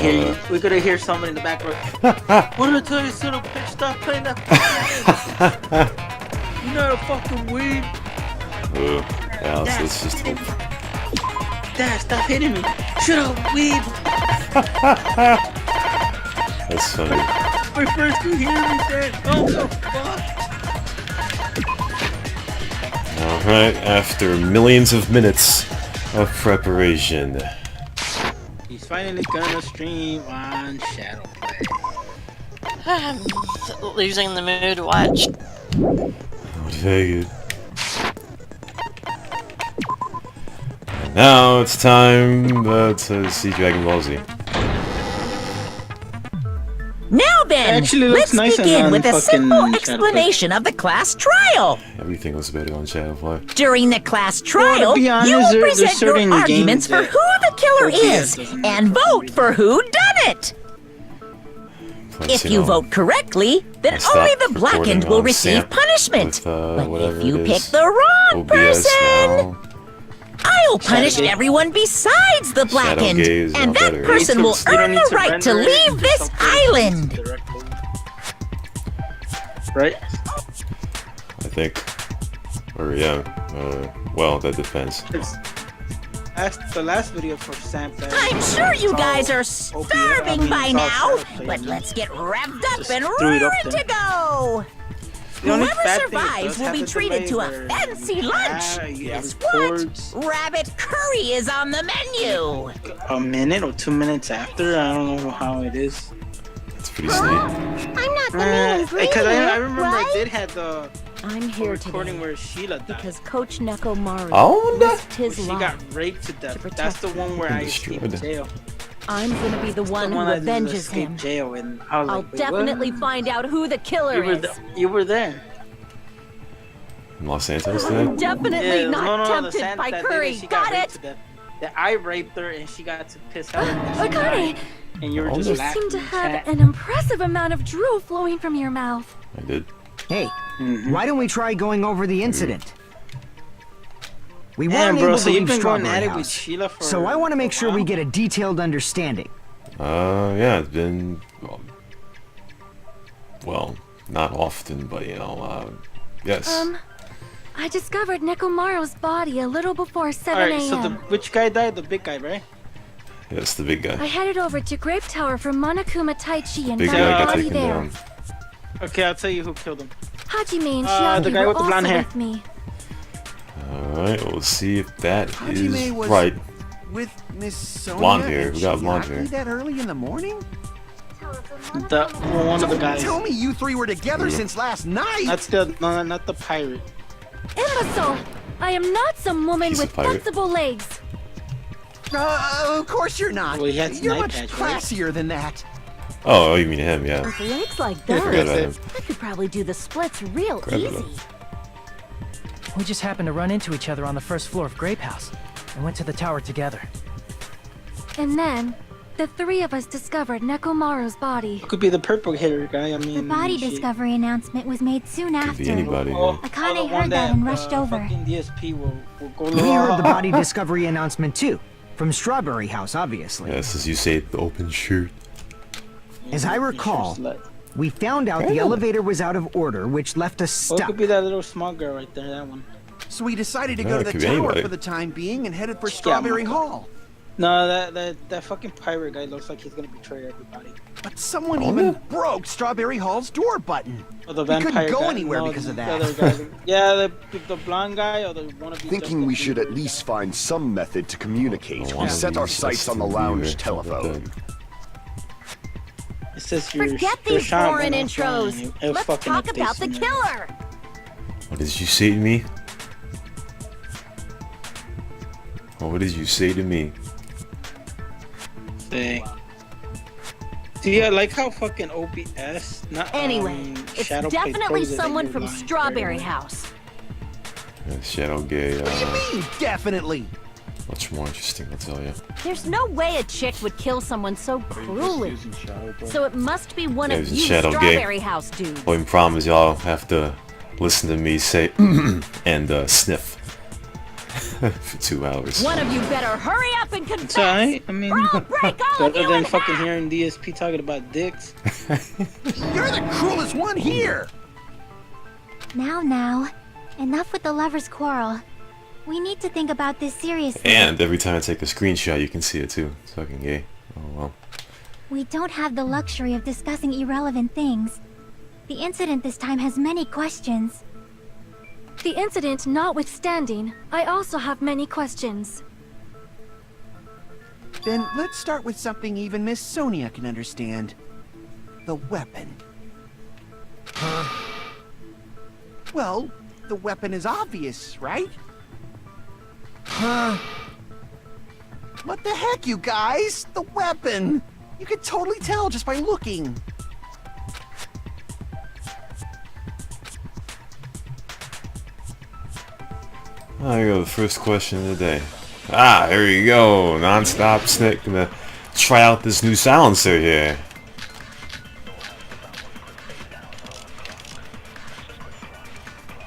hear you. We're gonna hear someone in the back row. What did I tell you, son of a bitch? Stop playing that fucking game. You're not a fucking weed. Yeah, so let's just hope. Dad, stop hitting me. Shut up, weed. That's funny. My first could hear me, Dad. Oh, the fuck. Alright, after millions of minutes of preparation. He's finally gonna stream on Shadowplay. I'm losing the mood to watch. Very good. And now it's time to see Dragon Ball Z. Now then, let's nice begin with a simple Shadowplay. explanation of the class trial. Everything was better on Shadowplay. During the class trial, to be honest, you will there's present your certain arguments games for who the killer OPS is and vote for who done it. If you vote correctly, then only the blackened will receive punishment. But if you pick the wrong person, I'll punish everyone besides the blackened, and that person will earn the right to leave this island. Right? I think. Or yeah. Well, that depends. The last video for Sam. I'm sure you guys are starving by now, but let's get revved up and ready to go. Whoever survives will be treated to a fancy lunch. Guess what? Rabbit curry is on the menu. A minute or 2 minutes after? I don't know how it is. It's pretty sneaky. I'm not the main ingredient, Because I remember right? I did have the I'm here recording today where Sheila died. because Coach Neku Maru Oh, risked his She life. got raped to death. protect That's the one where I escaped destroyed. jail. I'm gonna be the one who I avenges escaped him. jail, and I was I'll like, wait, definitely what? find out who the killer You were, is. you were there. In Los Santos today? I'm definitely Yeah, not no, tempted the by that day that curry. she Got raped it? to death. That I raped her and she got to piss her. Akane, And you were Oh. just you laughing. seem to in have chat. an impressive amount of drool flowing from your mouth. I did. Hey, Mm-hmm. why don't we try going over the incident? We Damn, weren't bro, able so to you've leave been going Strawberry at it with House, Sheila for so I want to make a sure we while? get a detailed understanding. Yeah, it's been... Well, not often, but you know, yes. I discovered Nekomaru's body a little before 7 Alright, a.m. so which guy died? The big guy, right? Yes, the big I guy. headed over to Grape Tower for Monokuma Taichi and Big found guy the got body taken there. down. Okay, I'll tell you who killed him. Hajime and the Shiaki guy were with the blonde also hair. with me. Alright, we'll see if that Hajime is was right. with Miss Sonia Blonde hair, and we got blonde hair. Chiaki that early in the morning? One of the guys. Tell me you three were together since last night. That's the no, not the pirate. Imbecile! I am not some woman He's a with pirate. flexible legs. Of course you're not. Well, he had You're snipe much patch, right? classier than that. Oh, you mean him, yeah. With legs like Forgot those, about him. I could probably do the splits real Grab it easy. up. We just happened to run into each other on the first floor of Grape House and went to the tower together. And then, the three of us discovered Nekomaru's body. Could be the purple hair guy. I mean, The body shit. discovery announcement was made soon Could after. be anybody. Oh, Yeah. Akane the heard one that and rushed over. Fucking DSP will go We heard the body discovery announcement too, from Strawberry House, obviously. Yes, as you say, the open shirt. As I recall, we found out the elevator was out of order, which left us Or it stuck. could be that little small girl right there, that one. So we decided to Yeah, go it to the could be tower anybody. for the time being and headed for Yeah, Strawberry Mako. Hall. No, that fucking pirate guy looks like he's gonna betray everybody. But someone Oh, even yeah. broke Strawberry Hall's door button. Or the We couldn't vampire go guy. anywhere No, because of the that. other guy. Yeah, the blonde guy or the one of Thinking we should at least find some method to communicate. Oh, We set our Justin sights on the Bieber. lounge How about telephone. It says your Forget your these shot foreign went offline. intros. It was Let's fucking talk up about the this killer. What did you say to me? Oh, what did you say to me? thing. See, I like how fucking OBS, not Anyway, it's Shadowplay definitely poses that someone you're from lying Strawberry very House. Shadow Gay, Definitely. much more interesting, I'll tell you. There's no way a chick would kill someone so cruelly. So it must be one Yeah, of he's a you Shadow Gay. Strawberry House dudes. Only problem is y'all have to listen to me say and sniff. For 2 hours. One of you better hurry up and confess. It's alright. I mean, or I'll break all of better you than in fucking half. hearing DSP talking about dicks. You're the cruelest one here! Now. Enough with the lovers' quarrel. We need to think about this seriously. And every time I take a screenshot, you can see it too. It's fucking gay. Oh well. We don't have the luxury of discussing irrelevant things. The incident this time has many questions. The incident notwithstanding, I also have many questions. Then let's start with something even Miss Sonia can understand. The weapon. Well, the weapon is obvious, right? What the heck, you guys? The weapon! You could totally tell just by looking. There you go, the first question of the day. Ah, here you go. Non-stop Snick gonna try out this new silencer here.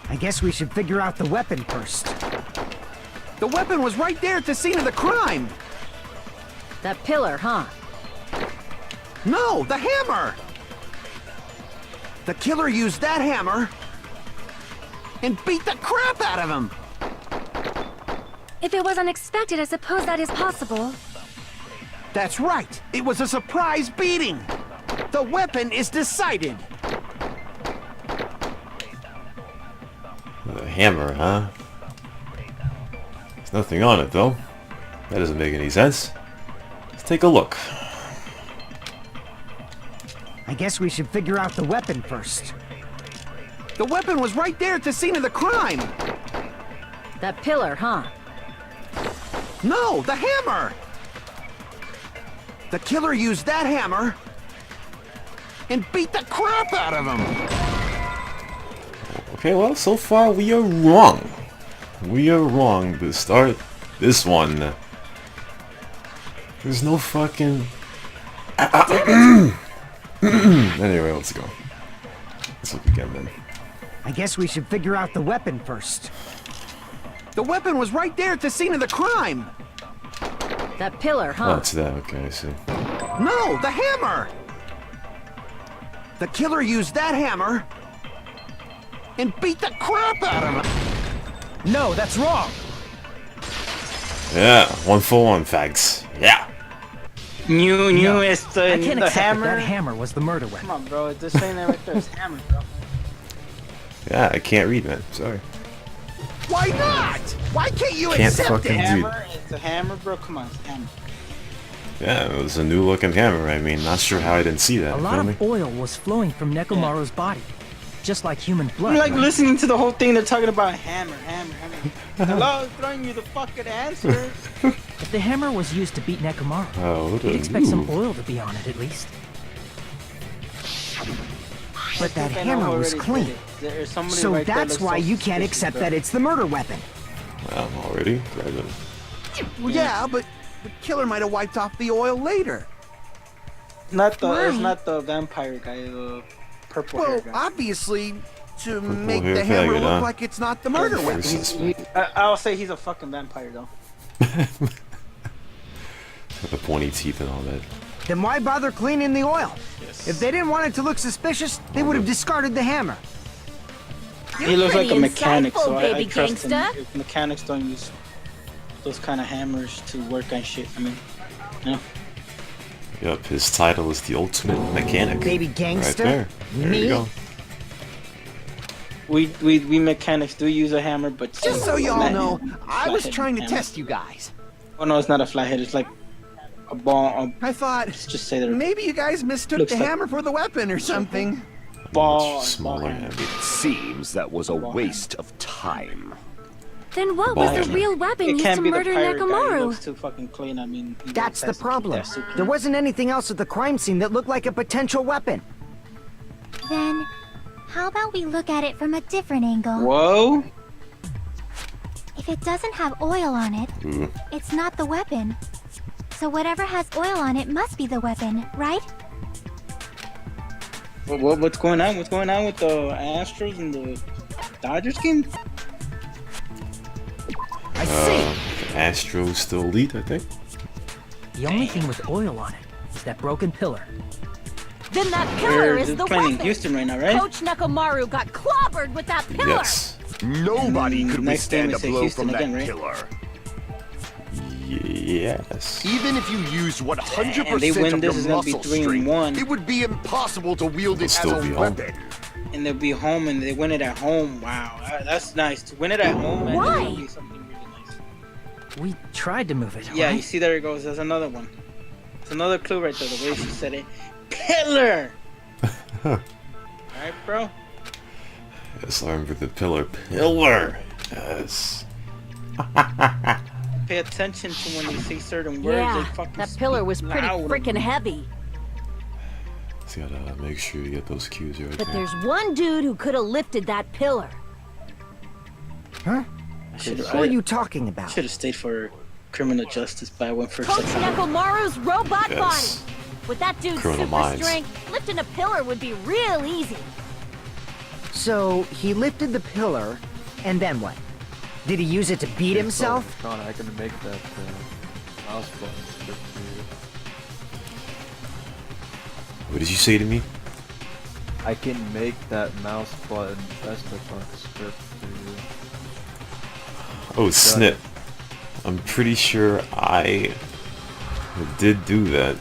I guess we should figure out the weapon first. The weapon was right there at the scene of the crime! That pillar, huh? No, the hammer! The killer used that hammer and beat the crap out of him! If it was unexpected, I suppose that is possible. That's right! It was a surprise beating! The weapon is decided! The hammer, huh? There's nothing on it though. That doesn't make any sense. Let's take a look. I guess we should figure out the weapon first. The weapon was right there at the scene of the crime! That pillar, huh? No, the hammer! The killer used that hammer and beat the crap out of him! Okay, well, so far we are wrong. We are wrong to start this one. There's no fucking... Anyway, let's go. Let's look again then. I guess we should figure out the weapon first. The weapon was right there at the scene of the crime! That pillar, Oh, huh? it's that. Okay, I see. No, the hammer! The killer used that hammer and beat the crap out of him! No, that's wrong. Yeah, 1 for 1, fags. Yeah. New is the I can't accept hammer. that hammer was the murder weapon. Come on, bro. It's just saying that right there is hammer, bro. Yeah, I can't read, man. Sorry. Why not? Why can't you Can't accept fucking it? read. Hammer, it's a hammer, bro. Come on, it's a hammer. Yeah, it was a new looking hammer. I mean, not sure how I didn't see that. A you lot feel of me? oil was flowing from Nekomaru's body, just like human blood. I'm like right? listening to the whole thing. They're talking about hammer. Hello, throwing you the fucking answer. If the hammer was used to beat Nekomaru, Oh, what a you'd expect some move. oil to be on it at least. But that I know hammer who was already clean. did it. There's somebody So right there that's looks why so you can't suspicious, accept bro. that it's the murder weapon. Well, already? Grape. Well, yeah, but the killer might have wiped off the oil later. It's not the vampire guy, the purple hair Well, guy. obviously, to make hair the hammer faggot, look huh? like it's not the murder weapon. I'll say he's a fucking vampire though. With the pointy teeth and all that. Then why bother cleaning the oil? If they didn't want it to look suspicious, they would have discarded the hammer. He looks like a pretty mechanic, so insightful, I baby trust him. gangsta. If mechanics don't use those kind of hammers to work on shit, I mean, you know. Yup, his title is the ultimate mechanic. Baby Right gangster? there. There Me? you go. We mechanics do use a hammer, but Just so y'all flat- know, I was flathead trying to hammer. test you guys. Oh no, it's not a flathead. It's like a ball. I thought Let's just say that maybe you guys mistook Looks the like- hammer for the weapon or something. ball. Smaller ball and heavy. Seems that was a waste of time. Then what was the Ball. real weapon It used can't to be the murder pirate guy. He Nekomaru? looks too fucking clean. I mean, he That's the has to keep problem. that suit There clean. wasn't anything else at the crime scene that looked like a potential weapon. Then, how about we look at it from a different angle? Whoa. If it doesn't have oil on it, it's not the weapon. So whatever has oil on it must be the weapon, right? What's going on? What's going on with the Astros and the Dodgers game? I see. Astro's still elite, I think. The only thing with oil on it is that broken pillar. Then that pillar We're is the playing in weapon. Houston right now, right? Coach Nekomaru got clobbered with that pillar. Yes. Nobody could Next game withstand a is at blow Houston from that again, right? pillar. Yes. Even if you used 100% And they win of this, your is gonna be muscle 3-1. strength, it would be impossible to wield it as still a be home. weapon. And they'll be home and they win it at home. Wow, that's nice. To win it at home, man, Why? that'll be something really nice. We tried to move it, Yeah, right? you see, there it goes. There's another one. It's another clue right there, the way she said it. Pillar! Alright, bro? Yes, I remember the pillar. Pillar! Yes. Pay attention to when they say certain words. They Yeah, fucking that pillar speak was pretty loud. freaking heavy. So you gotta make sure you get those cues right But there. there's one dude who could have lifted that pillar. Huh? Who are you talking about? Should have stayed for criminal justice, but I went for Coach Nekomaru's robot Yes. body. With that dude's Criminal super minds. strength, lifting a pillar would be real easy. So he lifted the pillar, and then what? Did he use it to beat himself? Connor, I can make that mouse button script for you. What did you say to me? I can make that mouse button press the button script for you. Oh, snip. I'm pretty sure I did do that.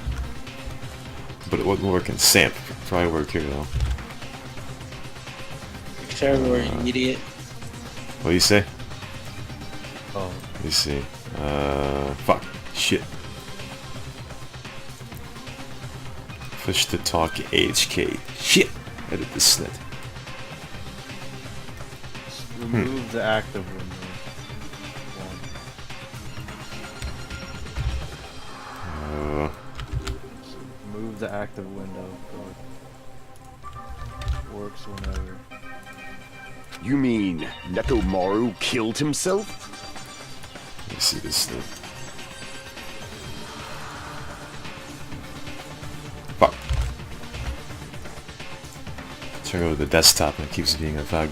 But it wouldn't work in SAMP. Probably work here though. everywhere, you idiot. What do you say? Oh. Let me see. Fuck. Shit. Push to talk HK. Shit! Edit the snit. Remove the active window. Move the active window. Works whenever. You mean Nekomaru killed himself? Let me see this thing. Fuck. Turn over the desktop and it keeps being a bug.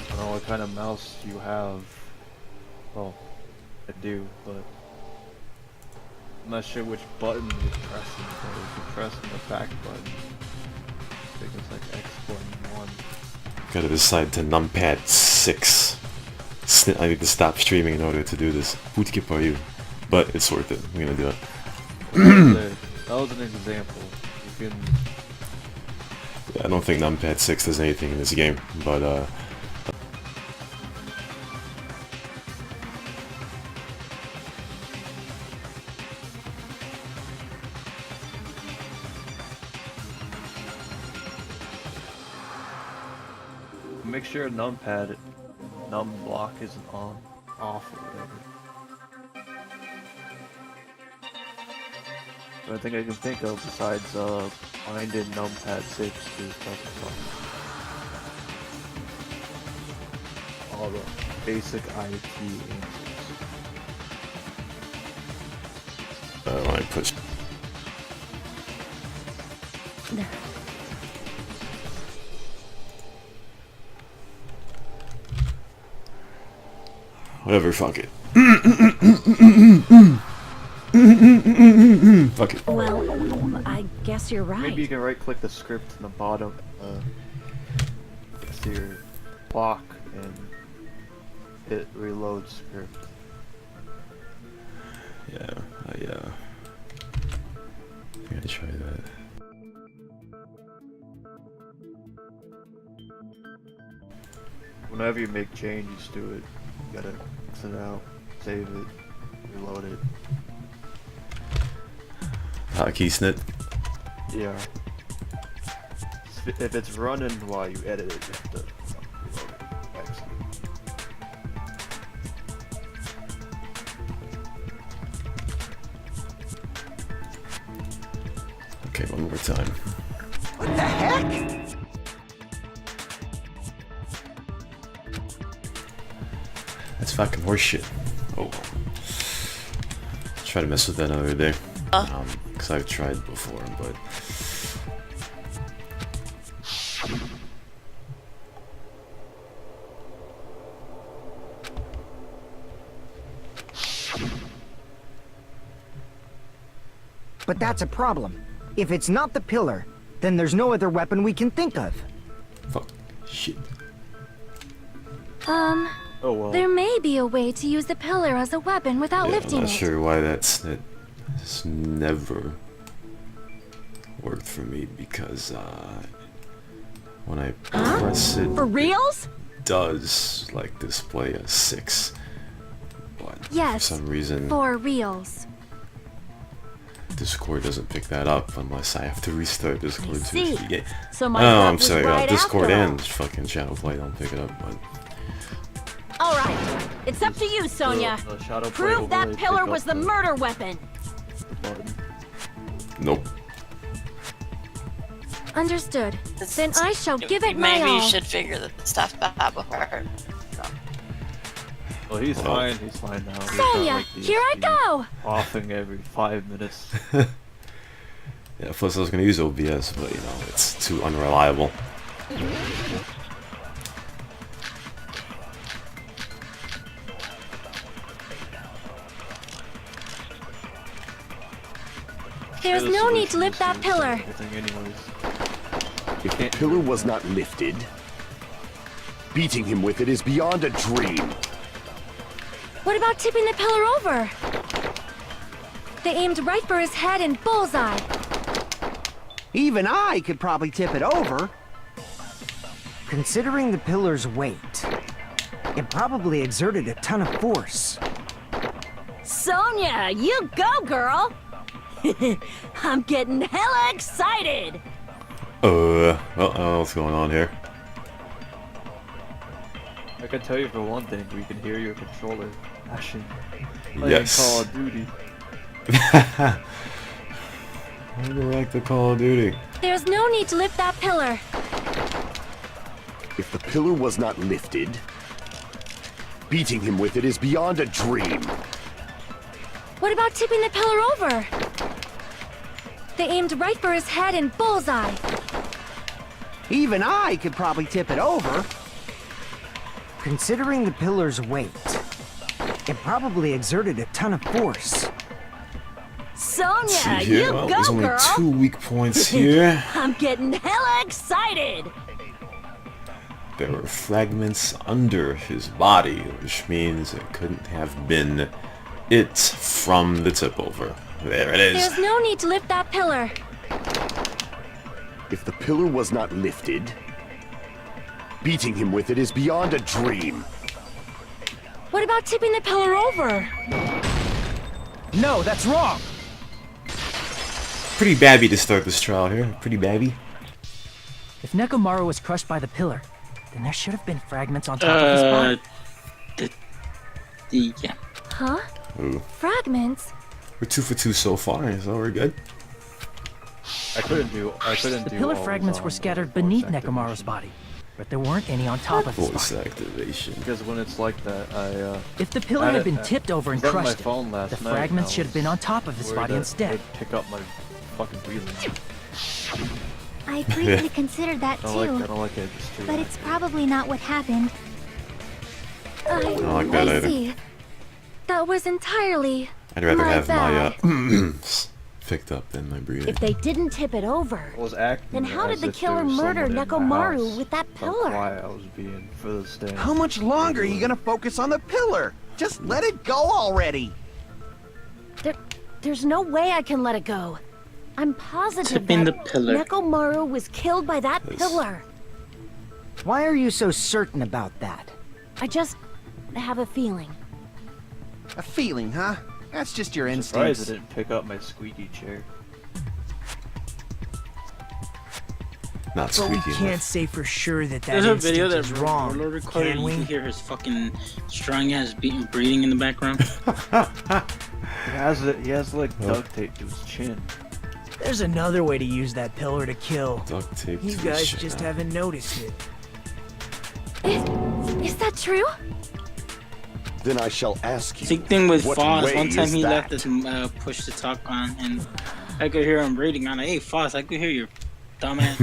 I don't know what kind of mouse you have. Well, I do, but I'm not sure which button you're pressing. So if you're pressing the back button, I think it's like X button 1. Gotta decide to numpad 6. I need to stop streaming in order to do this. Bootkip are you? But it's worth it. I'm gonna do it. That was an example. You can. Yeah, I don't think numpad 6 does anything in this game, but Make sure num block isn't on, off or whatever. The thing I can think of besides bind in numpad 6 is all the basic IT answers. when I push. Whatever, fuck it. Fuck it. Well, I guess you're right. Maybe you can right click the script in the bottom, to your block and hit reload script. Yeah, I gotta try that. Whenever you make changes to it, you gotta exit out, save it, reload it. Hotkey snit. Yeah. If it's running while you edit it, you have to reload it. Exit. Okay, one more time. What the heck? That's fucking horseshit. Oh. Try to mess with that another day. Cause I've tried before, but But that's a problem. If it's not the pillar, then there's no other weapon we can think of. Fuck. Shit. Oh well. There may be a way to use the pillar as a weapon without lifting I'm it. not sure why that snit has never worked for me, because when I press it, For reals? it does like display a 6, but Yes, for some reason for reals. Discord doesn't pick that up unless I have to restart Discord to see. get. So my Oh, gut I'm was sorry. right Discord after all. and fucking Shadow Play don't pick it up, but All right, it's up to you, Sonya. The Shadow Play Prove that overlay pillar pick was up the murder weapon. button. nope. Understood. Then I shall give it my Maybe you all. should figure the stuff out before. Well, he's fine. He's fine now. He's Sonya, not like here I go! Offing every 5 minutes. Yeah, plus I was gonna use OBS, but you know, it's too unreliable. There's no need to lift that pillar. If the pillar was not lifted, beating him with it is beyond a dream. What about tipping the pillar over? They aimed right for his head and bullseye. Even I could probably tip it over. Considering the pillar's weight, it probably exerted a ton of force. Sonya, you go, girl. I'm getting hella excited. Well, I don't know what's going on here. I can tell you for one thing, we can hear your controller mashing. Like Yes. in Call of Duty. I go back to Call of Duty. There's no need to lift that pillar. If the pillar was not lifted, beating him with it is beyond a dream. What about tipping the pillar over? They aimed right for his head and bullseye. Even I could probably tip it over. Considering the pillar's weight, it probably exerted a ton of force. Sonya, See you here, well, there's go, only girl. 2 weak points here. I'm getting hella excited. There were fragments under his body, which means it couldn't have been it from the tip over. There it is. There's no need to lift that pillar. If the pillar was not lifted, beating him with it is beyond a dream. What about tipping the pillar over? No, that's wrong. Pretty babby to start this trial here. Pretty babby. If Neku was crushed by the pillar, then there should have been fragments on top of his body. Yeah. Huh? Ooh. Fragments? We're 2 for 2 so far, so we're good. I couldn't do. The pillar fragments were scattered beneath Nekomaru's body, but there weren't any on top of his Voice body. activation. Because when it's like that, If the pillar had been tipped over and I was on my crushed phone it, last the night, fragments and I should have been on top of his worried body that instead. it'd pick up my fucking breathing. I briefly considered that too, I don't like it. It's too but it's probably not what happened. I don't like that I either. see. That was entirely I'd rather my have bad. my picked up than my breathing. If they didn't tip it over, was acting then how did as the if there killer was murder someone in the Nekomaru house. with that How pillar? quiet I was being for the stand. How much longer are you gonna focus on the pillar? Just let it go already. There's no way I can let it go. I'm positive Tipping that the pillar. Nekomaru was killed by that pillar. Why are you so certain about that? I just have a feeling. A feeling, huh? That's just your Surprised instincts. it didn't pick up my squeaky chair. Not But we squeaky can't enough. say for sure that that There's a video instinct that is wrong, Rolo recorded. can You can we? hear his fucking strong ass breathing in the background. He has like duct tape to his chin. There's another way to use that pillar to kill. Duct tape You to the guys shit just out. haven't noticed it. Is that true? Then I shall ask you. Same thing with what Foz. way One time is he that? left us push to talk on, and I could hear him reading on it. Hey, Foz, I could hear your dumbass.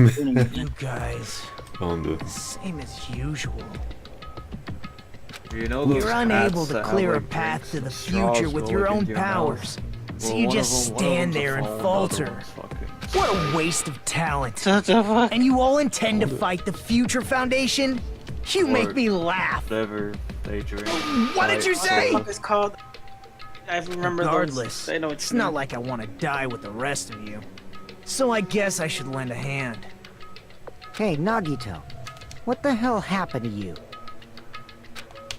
You guys, On the same as usual. You know those You're unable hats to that have, clear a like, path drinks to the and straws future with go, your like, own into your mouth? powers. So you just stand there and falter. What a waste of talent. And you all intend to fight the future Foundation? You make me laugh. Whatever they drink. What did you say? What the fuck is called? I remember Regardless, those. I know it's not like I want to die with the rest of you. So I guess I should lend a hand. Hey, Nagito. What the hell happened to you?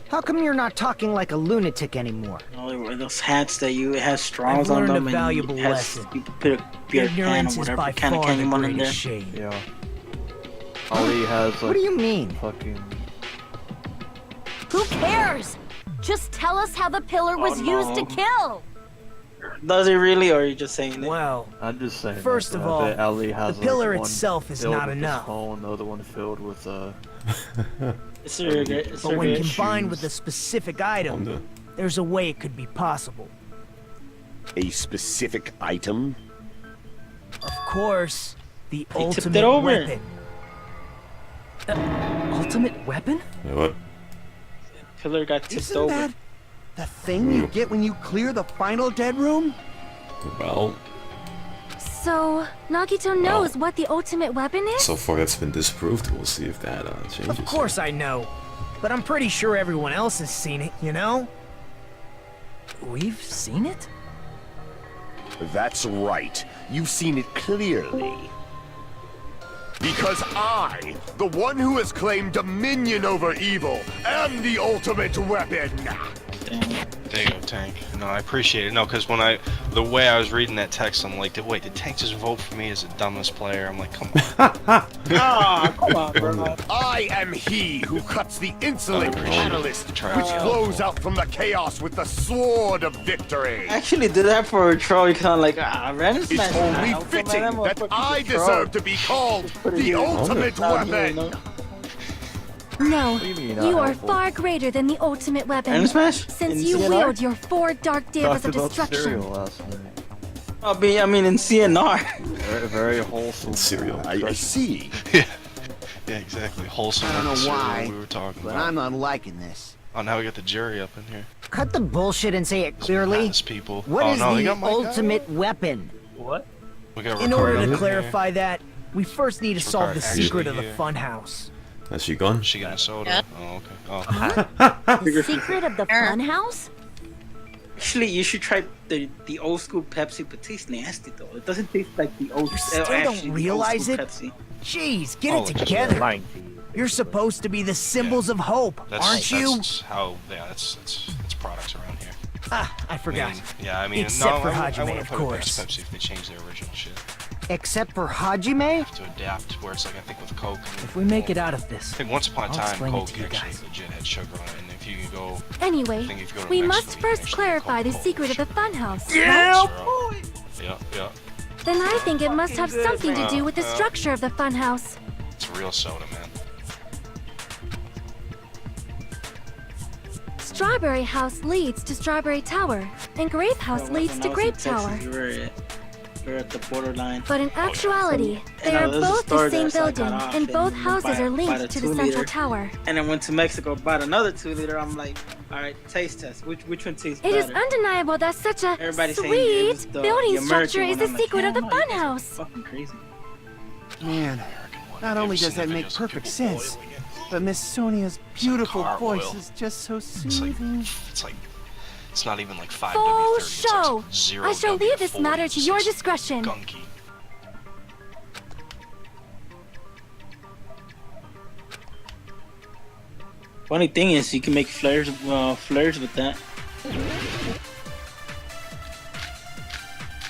How come you're not talking like a lunatic anymore? Oh, those hats that you it has straws on I've learned them a valuable and lesson. you put a beer can Ignorance or is whatever by kind of far can the you want in there. greatest shame. Yeah. Ali has like. What do you mean? Fucking. Who cares? Just tell us how the pillar was used to kill. Does it really, or are you just saying it? Well, I'm just saying. first of all, Ali has the pillar like one itself is filled not with enough. Skull and the other one filled with It's very good. It's But very when good. combined with a specific item, there's a way it could be possible. A specific item? Of course, the He tipped ultimate it over. weapon. Ultimate weapon? Yeah, what? Pillar got tipped Isn't over. that the thing you get when you clear the final dead room? Well, So, Nagito knows what the ultimate weapon is? so far that's been disproved. We'll see if that changes. Of course I know. But I'm pretty sure everyone else has seen it, you know? We've seen it? That's right. You've seen it clearly. Because I, the one who has claimed dominion over evil, am the ultimate weapon. There you go, Tank. No, I appreciate it. No, because when the way I was reading that text, I'm like, wait, did Tank just vote for me as the dumbest player? I'm like, come on. Ah, come on, bro. I am he who cuts the insolent Oh, catalyst, try which to flows out from the chaos with the sword of victory. I actually did that for a troll. You kind of like, random It's smash. only I'll put my fitting ammo that for I control. deserve to be called the ultimate weapon. No, do you mean, you are helpful? far greater than the ultimate weapon. Random smash? Since In you CNR? wield your 4 dark devas Talked of about destruction. cereal last night. I mean, in CNR. Very, very wholesome. Cereal. I see. Yeah, exactly. Wholesome. I don't know cereal why, we were talking but about. I'm not liking this. Oh, now we got the jury up in here. Cut the bullshit and say it clearly. Madness people. What oh, is no, they the got my guy. ultimate weapon? What? We got In order Ricardo to in clarify that, we first need to Is solve the Ricardo secret of actually the here? Funhouse. Has she gone? Is she got a soda? Yeah. Oh, okay. Oh. The secret of the Funhouse? Actually, you should try the old school Pepsi, but it tastes nasty though. It doesn't taste like the old. You still actually, don't the old realize school it? Pepsi. Jeez, get Oh, it just together. You're supposed to be the symbols of hope, aren't you? That's how. Yeah, that's products around here. Ah, I forgot. I mean, Except no, for I Hajime, wouldn't of put it course. past Pepsi if they change their original shit. Except for Hajime? To adapt, where it's like I think with Coke. If we make it out of this, I think once upon a I'll time, explain it Coke to you actually guys. legit had sugar on it, and if you can go, Anyway, I think if you go to we Mexico, must you can first actually clarify the Coca-Cola secret of the sugar. Funhouse. Yeah, right? Yeah. Then I think it must have something to do with the Yeah. structure of the Funhouse. It's real soda, man. Strawberry House leads to Strawberry Tower, and Grape House leads to Grape Tower. We're at the borderline. But in actuality, they And, are there's a both store the same there, so I got building, off and both then houses are bought linked a to the 2 central liter. tower. And then went to Mexico, bought another 2 liter. I'm like, all right, taste test. Which one tastes It is better? undeniable that such a Everybody's saying it was sweet the building American structure is one. the I'm like, secret of the hell no, you guys are Funhouse. Fucking crazy. Man, not only does that make perfect sense, but Miss Sonia's beautiful car voice oil. is just so It's like, soothing. it's not even like 5 Full W30. It's show. like 0 I shall leave this W40. matter to It's your just discretion. gunky. Funny thing is, you can make flares with that.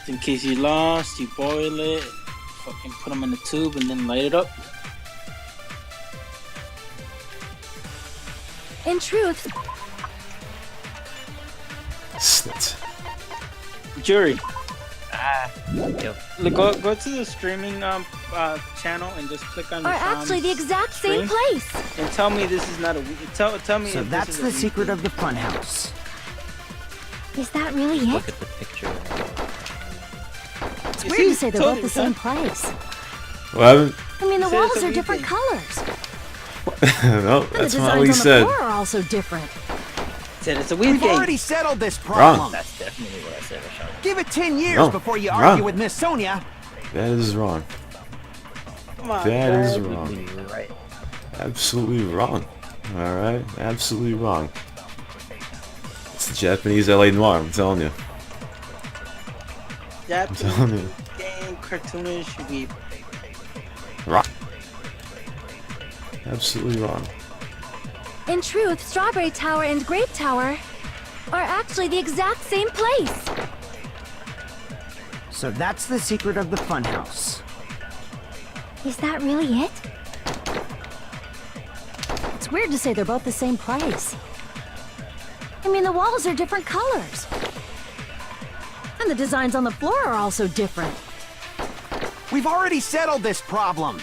In case you lost, you boil it, fucking put them in the tube, and then light it up. In truth, Snit. Jury. Look, go to the streaming channel and just click on are the actually the exact same stream. place. And tell me this is not a tell me. So if that's this is the a secret of the Funhouse. Is that really it? look at the picture. It's weird to say they're both the same place. What I mean, the Say it's walls a are different weekend. colors. happened? No, And the that's what designs Ali on the said. floor are also different. Said it's a weed We've game. already settled this problem. That's definitely what I said. Give it 10 years No, before you wrong. argue with Miss Sonia. That is wrong. Come on, That is Dad. wrong. You're right. Absolutely wrong. Alright? Absolutely wrong. It's the Japanese LA Noir, I'm telling you. I'm telling you. Game cartoonish weed. Wrong. Absolutely wrong. In truth, Strawberry Tower and Grape Tower are actually the exact same place. So that's the secret of the Funhouse. Is that really it? It's weird to say they're both the same place. I mean, the walls are different colors. And the designs on the floor are also different. We've already settled this problem.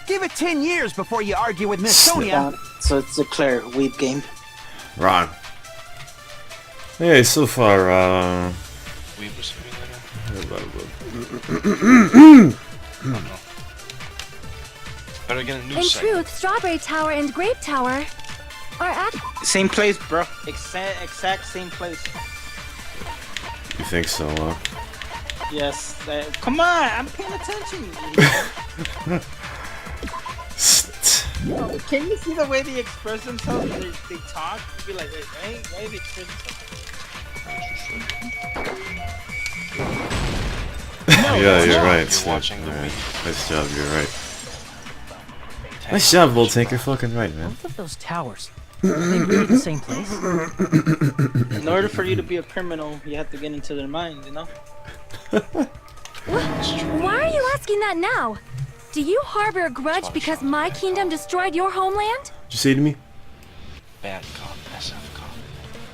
Give it 10 years before you argue with Miss Sonia. So it's a clear weed game. Wrong. Hey, so far, Weed was simulator. Better get a new In segment. truth, Strawberry Tower and Grape Tower are Same place, bro. Exact same place. you think so, Yes. Come on, I'm paying attention. Can you see the way they express themselves when they talk? You'd be like, wait, why are they expressing themselves? Yeah, you're right. You're watching the Alright. Nice job, you're right. Nice job, Volt Tank, you're fucking right, man. Both of those towers. Are they really the same place? In order for you to be a criminal, you have to get into their mind, you know? Why are you asking that now? Do you harbor a grudge because my kingdom destroyed your homeland? What'd you say to me? Bad cop, SF cop,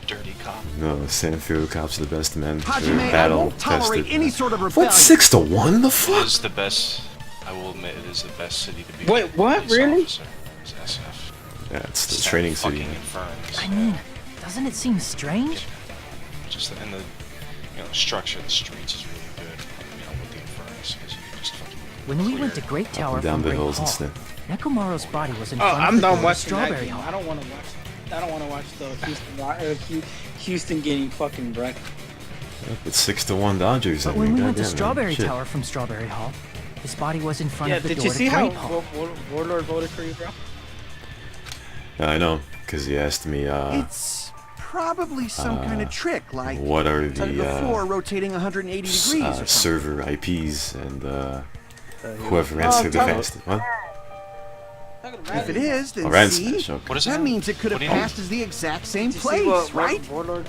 dirty cop. No, San Diego cops are the best men. Hajime, They're I battle won't tolerate tested. any sort of rebellion. What, 6-1? The It fuck? is the best. I will admit, it is the best city to be. Wait, a what? police Really? officer, is SF. Yeah, it's the It's training that city. fucking Inferns. I mean, doesn't it seem strange? Just in the, the structure of the streets is really good. With the Inferns, because you can just fucking. When we went to Great Tower down from the Great hills and Hall, stuff. Nekomaru's body was in Oh, front I'm of the done door of watching that Strawberry game. Hall. I don't want to watch the Houston getting fucking wrecked. It's 6-1 Dodgers. But I when mean, we went to goddamn, man. Strawberry Shit. Tower from Strawberry Hall, his body was in front Yeah, of the did door you to see how Great Hall. Warlord voted for you, bro? Yeah, I know, because he asked me, It's probably some kind of trick, like what are the floor rotating 180 degrees or something. server IPs and whoever answered the fastest. What? If it is, then Rand see, Smash, okay. What is that it? means it could have What do you passed as the exact same Did you see place, what right? Warlord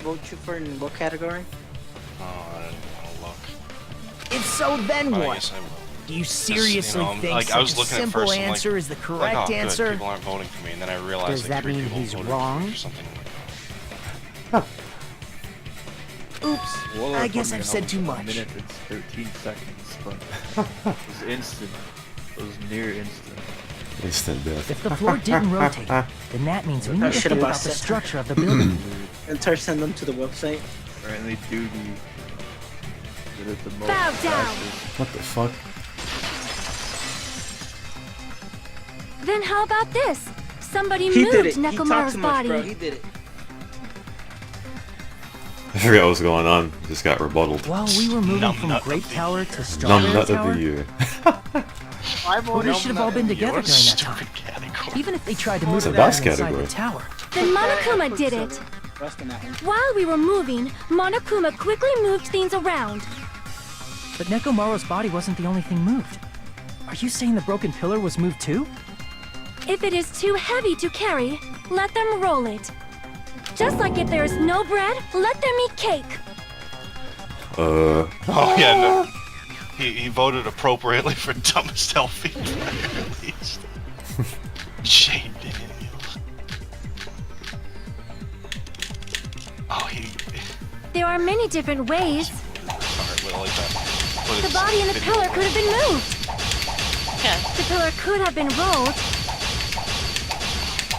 vote you for in what category? Oh, I didn't want to look. If so, then But I what? guess I will. Do you seriously I'm- think like, I such was a looking at simple first, I'm like- answer is the Like, correct oh, good, answer? people aren't voting for me, and then I realized Does like that 3 mean people he's voted wrong? for something. Oops, Warlord I put guess me I've in said almost too a much. minute and 13 seconds, but it was instant. It was near instant. Instant death. If the floor didn't rotate, then that means we I need to should've think about bought the that. structure of the building. And send them to the website. Apparently duty. Did it the most Bow down. fastest. What the fuck? Then how about this? Somebody He did moved it. He talked Nekomaru's too much, body. bro. He did it. I forgot what was going on. Just got rebutted. While we were moving Numb from nut Grape of the Tower year. to Numb Strawberry nut Tower, of the year. we should have all been together during that time. Even if they tried to move It's a the body boss inside category. the tower. Then Monokuma did it. Rest in that one. While we were moving, Monokuma quickly moved things around. But Nekomaru's body wasn't the only thing moved. Are you saying the broken pillar was moved too? If it is too heavy to carry, let them roll it. Just like if there is no bread, let them eat cake. Uh. Oh yeah, no. He voted appropriately for dumbest healthy player at least. Shane Daniel. Oh, There are many different ways. Alright, well, like that. What The is body and the video pillar or- could have been moved. The pillar could have been rolled.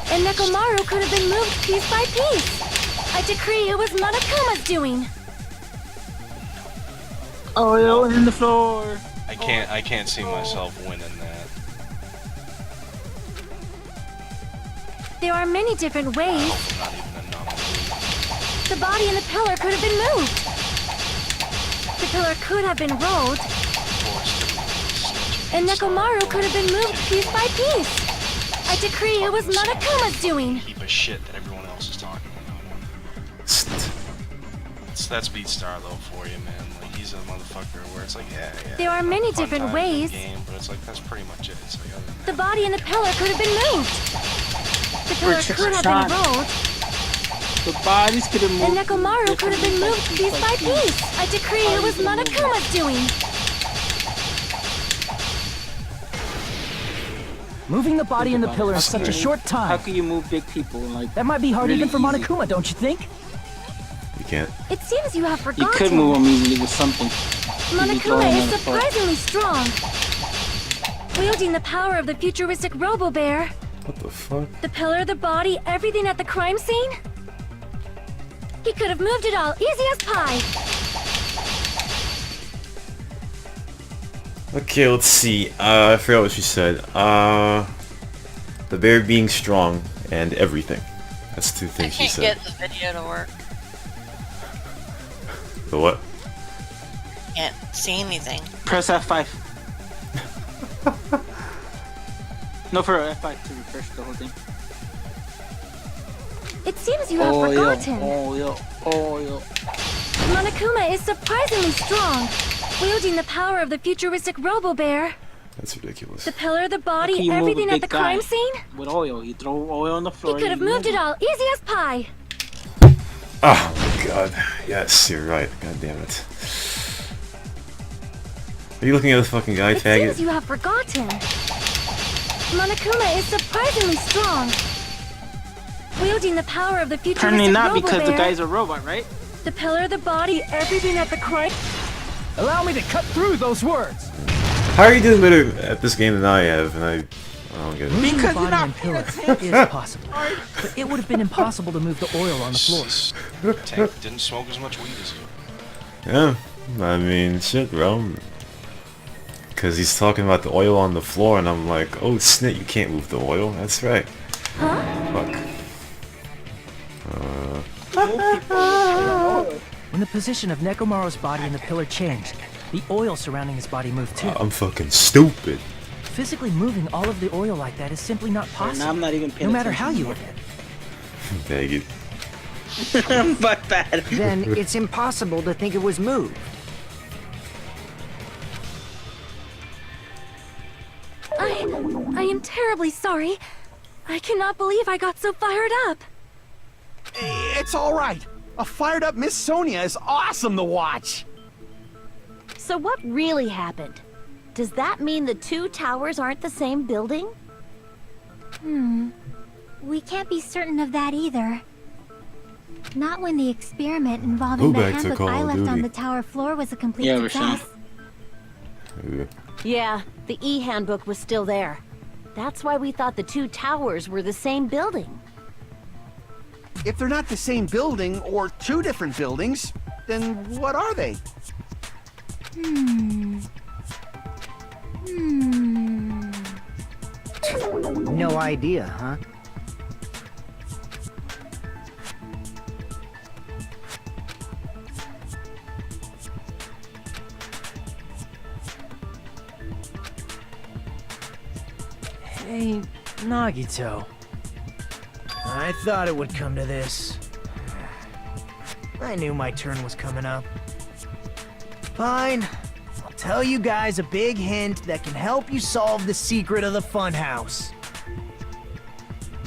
And Nekomaru could have been moved piece by piece. I decree it was Monokuma's doing. Oil in the floor. I can't see myself winning that. There are many different ways. Not even a number. The body in the pillar could have been moved. The pillar could have been rolled. And Nekomaru could have been moved piece by piece. I decree it was Monokuma's doing. Heap of shit that everyone else is talking about. That's Beatstar though for you, man. Like he's a motherfucker where it's like, yeah. There are many fun different time, ways. good game, but it's like that's pretty much it. It's like, other than The body in the pillar could have been moved. The pillar could have been rolled. The bodies could have moved. And Nekomaru could have been moved piece by piece. I decree it was Monokuma's doing. Moving the body in the pillar in such a short time. How can you move big people? Like that might be hard really even for easy. Monokuma, don't you think? You can't. It seems you have forgotten. You could move them easily with something. Monokuma is surprisingly strong. Wielding the power of the futuristic Robo-Bear. What the fuck? The pillar, the body, everything at the crime scene. He could have moved it all, easy as pie. Okay, let's see. I forgot what she said. The bear being strong and everything. That's two things she I said. can't get the video to work. The what? Can't see anything. Press F5. No, for F5 to refresh the whole thing. It seems you have forgotten. Oil. Monokuma is surprisingly strong. Wielding the power of the futuristic Robo-Bear. That's ridiculous. The pillar, the body, everything at the crime scene. With oil, you throw oil on the floor. He could have moved it all, easy as pie. Oh my god. Yes, you're right. God damn it. Are you looking at the fucking guy, It faggot? seems you have forgotten. Monokuma is surprisingly strong. Wielding the power of the futuristic Apparently not, Robo-Bear. because the guy's a robot, right? The pillar, the body, everything at the crime. Allow me to cut through those words. How are you doing better at this game than I have? And I don't get it. Moving the body and pillar is possible, but it would have been impossible to move the oil on the floor. Tank didn't smoke as much weed as you. Yeah, I mean, shit, bro. Because he's talking about the oil on the floor, and I'm like, oh, snit, you can't move the oil. That's right. Huh? Fuck. When the position of Nekomaru's body in the pillar changed, the oil surrounding his body moved too. I'm fucking stupid. Physically moving all of the oil like that is simply not possible. Now I'm not even paying no matter how you look at Dang it. But bad. Then it's impossible to think it was moved. I am terribly sorry. I cannot believe I got so fired up. It's all right. A fired up Miss Sonia is awesome to watch. So what really happened? Does that mean the two towers aren't the same building? We can't be certain of that either. Not when the experiment involving the handbook I left on the tower floor was a complete success. Yeah, the E-handbook was still there. That's why we thought the two towers were the same building. If they're not the same building or two different buildings, then what are they? No idea, huh? Hey, Nagito. I thought it would come to this. I knew my turn was coming up. Fine. I'll tell you guys a big hint that can help you solve the secret of the Funhouse.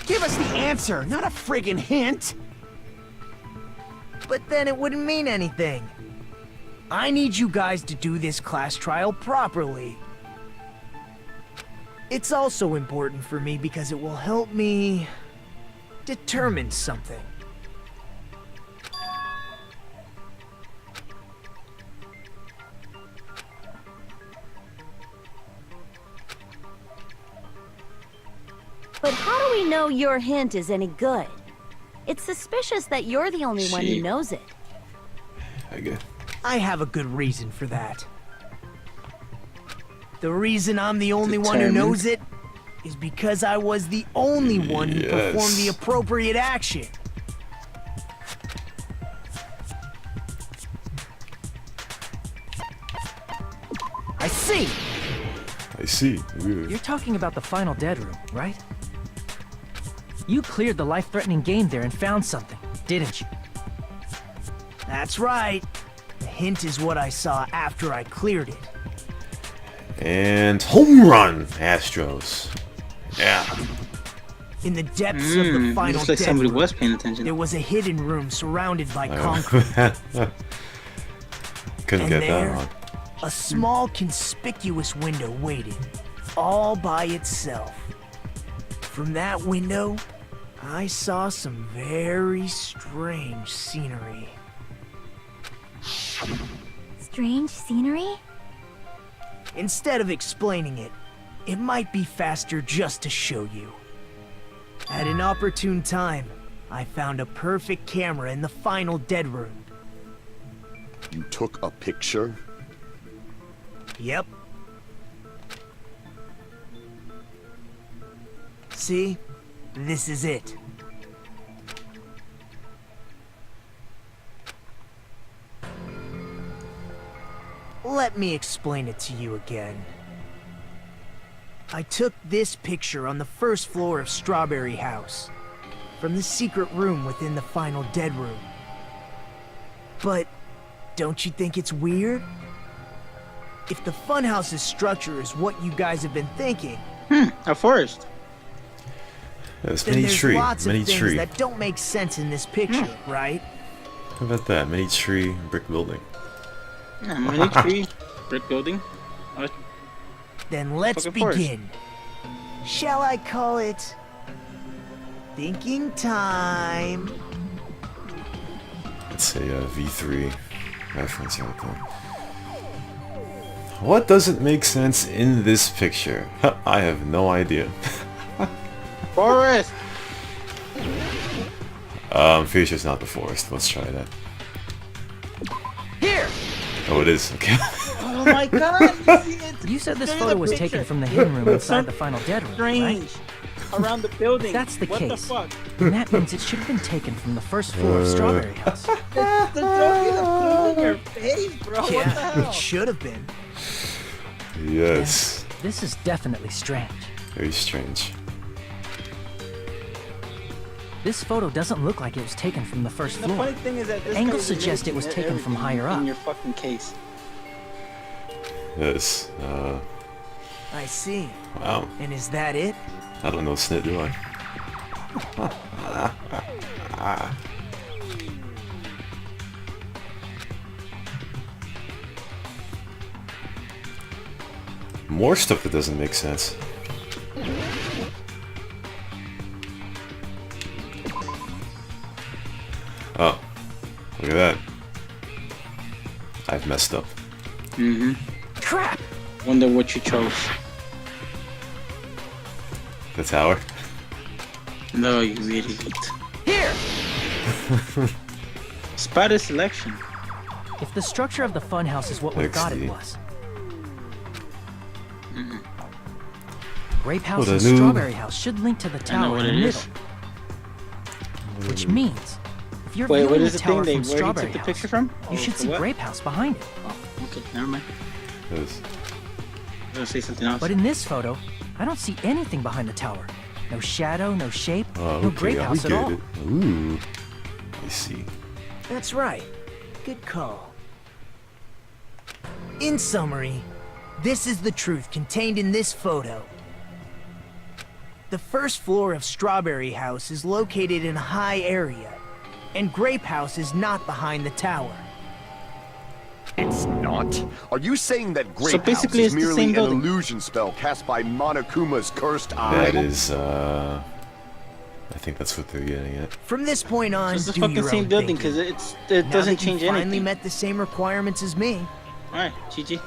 Give us the answer, not a friggin' hint. But then it wouldn't mean anything. I need you guys to do this class trial properly. It's also important for me because it will help me determine something. But how do we know your hint is any good? It's suspicious that you're the only one who knows it. I have a good reason for that. The reason I'm the only one who knows it is because I was the only one who performed the appropriate action. I see. I see. You're talking about the final dead room, right? You cleared the life-threatening game there and found something, didn't you? That's right. The hint is what I saw after I cleared it. And home run, Astros. Yeah. In the depths of the final looks like dead somebody room, was paying attention. there was a hidden room surrounded by concrete. Couldn't And get there, that wrong. a small conspicuous window waited, all by itself. From that window, I saw some very strange scenery. Strange scenery? Instead of explaining it, it might be faster just to show you. At an opportune time, I found a perfect camera in the final dead room. You took a picture? Yep. See? This is it. Let me explain it to you again. I took this picture on the first floor of Strawberry House, from the secret room within the final dead room. But don't you think it's weird? If the Funhouse's structure is what you guys have been thinking, a forest. Yes, then many there's tree, lots many of things tree. that don't make sense in this picture, right? How about that? Many tree, brick building. Yeah, many tree, brick building. What? Then let's Fucking forest. begin. Shall I call it thinking time? Let's say a V3 reference right there. What doesn't make sense in this picture? I have no idea. Forest! I'm pretty sure it's not the forest. Let's try that. Here! Oh, it is. Okay. Oh my god! You said this Look at photo the was picture. taken from the hidden room inside the final dead room, Strange. right? Around the building. If that's the what case, the fuck? then that means it should have been taken from the first floor of Strawberry House. The joke is blue in your face, bro. What the Yeah, hell? it should have been. Yes. This is definitely strange. Very strange. This photo doesn't look like it was taken from the first The floor. funny thing is that this Angles guy is suggest it was amazing at taken from everything higher up. in your fucking case. Yes. I see. Wow. And is that it? I don't know Snit, do I? More stuff that doesn't make sense. Oh, look at that. I've messed up. Mm-hmm. Crap! Wonder what you chose. The tower. No, you idiot. Here! Spider selection. If the structure of the Funhouse is what we thought it was. Grape House What a and noob. Strawberry House should link to the I know tower what in it the is. middle. Which means, if you're Wait, what viewing is the the tower thing from where he Strawberry took the House, picture from? you should the see what? Grape House behind it. Oh, okay, never mind. Yes. I'm gonna say something else. But in this photo, I don't see anything behind the tower. No shadow, no shape, Oh, no okay, Grape we House at get all. it. Ooh. I see. That's right. Good call. In summary, this is the truth contained in this photo. The first floor of Strawberry House is located in a high area, and Grape House is not behind the tower. It's not? Are you saying that Grape So House basically is it's the merely same an building. illusion spell cast by Monokuma's cursed eye? That is, I think that's what they're getting at. From this point on, It's the do fucking your same own building thinking. because it Now doesn't that you change finally anything. met the same requirements as me. Alright, GG.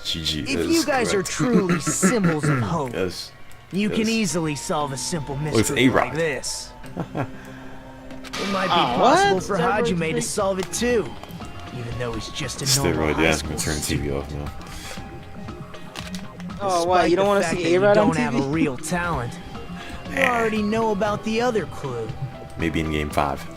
GG If is you guys correct. are truly symbols of hope, Yes. you can Yes. easily solve a simple it's mystery A-Rock. like this. It might be Ah, possible what? for Steroids Hajime to make- solve it too, even though he's just a normal Steroid, high yeah, I'm school gonna turn the student. TV off now. Oh, why? You don't want to see A-Rod on TV? You don't have a real talent. You already know about the other clue. Maybe in game 5.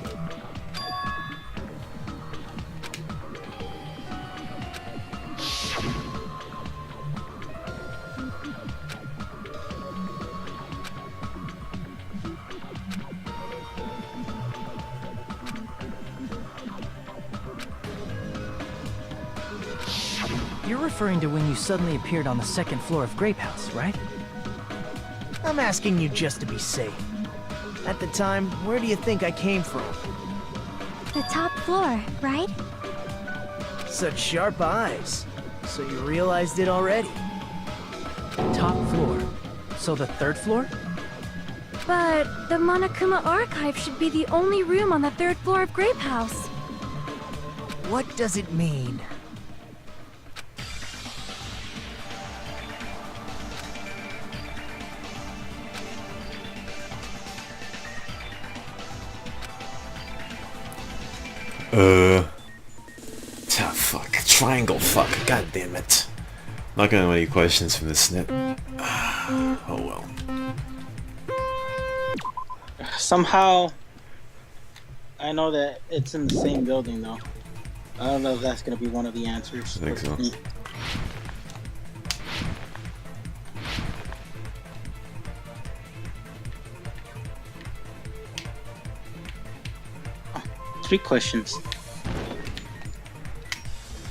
You're referring to when you suddenly appeared on the 2nd floor of Grape House, right? I'm asking you just to be safe. At the time, where do you think I came from? The top floor, right? Such sharp eyes. So you realized it already? Top floor. So the 3rd floor? But the Monokuma Archive should be the only room on the 3rd floor of Grape House. What does it mean? Fuck. Triangle fuck. God damn it. Not gonna have any questions from this snip. Oh well. Somehow, I know that it's in the same building though. I don't know if that's gonna be one of the answers. I think so. Three questions.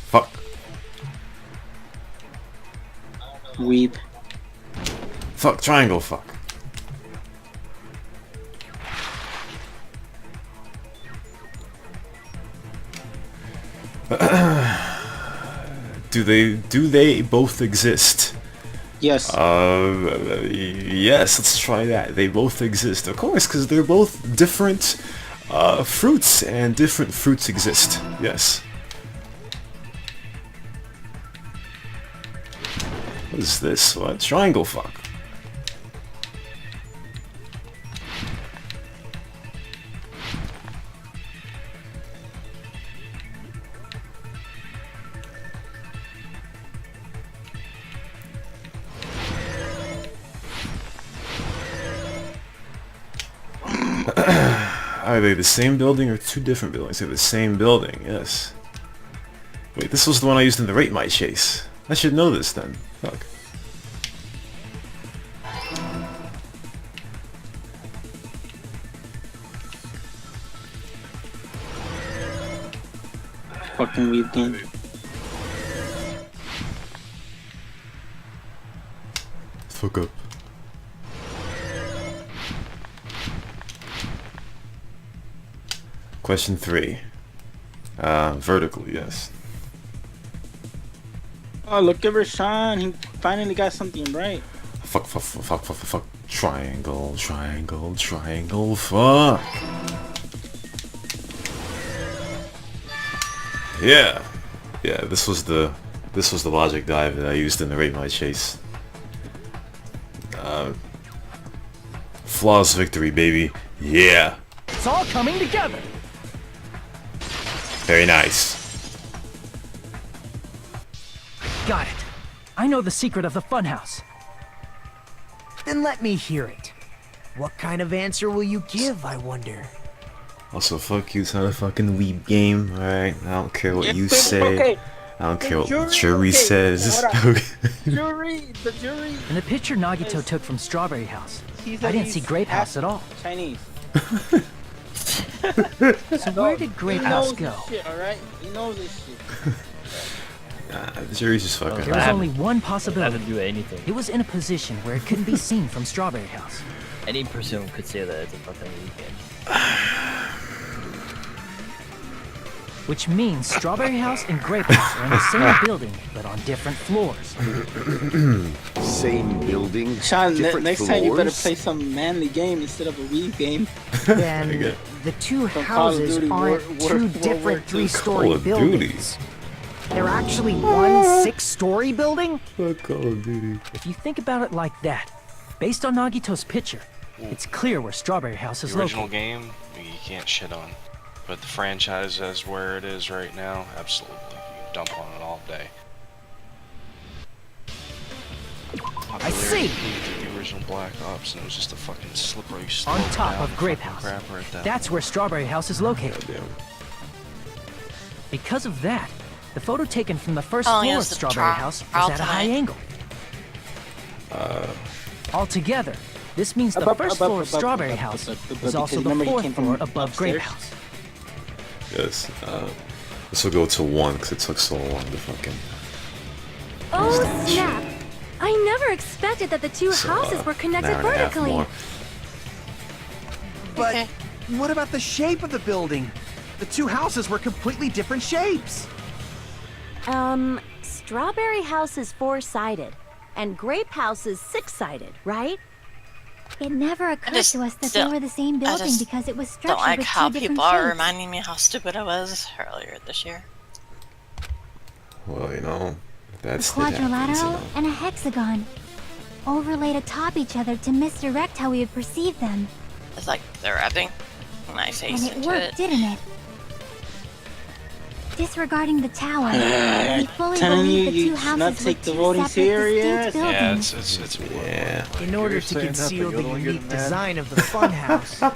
Fuck. Weeb. Fuck. Triangle fuck. Do they both exist? Yes. Yes, let's try that. They both exist. Of course, because they're both different fruits, and different fruits exist. Yes. What is this? What? Triangle fuck. Are they the same building or two different buildings? They're the same building, yes. Wait, this was the one I used in the Rate My Chase. I should know this then. Fuck. Fucking weeb game. Fuck up. Question 3. Vertically, yes. Oh, look at Rashawn. He finally got something right. Fuck. Triangle, triangle, triangle, fuck. Yeah. Yeah, this was the logic dive that I used in the Rate My Chase. Flawless victory, baby. Yeah. It's all coming together. Very nice. Got it. I know the secret of the Funhouse. Then let me hear it. What kind of answer will you give, I wonder? Also, fuck you, it's not a fucking weeb game, alright? I don't care what you say. Okay. I don't care what the jury says. The jury. In the picture Nagito took from Strawberry House, I didn't see Grape House at all. Chinese. So where did Grape House go? Alright? He knows this shit. The jury's just fucking. There was only one possibility. Do anything. It was in a position where it couldn't be seen from Strawberry House. Any person could say that it's a fucking weekend. Which means Strawberry House and Grape House are in the same building, but on different floors. Same building, Sean, different next floors? time you better play some manly game instead of a weeb game. Then the two houses aren't two different three-story buildings. They're actually one 6-story building? Fuck Call of Duty. If you think about it like that, based on Nagito's picture, it's clear where Strawberry House is The original located. game, you can't shit on. But the franchise as where it is right now, absolutely. You dump on it all day. I see. The original Black Ops, and it was just a fucking slippery slope. On top down of the Grape fucking House. crap right there. That's where Strawberry House is located. Because of that, the photo taken from the first Oh, floor yes, of the Strawberry House was at a high angle. Altogether, this means the first floor of Strawberry House is also the fourth floor above Grape House. Yes. This will go to 1 because it took so long to fucking. Oh snap! I never expected that the two houses were connected An hour and a half vertically. more. But what about the shape of the building? The two houses were completely different shapes. Strawberry House is 4-sided, and Grape House is 6-sided, right? It never occurred to us that they were the same building because it was Don't structured like with how two different people are shapes. reminding me how stupid I was earlier this year. Well, you know, A that's the happens, you quadrilateral know. and a hexagon, overlaid atop each other to misdirect how we would perceive them. It's like they're wrapping my face And it into worked, it. didn't it? Disregarding the tower, we fully telling believe you, the you two should houses not were take the two voting separate, distinct serious. buildings. Yeah. In order to conceal the unique design of the Funhouse,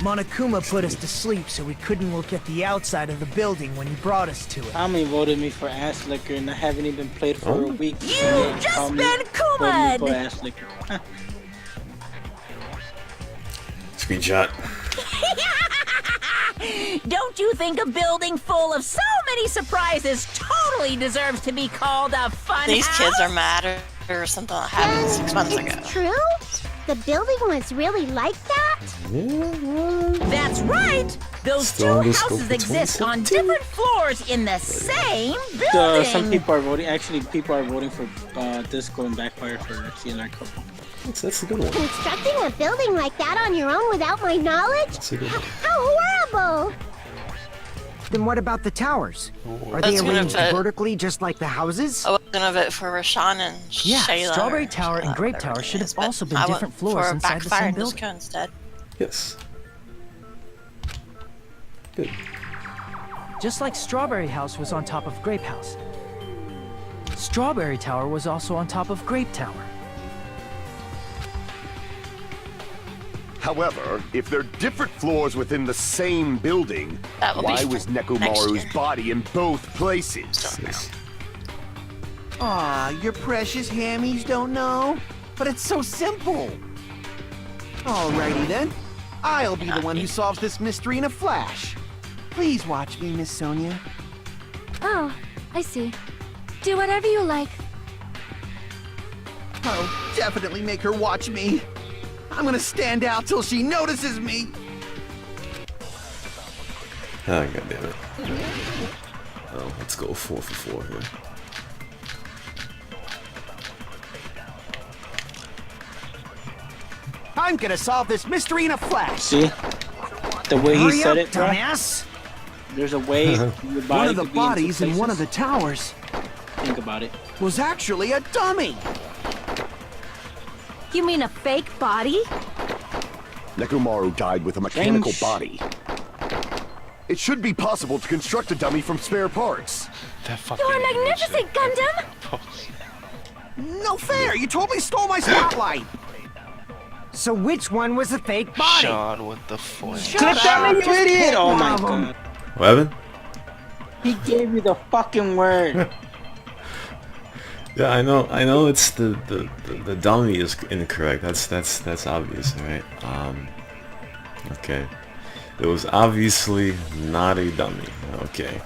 Monokuma put us to sleep so we couldn't look at the outside of the building when he brought us to it. Tommy voted me for ass liquor and I haven't even played for a week. You've just been Kuma'd! For ass liquor. Screenshot. Don't you think a building full of so many surprises totally deserves to be called a fun These house? kids are mad or something that happened 6 months ago. It's true? The building was really like that? That's right! Those Still two in the scope houses of exist on different floors in the same building! Some people are voting, actually people are voting for Disco and Backfire for CNR Couple. That's a good one. Constructing a building like that on your own without my knowledge? That's a good one. How horrible! Then what about the towers? Are That's they gonna arranged fit. vertically just like the houses? I was gonna vote for Rashawn and Yeah, Shayla. Strawberry or Tower and Shayla, Grape whatever Tower it should have is, but also been I went different floors for inside the Backfire same and building. Disco instead. Yes. Good. Just like Strawberry House was on top of Grape House, Strawberry Tower was also on top of Grape Tower. However, if they're different floors within the same building, That will be why was Neku next Maru's year. body in both places? Aw, your precious hammies don't know? But it's so simple. Alrighty then. I'll be the one who solves this mystery in a flash. Please watch me, Miss Sonia. Oh, I see. Do whatever you like. I'll definitely make her watch me. I'm gonna stand out till she notices me. Oh, God damn it. Oh, let's go 4 for 4 here. I'm gonna solve this mystery in a flash. See? The way he Hurry said up, it, bro. dumbass! There's a way your body One of the could be in two bodies in one of places. the towers Think about it. was actually a dummy. You mean a fake body? Neku Maru died with a mechanical Strange. body. It should be possible to construct a dummy from spare parts. That fucking You're magnificent, Gundam! No fair! You totally stole my spotlight! So which one was the fake body? Sean with the voice. Clip that, you idiot! Oh my One of 'em. god. What happened? He gave you the fucking word. Yeah, I know it's the dummy is incorrect. That's obvious, right? Okay. It was obviously not a dummy. Okay.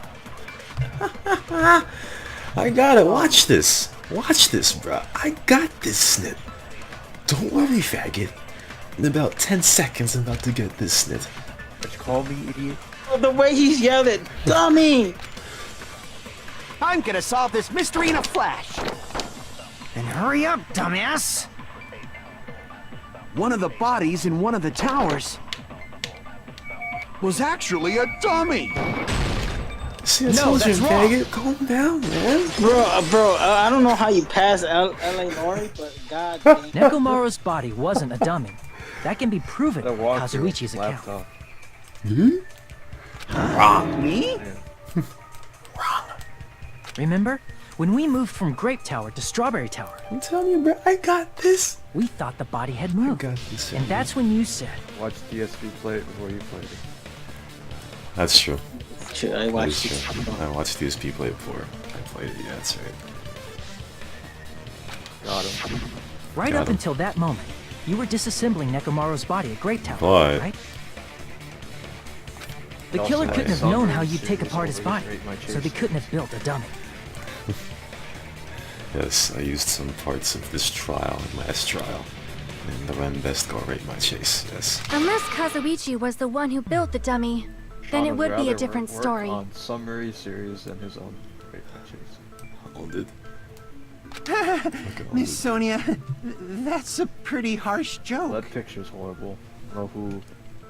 I got it. Watch this. Watch this, bro. I got this, Snip. Don't worry, faggot. In about 10 seconds, I'm about to get this, Snip. What you call me, idiot? The way he's yelled at, dummy! I'm gonna solve this mystery in a flash. Then hurry up, dumbass! One of the bodies in one of the towers was actually a dummy. See, I No, told you, that's wrong. faggot. Calm down, man. Bro, I don't know how you pass L.A. Lori, but god damn. Nekomaru's body wasn't a dummy. That can be proven The in walkthrough Kazuichi's account. laptop. Wrong. Me? Remember? When we moved from Grape Tower to Strawberry Tower, I'm telling you, bro, I got this. We thought the body had moved. I got this. And that's when you said, watch DSP play it before you play it. That's true. Shit, I watched it. I watched DSP play it before I played it. Yeah, that's right. Got him. Right Got up him. until that moment, you were disassembling Nekomaru's body at Grape Tower, But- right? The Also killer had couldn't have some known how you'd take serious apart his body, overrate my so they chase. couldn't have built a dummy. Yes, I used some parts of this trial and last trial. And the ran best go rate my chase, yes. Unless Kazuichi was the one who built the dummy, then it would be a different story. On summary series and his own Rate My Chase. Hold it. Miss Sonia, that's a pretty harsh joke. That picture's horrible. I don't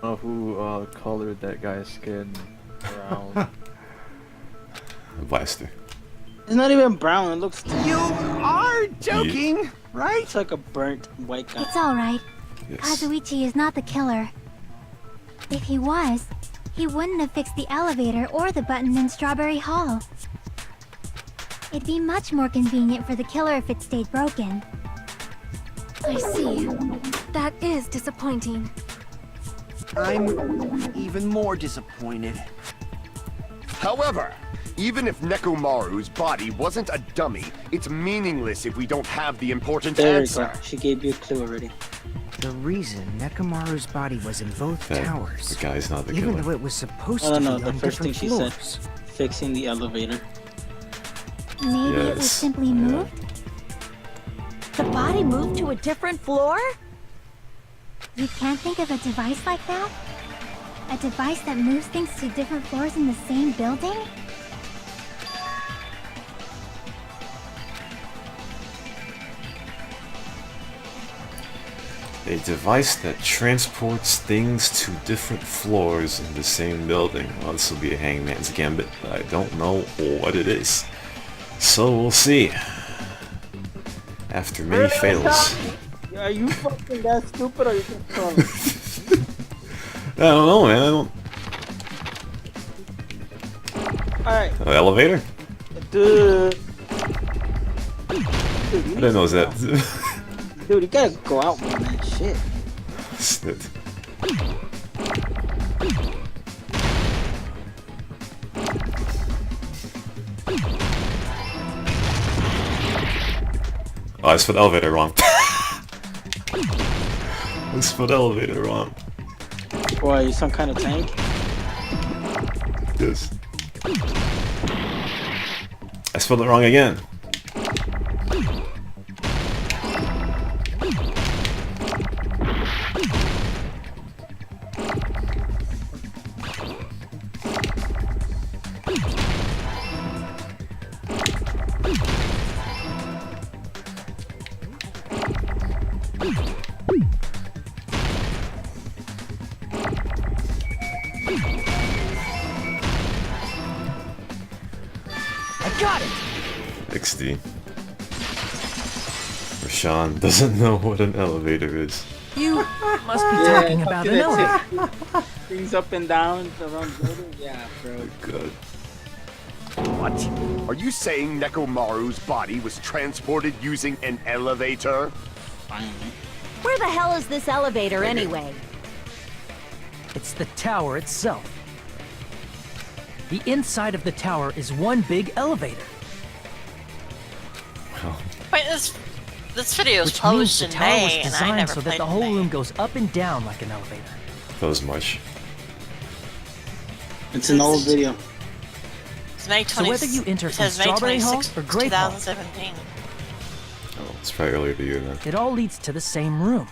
know who colored that guy's skin brown. Blaster. It's not even brown. It looks. You are joking, right? It's like a burnt white guy. It's alright. Yes. Kazuichi is not the killer. If he was, he wouldn't have fixed the elevator or the button in Strawberry Hall. It'd be much more convenient for the killer if it stayed broken. I see. That is disappointing. I'm even more disappointed. However, even if Nekomaru's body wasn't a dummy, it's meaningless if we don't have the important There you answer. go. She gave you a clue already. The reason Nekomaru's body was in both Hey, towers, the guy's not the even killer. though it was supposed I to don't be know. on The first thing different she floors. said, fixing the elevator. Maybe it was Yes. simply moved? The body moved to a different floor? You can't think of a device like that? A device that moves things to different floors in the same building? A device that transports things to different floors in the same building. Well, this will be a hangman's gambit, but I don't know what it is. So we'll see. After many fails. Are you fucking that stupid or are you just trolling? I don't know, man. I don't. Alright. Elevator? Dude. I didn't know it was that. Dude, you gotta go out more, man. Shit. Snit. Oh, I spelled elevator wrong. I spelled elevator wrong. Boy, you some kind of tank? Yes. I spelled it wrong again. I got it! XD. Rashawn doesn't know what an elevator is. You must be talking about an elevator. Things up and down around the building? Yeah, bro. Good. What? Are you saying Nekomaru's body was transported using an elevator? Finally. Where the hell is this elevator anyway? It's the tower itself. The inside of the tower is one big elevator. Wait, this video is Which means published the in tower was May, and I designed never so that played the in whole May. room goes up and down like an elevator. That was much. It's an old video. It's May So 20, whether you enter it from says May Strawberry Hall 26, or Grape Hall, 2017. Oh, it's probably earlier the year then. it all leads to the same room,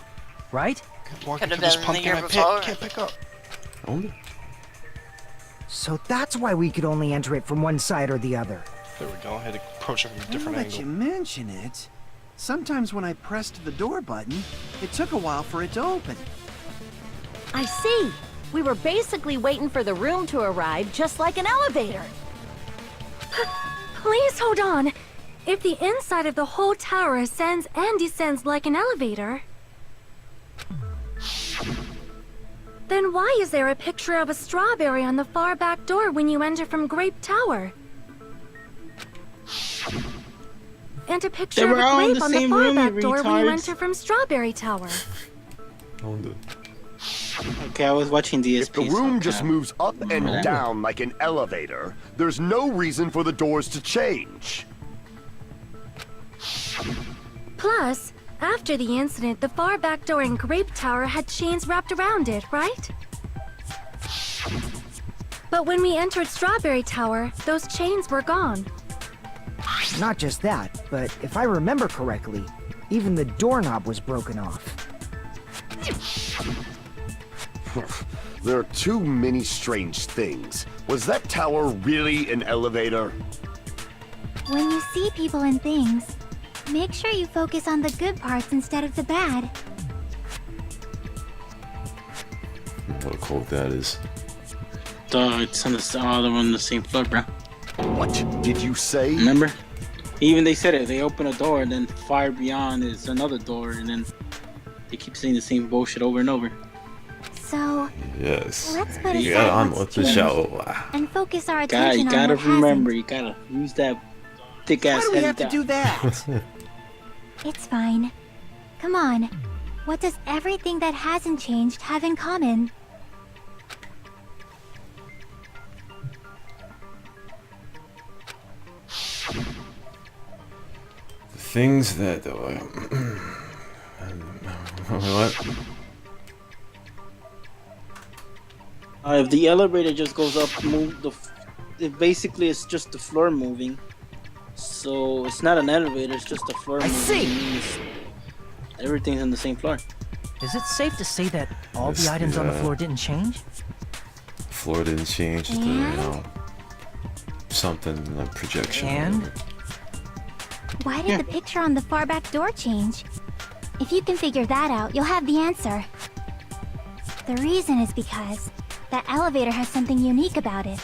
right? Could have been the year before. Can't pick up. Only? So that's why we could only enter it from one side or the other. There we go. I had to approach it from a Now different that you angle. mention it, sometimes when I pressed the door button, it took a while for it to open. I see. We were basically waiting for the room to arrive, just like an elevator. Please hold on. If the inside of the whole tower ascends and descends like an elevator, then why is there a picture of a strawberry on the far back door when you enter from Grape Tower? and a They picture of were a all in grape the on the same far room, back you door when you retards. enter from Strawberry Tower. Okay, I was watching DSP. If the room just moves up and Oh. down like an elevator, there's no reason for the doors to change. Plus, after the incident, the far back door in Grape Tower had chains wrapped around it, right? But when we entered Strawberry Tower, those chains were gone. Not just that, but if I remember correctly, even the doorknob was broken off. There are too many strange things. Was that tower really an elevator? When you see people and things, make sure you focus on the good parts instead of the bad. What a quote that is. Duh, it's on the other one on the same floor, bro. What did you say? Remember? Even they said it. They open a door, and then far beyond is another door, and then they keep saying the same bullshit over and over. So, Yes. let's put You aside got on what's with the changed show. and focus our You attention on gotta what remember. You gotta use that thick ass. Why do we have to do that? hasn't. It's fine. Come on. What does everything that hasn't changed have in common? Things that. What? If the elevator just goes up, basically it's just the floor moving. So it's not an elevator, it's just the floor moving. see. It means everything's on the same floor. Is it safe to say that all Yes, the items on the yeah. floor didn't change? Floor didn't change. The, something in the projection. And? Why did the picture on the far back door change? If you can figure that out, you'll have the answer. The reason is because that elevator has something unique about it.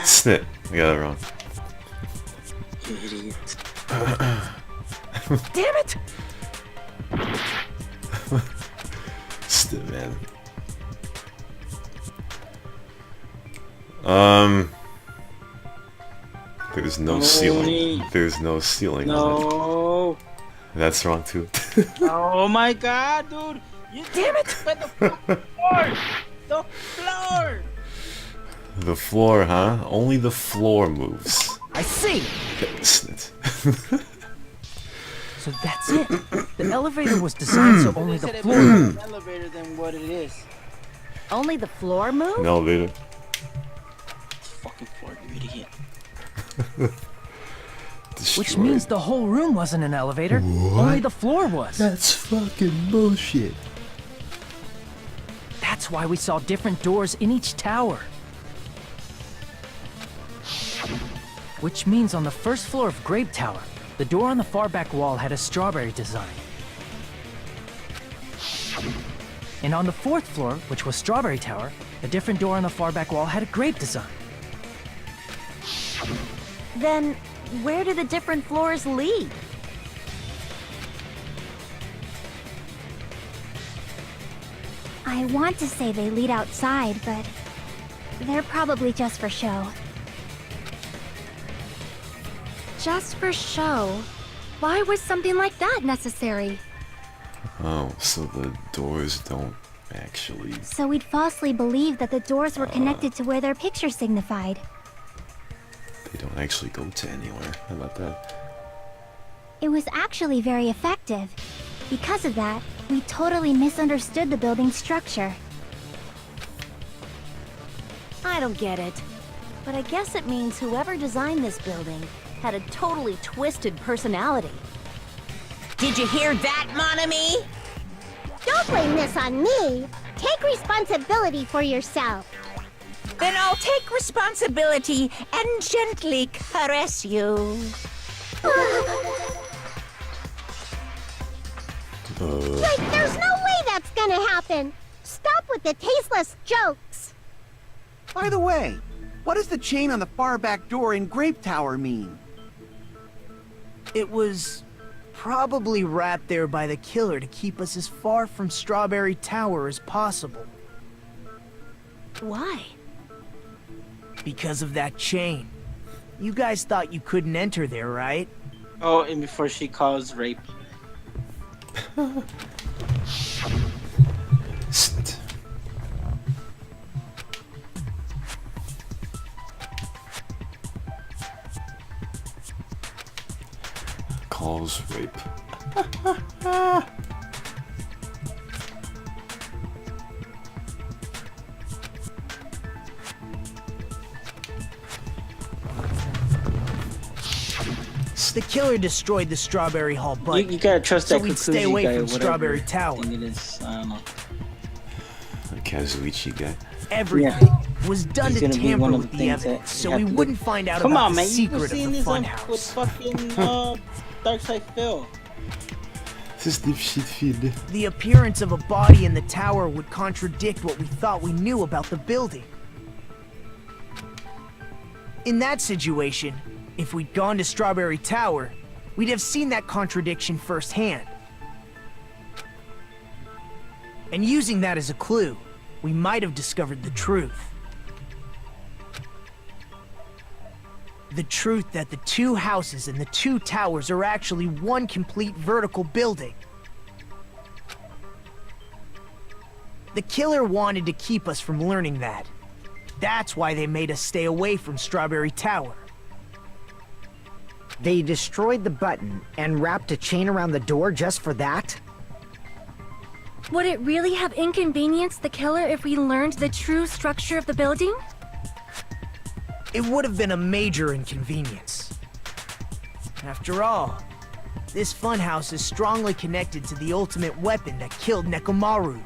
Snip. I got it wrong. Idiot. Damn it! Snip, man. There's no ceiling. There's no ceiling on No. it. That's wrong too. Oh my god, dude! You damn it! The floor! The floor! The floor, huh? Only the floor moves. I see! Okay, snit. So that's it. The elevator was designed so only the They said it floor. was an elevator than what it is. Only the floor moved? An elevator. Fucking floor, you idiot. Which means the whole room wasn't an elevator. Only the floor was. That's fucking bullshit. That's why we saw different doors in each tower. Which means on the first floor of Grape Tower, the door on the far back wall had a strawberry design. And on the fourth floor, which was Strawberry Tower, a different door on the far back wall had a grape design. Then, where do the different floors lead? I want to say they lead outside, but they're probably just for show. Just for show? Why was something like that necessary? Oh, so the doors don't actually... So we'd falsely believe that the doors were connected to where their picture signified. They don't actually go to anywhere. How about that? It was actually very effective. Because of that, we totally misunderstood the building's structure. I don't get it. But I guess it means whoever designed this building had a totally twisted personality. Did you hear that, Monami? Don't blame this on me. Take responsibility for yourself. Then I'll take responsibility and gently caress you. Like, there's no way that's gonna happen. Stop with the tasteless jokes. By the way, what does the chain on the far back door in Grape Tower mean? It was probably wrapped there by the killer to keep us as far from Strawberry Tower as possible. Why? Because of that chain. You guys thought you couldn't enter there, right? Oh, and before she calls rape. Calls rape. The killer destroyed the Strawberry Hall button. You gotta trust that so we'd stay away guy, from Strawberry Tower. It is, I don't know. The Kazuichi guy. Everything was done He's to gonna be tamper one of with the the things that evidence, so have we to wouldn't find out Come about on, the man. secret of the You've seen this with Funhouse. fucking Darkside Phil. This is dipshit feed. The appearance of a body in the tower would contradict what we thought we knew about the building. In that situation, if we'd gone to Strawberry Tower, we'd have seen that contradiction firsthand. And using that as a clue, we might have discovered the truth. The truth that the two houses and the two towers are actually one complete vertical building. The killer wanted to keep us from learning that. That's why they made us stay away from Strawberry Tower. They destroyed the button and wrapped a chain around the door just for that? Would it really have inconvenienced the killer if we learned the true structure of the building? It would have been a major inconvenience. After all, this funhouse is strongly connected to the ultimate weapon that killed Neku.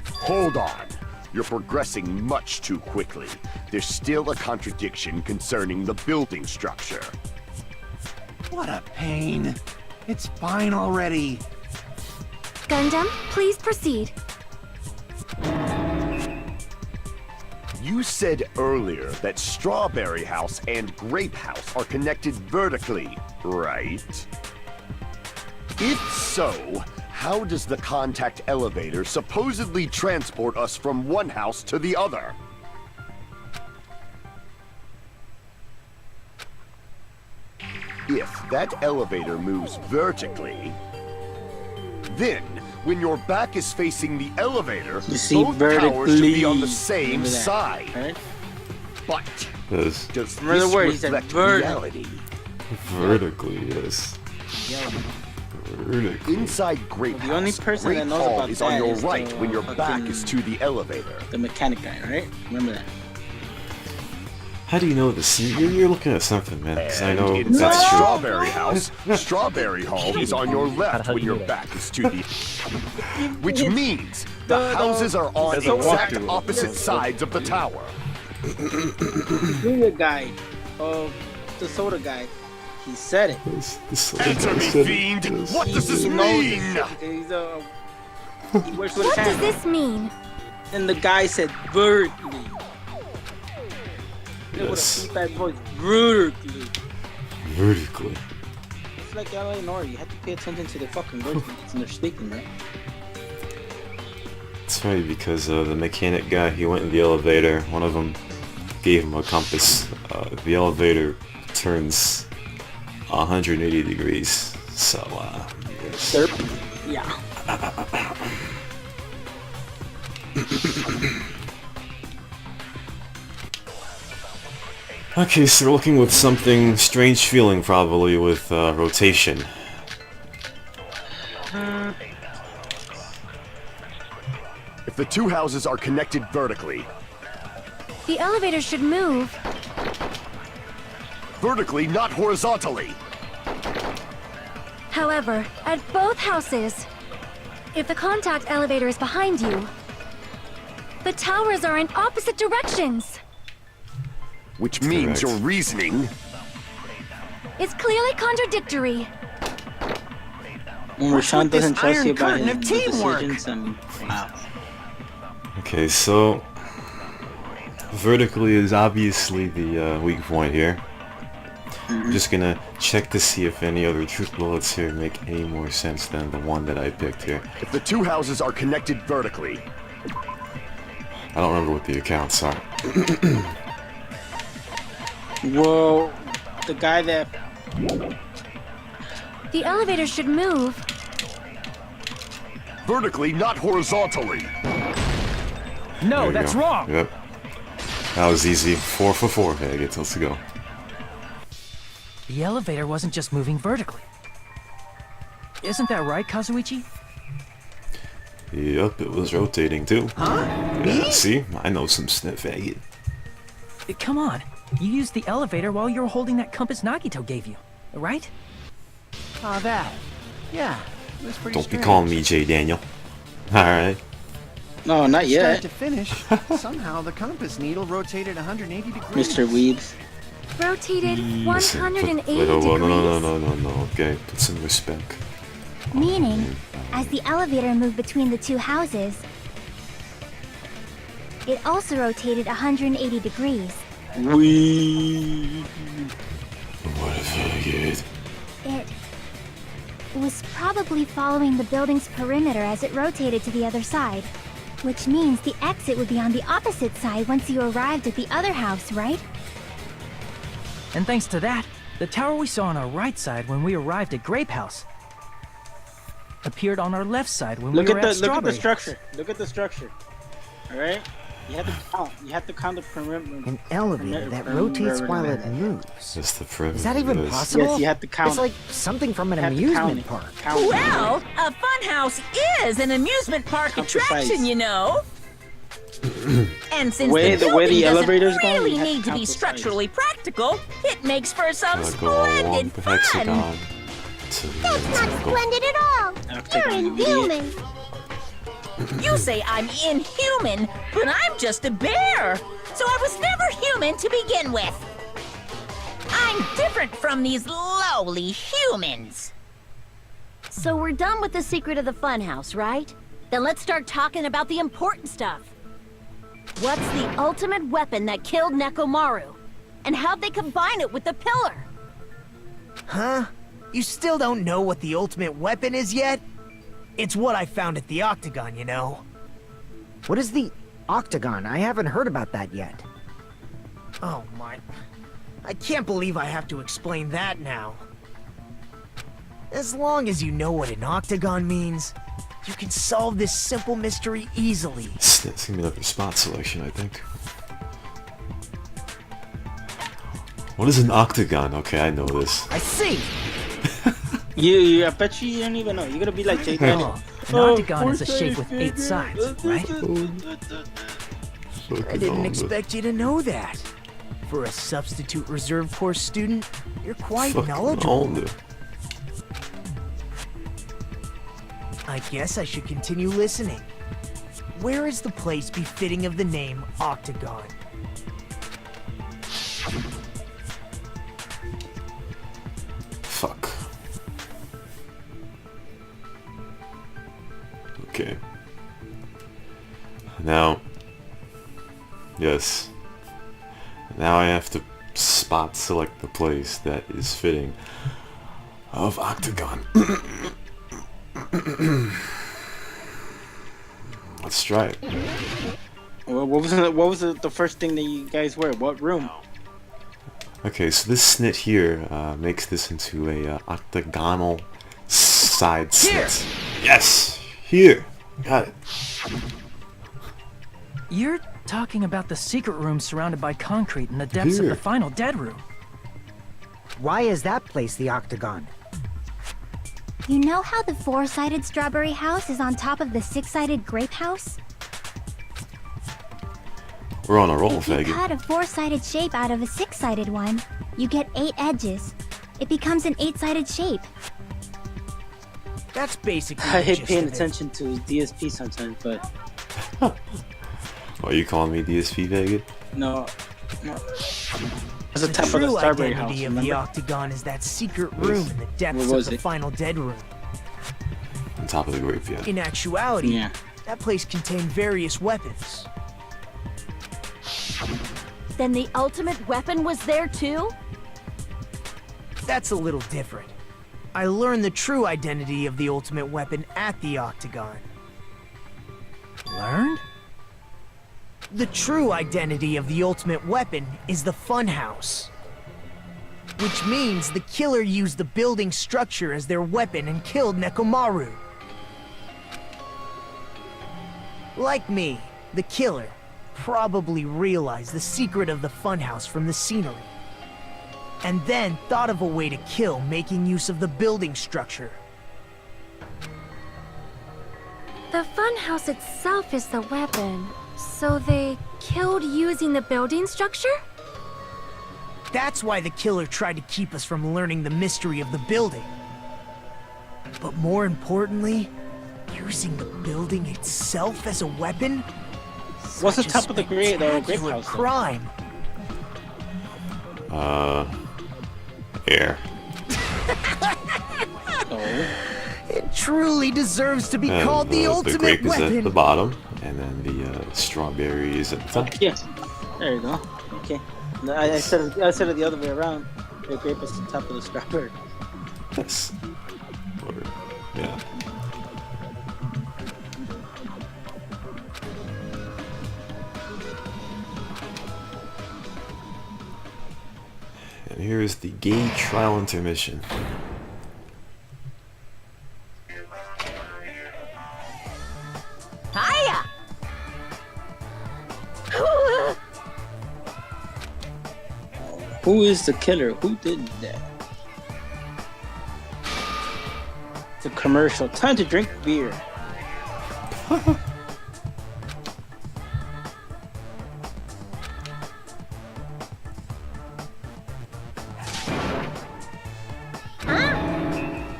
Hold on. You're progressing much too quickly. There's still a contradiction concerning the building structure. What a pain. It's fine already. Gundam, please proceed. You said earlier that Strawberry House and Grape House are connected vertically, right? If so, how does the contact elevator supposedly transport us from one house to the other? If that elevator moves vertically, then when your back is facing the elevator, both towers should be on the same side. Right? But Yes. does Remember this the word, he said reflect vertical. reality? Vertically, yes. Vertically. Inside Grape The only House, person Grape that knows Hall about is that on your is right the when your back fucking- is to the elevator. The mechanic guy, right? Remember that. How do you know this? You're looking at something, man. 'Cause I know Inside that's true. Strawberry House, Strawberry Hall is on your left when your back is to the... Which means the houses are on There's a exact walkthrough. opposite sides of the tower. Junior guy, the soda guy, he said it. Answer me, fiend! What does this mean? He's he works with What his does hand. this mean? And the guy said vertically. It would Yes. have that voice vertically. Vertically. It's like LA Nori. You have to pay attention to the fucking words when they're speaking, right? It's funny because the mechanic guy, he went in the elevator. One of them gave him a compass. The elevator turns 180 degrees. So, yes. Derp. Yeah. Okay, so we're looking with something strange feeling, probably, with rotation. If the two houses are connected vertically, The elevator should move. vertically, not horizontally. However, at both houses, if the contact elevator is behind you, the towers are in opposite directions. Which means Correct. your reasoning... It's clearly contradictory. When Rashawn doesn't trust Iron you about Curtain his of teamwork? decisions, wow. Okay, so vertically is obviously the weak point here. I'm just gonna check to see if any other truth bullets here make any more sense than the one that I picked here. If the two houses are connected vertically. I don't remember what the accounts are. Well, the guy that... The elevator should move. Vertically, not horizontally. No, that's wrong. Yep. That was easy. 4 for 4, Vegas. Let's go. The elevator wasn't just moving vertically. Isn't that right, Kazuichi? Yep, it was rotating too. Huh? Yeah, see? I know some sniff faggot. Come on. You used the elevator while you were holding that compass Nagito gave you, right? Oh, that. Yeah, it was pretty Don't be strange. calling me J. Daniel. Alright. No, not yet. Start to finish, somehow the compass needle rotated 180 degrees. Mr. Weebs. Rotated Listen, 180 wait, degrees. no. Okay, put some respect. Meaning, as the elevator moved between the two houses, it also rotated 180 degrees. Wee. What a faggot. It was probably following the building's perimeter as it rotated to the other side, which means the exit would be on the opposite side once you arrived at the other house, right? And thanks to that, the tower we saw on our right side when we arrived at Grape House appeared on our left side when we were at Strawberry. Look at the structure. Look at the structure. All right. You have to count. You have to count the perimeter. An elevator that rotates while it moves. That's the perimeter. Is that even possible? Yes, you have to count. It's like something from an amusement park. Well, a funhouse is an amusement park attraction, you know. And since the building doesn't really need to be structurally practical, it makes for some splendid fun. That's not splendid at all. You're inhuman. You say I'm inhuman, but I'm just a bear. So I was never human to begin with. I'm different from these lowly humans. So we're done with the secret of the funhouse, right? Then let's start talking about the important stuff. What's the ultimate weapon that killed Neku Maru? And how'd they combine it with the pillar? Huh? You still don't know what the ultimate weapon is yet? It's what I found at the Octagon, you know. What is the Octagon? I haven't heard about that yet. Oh my... I can't believe I have to explain that now. As long as you know what an Octagon means, you can solve this simple mystery easily. That's gonna be like a spot selection, I think. What is an octagon? Okay, I know this. I see! I bet you don't even know. You're gonna be like J. Daniel. An octagon is a shape with 8 sides, right? I didn't expect you to know that. For a substitute reserve course student, you're quite knowledgeable. I guess I should continue listening. Where is the place befitting of the name Octagon? Fuck. Okay. Now... Yes. Now I have to spot select the place that is fitting of Octagon. Let's try it. Well, what was the first thing that you guys were? What room? Okay, so this snit here makes this into a octagonal side snit. Yes! Here! Got it. You're talking about the secret room surrounded by concrete in the depths of the final dead room. Why is that place the Octagon? You know how the 4-sided strawberry house is on top of the 6-sided grape house? We're on a roll, If you faggot. cut a 4-sided shape out of a 6-sided one, you get 8 edges. It becomes an 8-sided shape. That's basically I hate paying attention to DSP sometimes, but... Are you calling me DSP, faggot? No. That's the The top of the true strawberry house, identity of the remember? Octagon is that secret room in the depths of the final dead room. On top of the grape, yeah. In actuality, that place contained various weapons. Then the ultimate weapon was there too? that's a little different. I learned the true identity of the ultimate weapon at the Octagon. Learned? The true identity of the ultimate weapon is the Funhouse. Which means the killer used the building structure as their weapon and killed Neku Maru. Like me, the killer probably realized the secret of the Funhouse from the scenery. And then thought of a way to kill making use of the building structure. The Funhouse itself is the weapon, so they killed using the building structure? That's why the killer tried to keep us from learning the mystery of the building. But more importantly, using the building itself as a weapon? What's the top of the Grape house? Crime. Air. Oh. It truly deserves to be called the ultimate grape weapon. is at the bottom, and then the strawberry is at the top. Yes. There you go. Okay. No, I said it the other way around. The grape is the top of the strawberry. Yes. Or, yeah. And here is the gay trial intermission. Hiya! Who is the killer? Who did that? The commercial. Time to drink beer.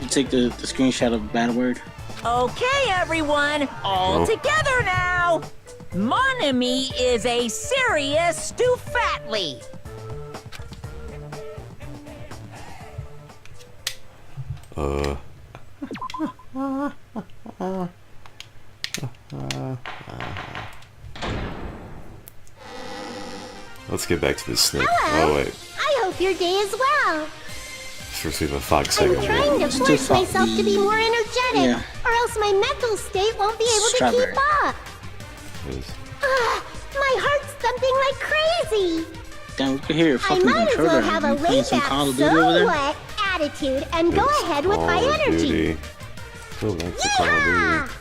You take the screenshot of bad word. Okay, everyone, all together now. Mon ami is a serious stoufatly. Let's get back to the snake. Hello. Oh wait, I hope your day is well. first we have a fog I'm segment. trying to force myself to be more energetic, Yeah. or else my mental state won't be able Strawberry. to keep up. My heart's thumping like crazy. Damn, we could hear your I fucking might as controller. well have a You playing some laid-back, Call of Duty over there? so-what attitude and go ahead with my Call of energy. Duty. Go back to Call of Yeah! Duty.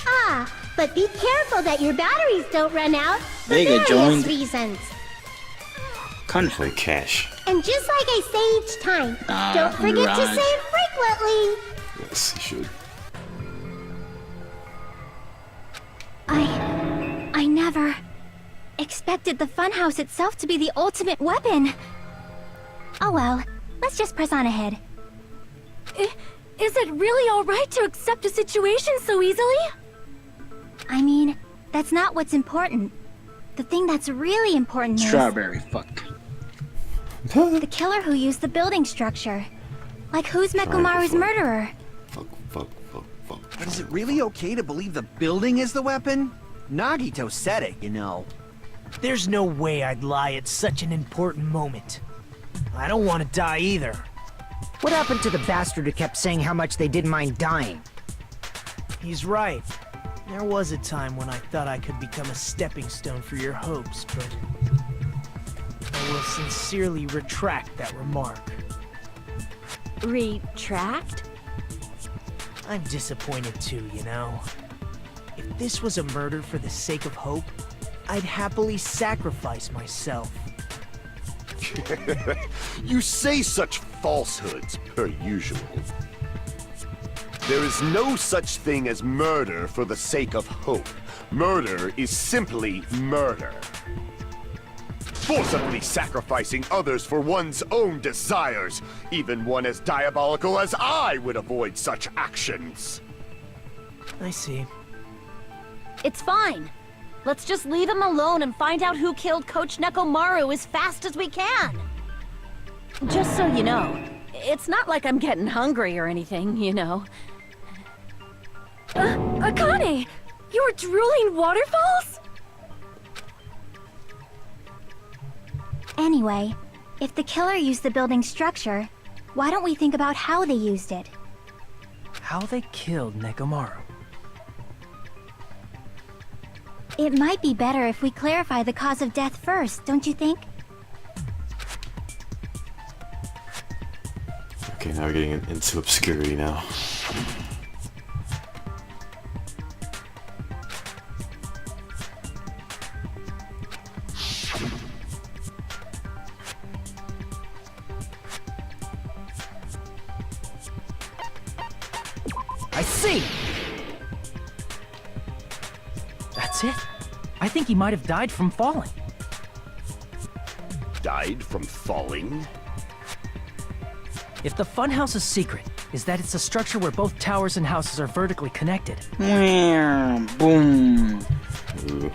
Ah, but be careful that your batteries don't run out for Vega various joined. reasons. Play Cash. And just like I say each time, don't forget to Mirage. save frequently. Yes, you should. I never expected the Funhouse itself to be the ultimate weapon. Oh well, let's just press on ahead. Is it really alright to accept a situation so easily? I mean, that's not what's important. The thing that's really important Strawberry, fuck. is the killer who used the building structure. Like, who's Mekomaru's murderer? But is it really okay to believe the building is the weapon? Nagito said it, you know. There's no way I'd lie at such an important moment. I don't want to die either. What happened to the bastard who kept saying how much they didn't mind dying? He's right. There was a time when I thought I could become a stepping stone for your hopes, but I will sincerely retract that remark. Retract? I'm disappointed too, you know. If this was a murder for the sake of hope, I'd happily sacrifice myself. You say such falsehoods, per usual. There is no such thing as murder for the sake of hope. Murder is simply murder. Forcibly sacrificing others for one's own desires. Even one as diabolical as I would avoid such actions. I see. It's fine. Let's just leave him alone and find out who killed Coach Neku Maru as fast as we can. Just so you know, it's not like I'm getting hungry or anything, you know. Akane! You were drooling waterfalls? Anyway, If the killer used the building's structure, why don't we think about how they used it? How they killed Neku Maru. It might be better if we clarify the cause of death first, don't you think? Okay, now we're getting into obscurity now. I see! That's it. I think he might have died from falling. Died from falling? If the Funhouse's secret is that it's a structure where both towers and houses are vertically connected, Boom. then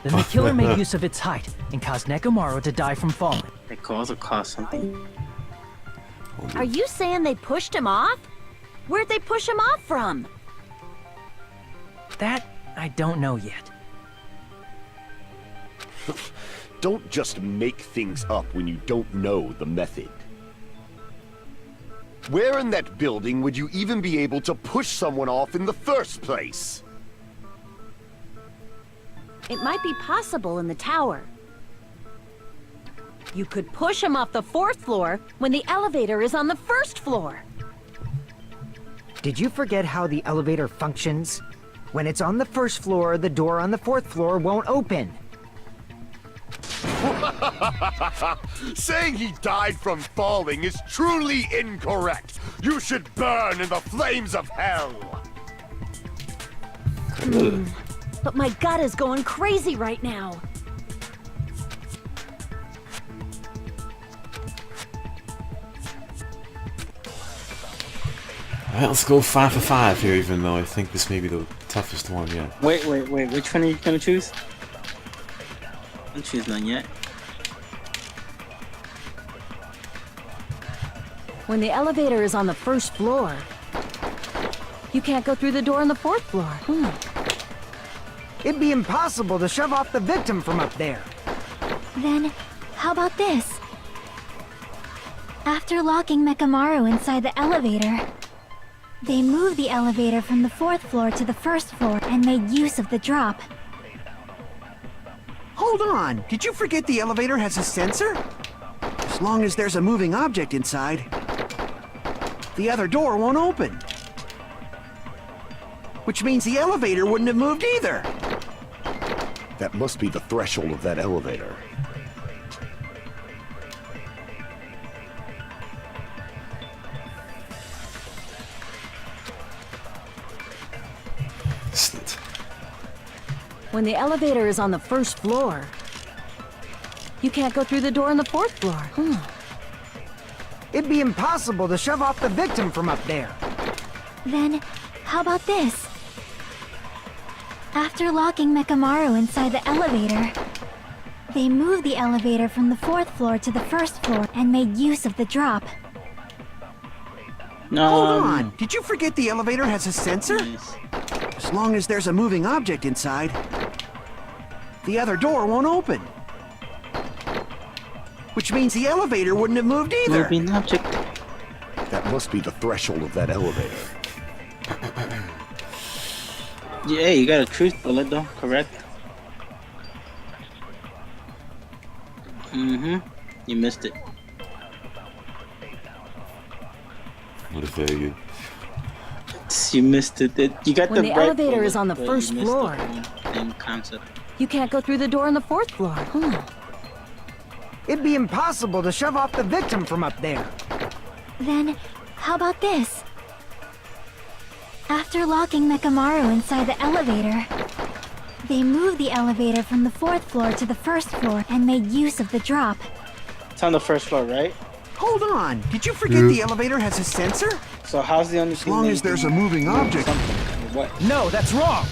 the killer made use of its height and caused Neku Maru to die from falling. It also cost something. Are you saying they pushed him off? Where'd they push him off from? That I don't know yet. Don't just make things up when you don't know the method. Where in that building would you even be able to push someone off in the first place? It might be possible in the tower. You could push him off the 4th floor when the elevator is on the 1st floor. Did you forget how the elevator functions? When it's on the 1st floor, the door on the 4th floor won't open. Saying he died from falling is truly incorrect. You should burn in the flames of hell. But my gut is going crazy right now. Alright, let's go 5 for 5 here, even though I think this may be the toughest one yet. Wait. Which one are you gonna choose? I don't choose none yet. When the elevator is on the 1st floor, you can't go through the door on the 4th floor. It'd be impossible to shove off the victim from up there. Then, how about this? After locking Neku Maru inside the elevator, they moved the elevator from the 4th floor to the 1st floor and made use of the drop. Hold on, did you forget the elevator has a sensor? As long as there's a moving object inside, the other door won't open. Which means the elevator wouldn't have moved either. That must be the threshold of that elevator. When the elevator is on the 1st floor, you can't go through the door on the 4th floor. It'd be impossible to shove off the victim from up there. Then, how about this? After locking Neku Maru inside the elevator, they moved the elevator from the 4th floor to the 1st floor and made use of the drop. Hold on, did you forget the elevator has a sensor? As long as there's a moving object inside, the other door won't open. Which means the elevator wouldn't have moved either. Moving object. That must be the threshold of that elevator. Yeah, you got a truth bullet though, correct? You missed it. What if very good? You missed it. You got when the the right elevator bullet, is on the but 1st you missed floor, the same concept. you can't go through the door on the 4th floor. It'd be impossible to shove off the victim from up there. Then, how about this? After locking Neku Maru inside the elevator, they moved the elevator from the 4th floor to the 1st floor and made use of the drop. It's on the 1st floor, right? Hold on, did you forget the elevator has a sensor? So how's the only As long as there's a moving object. What? No, that's wrong!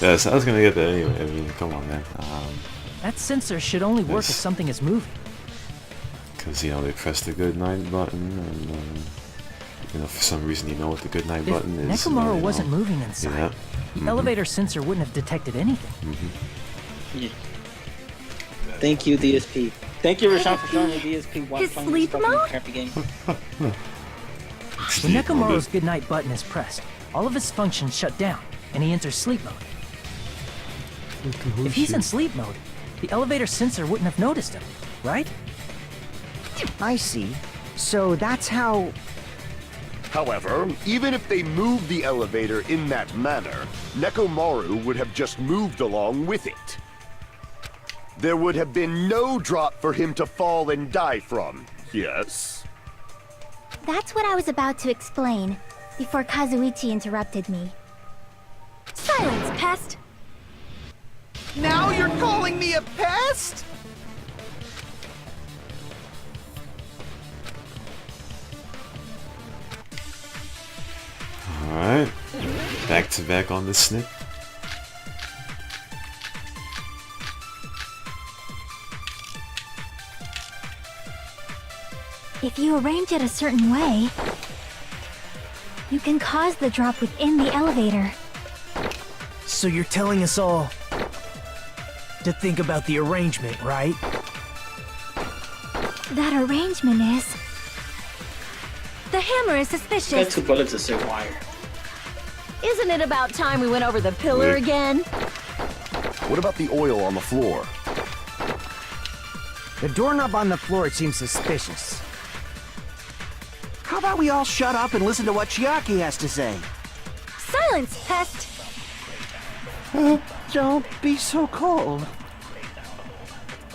Yes, I was gonna get that anyway. I mean, come on, man. That sensor should only work if something is moving. Because, you know, they press the good night button, and, you know, for some reason you know what the good night button is. Neku Maru you know, wasn't moving inside. Yeah. The elevator sensor wouldn't have detected anything. Yeah. Thank you, DSP. Thank you, Rashawn, for showing me DSP while His playing sleep this fucking mode? crappy game. When Nekomaru's goodnight button is pressed, all of his functions shut down, and he enters sleep mode. If he's in sleep mode, the elevator sensor wouldn't have noticed him, right? I see. So that's how... However, even if they moved the elevator in that manner, Nekomaru would have just moved along with it. There would have been no drop for him to fall and die from, yes? That's what I was about to explain, before Kazuichi interrupted me. Silence, pest! Now you're calling me a pest? Alright. Back to back on the snip. If you arrange it a certain way, you can cause the drop within the elevator. So you're telling us all to think about the arrangement, right? That arrangement is... The hammer is Got suspicious. 2 bullets to save wire. Isn't it about time we went over the pillar again? What about the oil on the floor? The doorknob on the floor seems suspicious. How about we all shut up and listen to what Chiaki has to say? Silence, pest! Don't be so cold.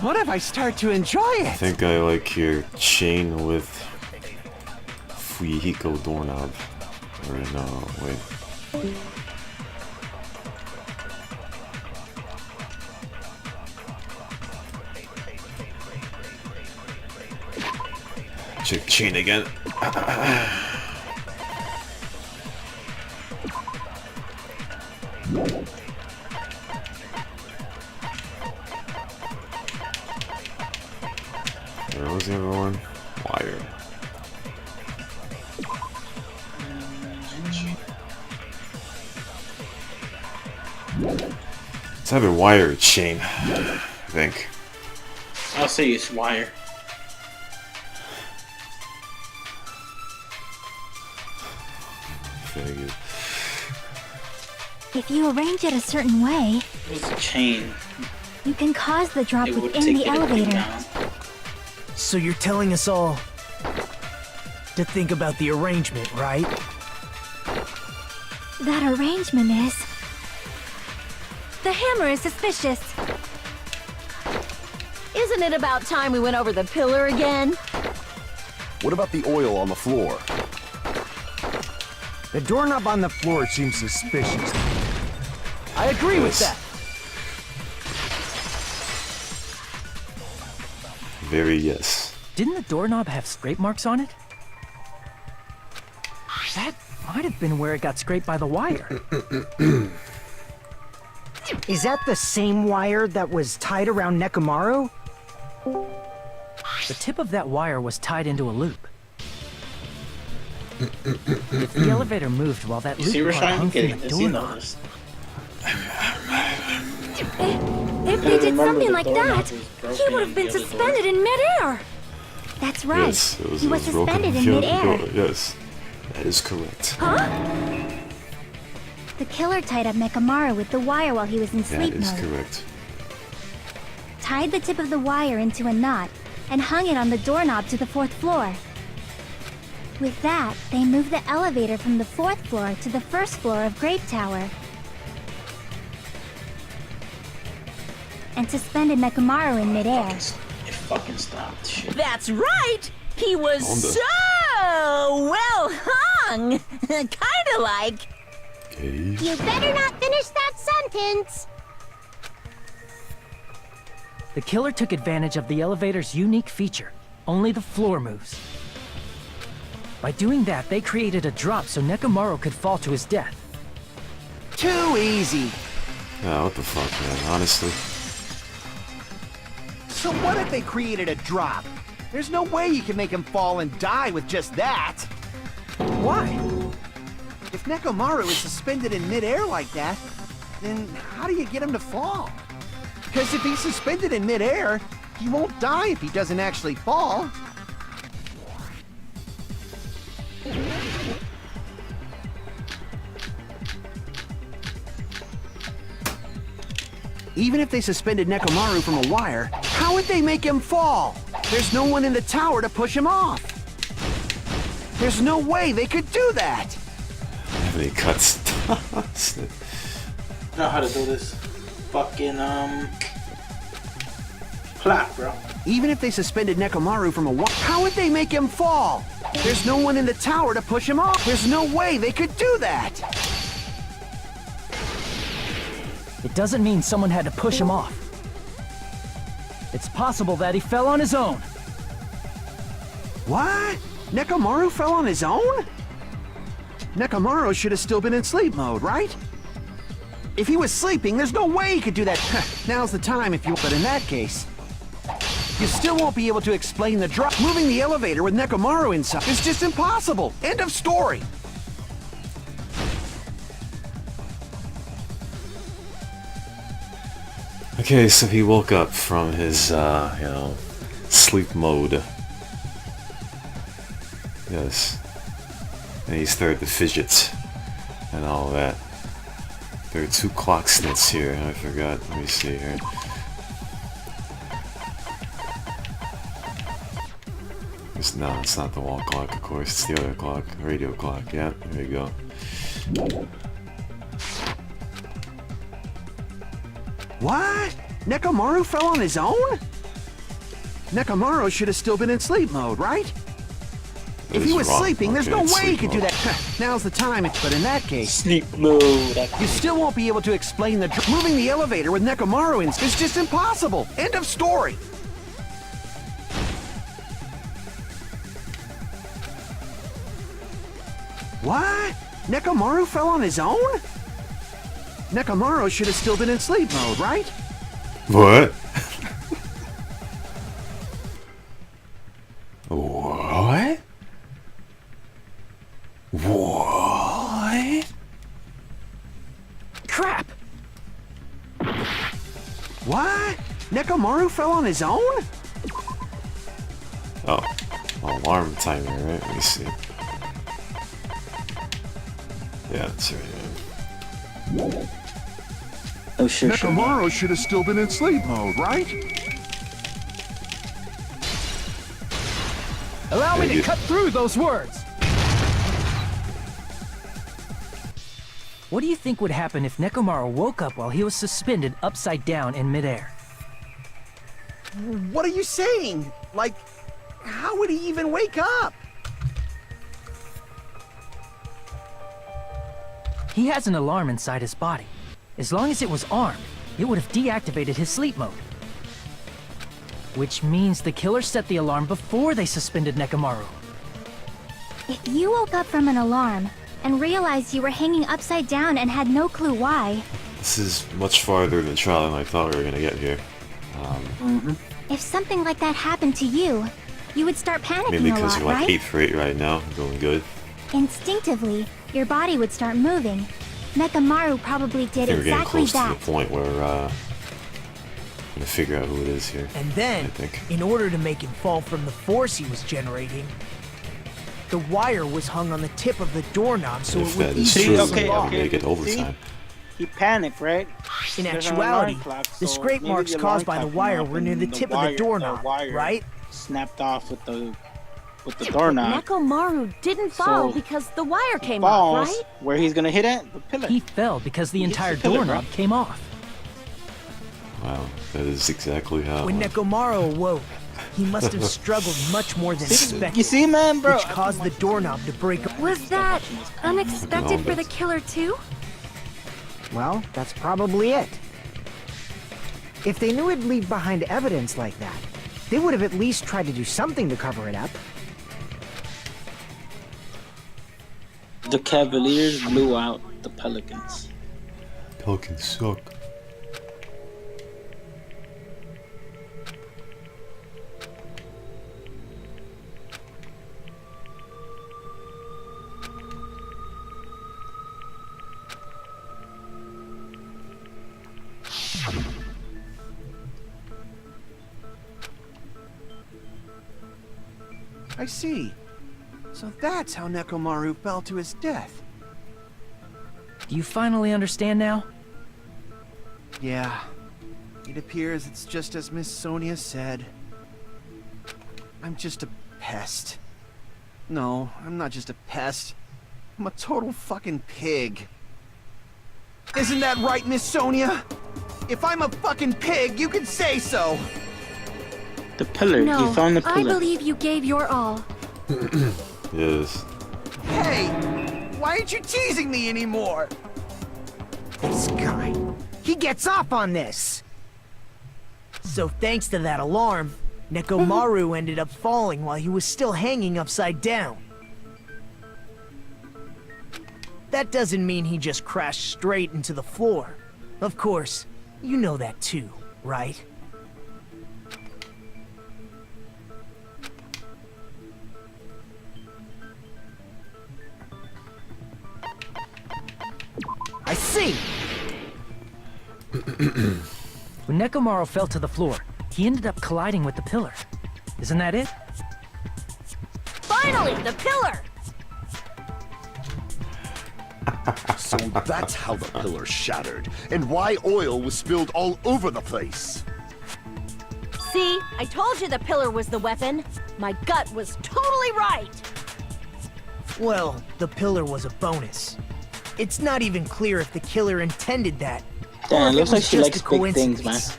What if I start to enjoy I it? think I like your chain with Fuyihiko doorknob. Or no, wait. Check chain again. Where was the other one? Wire. It's either wire or chain, I think. I'll say it's wire. Figured. If you arrange it a certain way, It's a chain. you can cause the drop It would within take the it to elevator. down. So you're telling us all to think about the arrangement, right? That arrangement is... The hammer is suspicious. Isn't it about time we went over the pillar again? What about the oil on the floor? The doorknob on the floor seems suspicious. I agree with that. Very yes. Didn't the doorknob have scrape marks on it? That might have been where it got scraped by the wire. Is that the same wire that was tied around Nekomaru? The tip of that wire was tied into a loop. If the elevator moved while that You see, loop part Rashawn? hung from Getting the this, you know doorknob, this. If they did remember something the like doorknob that, was he broken would have been the other door. suspended in midair. That's right. Yes, it was, he it was broken suspended in from the midair. door. Yes, that is correct. Huh? The killer tied up Nekomaru with the wire while he was in That sleep is mode. correct. Tied the tip of the wire into a knot and hung it on the doorknob to the 4th floor. With that, they moved the elevator from the 4th floor to the 1st floor of Grape Tower. And suspended Nekomaru in midair. It fucking stopped. Shit. That's right! He was Onda. so well hung! Kinda like... You better not finish that sentence. the killer took advantage of the elevator's unique feature. Only the floor moves. By doing that, they created a drop so Nekomaru could fall to his death. Too easy. Yeah, what the fuck, man, honestly. So what if they created a drop? There's no way you can make him fall and die with just that. Why? If Nekomaru is suspended in midair like that, then how do you get him to fall? Because if he's suspended in midair, He won't die if he doesn't actually fall. Even if they suspended Nekomaru from a wire, how would they make him fall? There's no one in the tower to push him off. There's no way they could do that. How many cuts? I know how to do this. Fucking plot, bro. Even if they suspended Nekomaru from a wire, how would they make him fall? There's no one in the tower to push him off. There's no way they could do that. It doesn't mean someone had to push him off. It's possible that he fell on his own. What? Nekomaru fell on his own? Nekomaru should have still been in sleep mode, right? If he was sleeping, there's no way he could do that. Now's the time if you... But in that case, you still won't be able to explain the drop. Moving the elevator with Nekomaru inside is just impossible. End of story. Okay, so he woke up from his, sleep mode. Yes. And he started to fidget and all that. There are 2 clock snits here, I forgot. Let me see here. No, it's not the wall clock, of course. It's the other clock. Radio clock. Yeah, there you go. What? Nekomaru fell on his own? Nekomaru should have still been in sleep mode, right? If he was sleeping, there's no way he could do that. Now's the time, but in that case... Sleep mode. You still won't be able to explain the... Moving the elevator with Nekomaru in is just impossible. End of story. What? Nekomaru fell on his own? Nekomaru should have still been in sleep mode, right? What? What? What? Crap! What? Nekomaru fell on his own? Oh, alarm timer, right? Let me see. Yeah, that's right. Oh shit. Nekomaru should have still been in sleep mode, right? Allow me to cut through those words. What do you think would happen if Nekomaru woke up while he was suspended upside down in midair? What are you saying? Like, how would he even wake up? He has an alarm inside his body. As long as it was armed, it would have deactivated his sleep mode. Which means the killer set the alarm before they suspended Nekomaru. If you woke up from an alarm and realized you were hanging upside down and had no clue why... This is much farther than trial than I thought we were gonna get here. If something like that happened to you, you would start panicking Mainly a because lot, you're like right? 8 for 8 right now, going good. Instinctively, your body would start moving. Nekomaru probably did We're getting exactly close that. to the point where I'm gonna figure out who it is here. And then, I think. in order to make him fall from the force he was generating, the wire was hung on the tip of the doorknob so If it would that is easily true, unlock. make it overtime. He panicked, right? In There's an actuality, alarm clock, the so scrape maybe marks the caused by alarm the clock wire went off were near and the tip of the doorknob, wire right? Snapped off with the doorknob. Nekomaru didn't fall So, because the wire came Falls, off, right? where he's gonna hit it? The pillar. He fell because the entire the pillar, doorknob bro. came off. Wow, that is exactly how. When Nekomaru awoke, he must have struggled much more than expected. You see, man, bro? Which caused the doorknob to break open. Was that unexpected for the killer too? Well, that's probably it. If they knew it'd leave behind evidence like that, they would have at least tried to do something to cover it up. The Cavaliers blew out the Pelicans. Pelicans suck. I see. So that's how Nekomaru fell to his death. Do you finally understand now? Yeah. It appears it's just as Miss Sonia said. I'm just a pest. No, I'm not just a pest. I'm a total fucking pig. Isn't that right, Miss Sonia? If I'm a fucking pig, you can say so! The pillar. No, you found the pillar. I believe you gave your all. Yes. Hey! Why aren't you teasing me anymore? This guy, he gets off on this. So thanks to that alarm, Nekomaru ended up falling while he was still hanging upside down. That doesn't mean he just crashed straight into the floor. Of course, you know that too, right? I see! When Nekomaru fell to the floor, he ended up colliding with the pillar. Isn't that it? Finally, the pillar! So that's how the pillar shattered, and why oil was spilled all over the place. See, I told you the pillar was the weapon. My gut was totally right. Well, the pillar was a bonus. It's not even clear if the killer intended that. Damn, or it if looks it like was she just likes a big things, coincidence. man.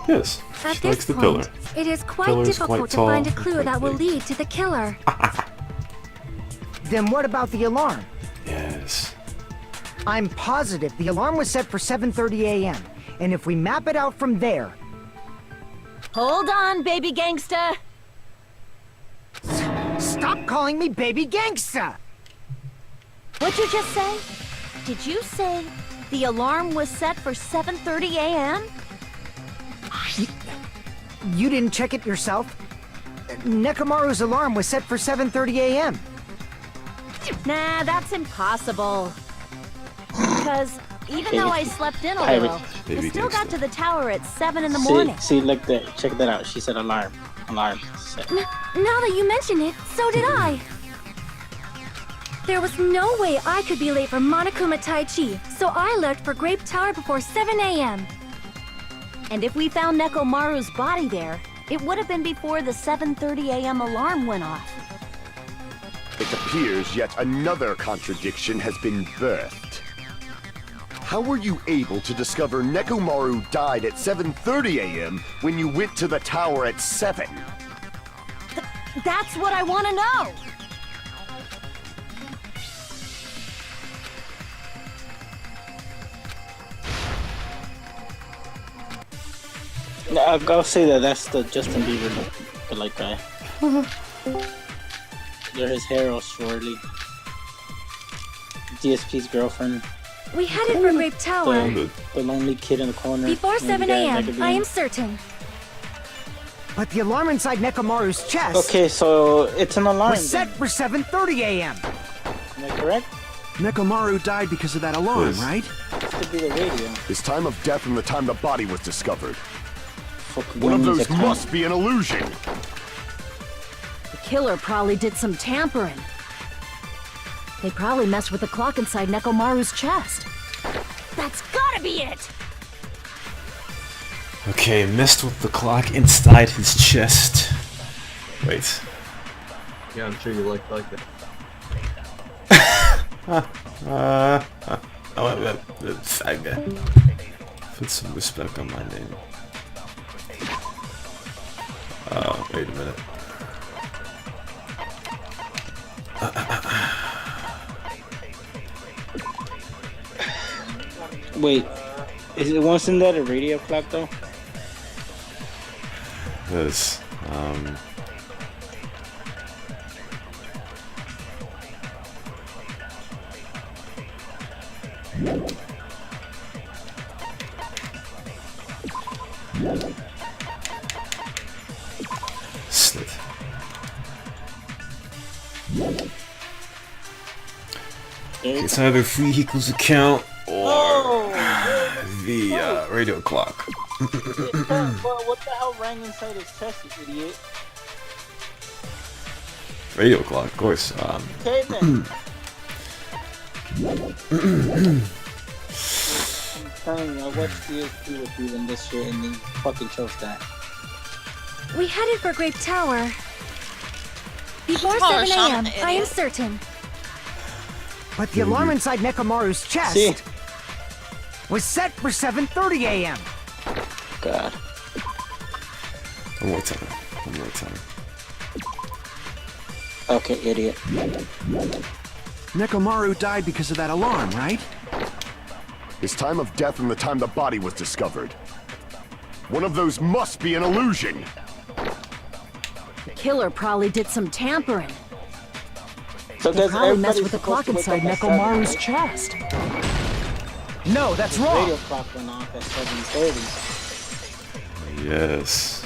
Yes, At she this likes the point, pillar. it is quite Pillar's difficult quite to tall find a and clue quite that will big. lead to the killer. Then what about the alarm? Yes. I'm positive the alarm was set for 7:30 a.m. And if we map it out from there... Hold on, baby gangsta. Stop calling me baby gangsta! What'd you just say? Did you say the alarm was set for 7:30 a.m.? You didn't check it yourself? Nekomaru's alarm was set for 7:30 a.m. Nah, that's impossible. Because even though I slept in a little, I still got to the tower at 7 in the morning. See, look there. Check that out. She said alarm. Alarm. Set. Now that you mention it, so did I. There was no way I could be late for Monokuma Tai Chi, so I left for Grape Tower before 7 a.m. And if we found Nekomaru's body there, it would have been before the 7:30 a.m. alarm went off. It appears yet another contradiction has been birthed. How were you able to discover Nekomaru died at 7:30 a.m. when you went to the tower at 7? That's what I want to know! No, I'll say that's the Justin Bieber like guy. They're his hair all swirly. DSP's girlfriend. We headed for Grape Tower. The lonely kid in the corner. Before 7 a.m., I am certain. But the alarm inside Nekomaru's chest... Okay, so it's an alarm. ...was set for 7:30 a.m. Am I correct? Nekomaru died because of that alarm, right? This could be the radio. His time of death and the time the body was discovered. Fucking One of music, those huh? must be an illusion. The killer probably did some tampering. They probably messed with the clock inside Nekomaru's chest. That's gotta be it! Okay, messed with the clock inside his chest. Wait. Yeah, I'm sure you like that. Put some respect on my name. Oh, wait a minute. Wait, wasn't that a radio clock though? This, Snit. It's either free equals account or the radio clock. Well, what the hell rang inside his chest, you idiot? Radio clock, of course. Okay then. I'm telling you, I watched DSP with you in this shit and he fucking chose that. We headed for Grape Tower. Before Oh, 7 son, a.m., idiot. I am certain. But the alarm inside Nekomaru's chest See? was set for 7:30 a.m. God. One more time. One more time. Okay, idiot. Nekomaru died because of that alarm, right? His time of death and the time the body was discovered. One of those must be an illusion. The killer probably did some tampering. So He guys, probably messed everybody's with the supposed clock to wake inside up at 7, Nekomaru's right? chest. No, that's The wrong. radio clock went off at 7:30. Yes.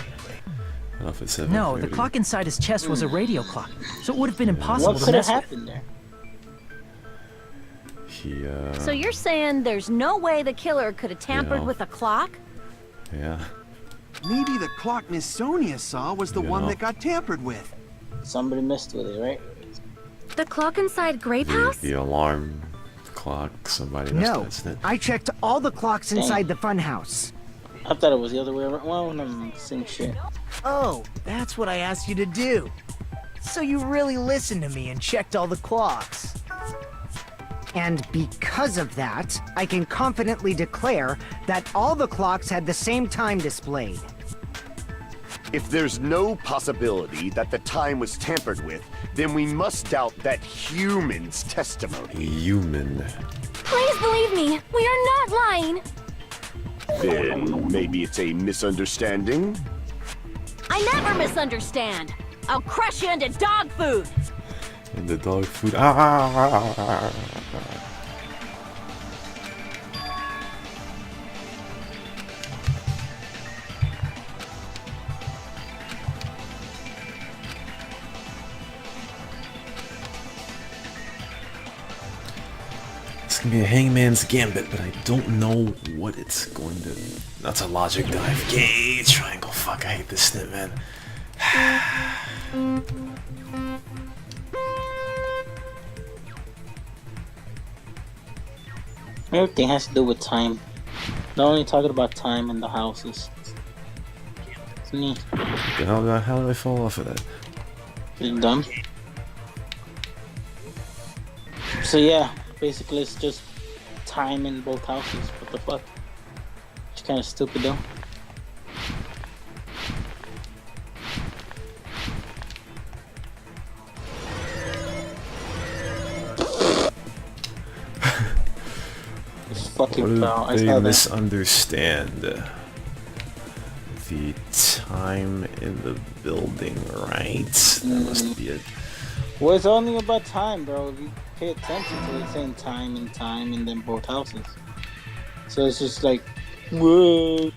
Off at 7:30. No, the clock inside his chest was a radio clock, so it would have been impossible What to could have mess with. happened there? He, So you're saying there's no way the killer could have tampered Yeah. with a clock? Yeah. Maybe the clock Miss Sonia saw was the one Yeah. that got tampered with. Somebody messed with it, right? The clock inside Grape House? The alarm clock, somebody must No, have snitched. I checked all the clocks inside the funhouse. I thought it was the other way around. Well, no, same shit. Oh, that's what I asked you to do. So you really listened to me and checked all the clocks. And because of that, I can confidently declare that all the clocks had the same time displayed. If there's no possibility that the time was tampered with, then we must doubt that human's testimony. Human. Please believe me, we are not lying. Then maybe it's a misunderstanding? I never misunderstand. I'll crush you into dog food. And the dog food. Ah! It's gonna be a hangman's gambit, but I don't know what it's going to. That's a logic dive. Gay triangle. Fuck, I hate this snip, man. Everything has to do with time. Not only talking about time in the houses. It's neat. How did I fall off of that? It's dumb. So yeah, basically it's just time in both houses. What the fuck? It's kind of stupid though. It's fucking foul. I What do saw they that. misunderstand? The time in the building, right? That must be it. Well, it's only about time, bro. If you pay attention to it, saying time and then both houses. So it's just like, whoa.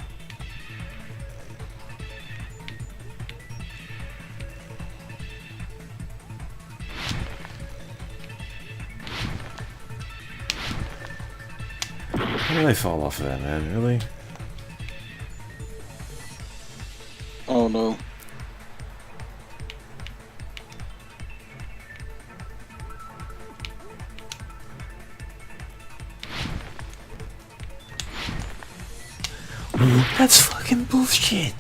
How did I fall off of that, man? Really? Oh no. That's fucking bullshit.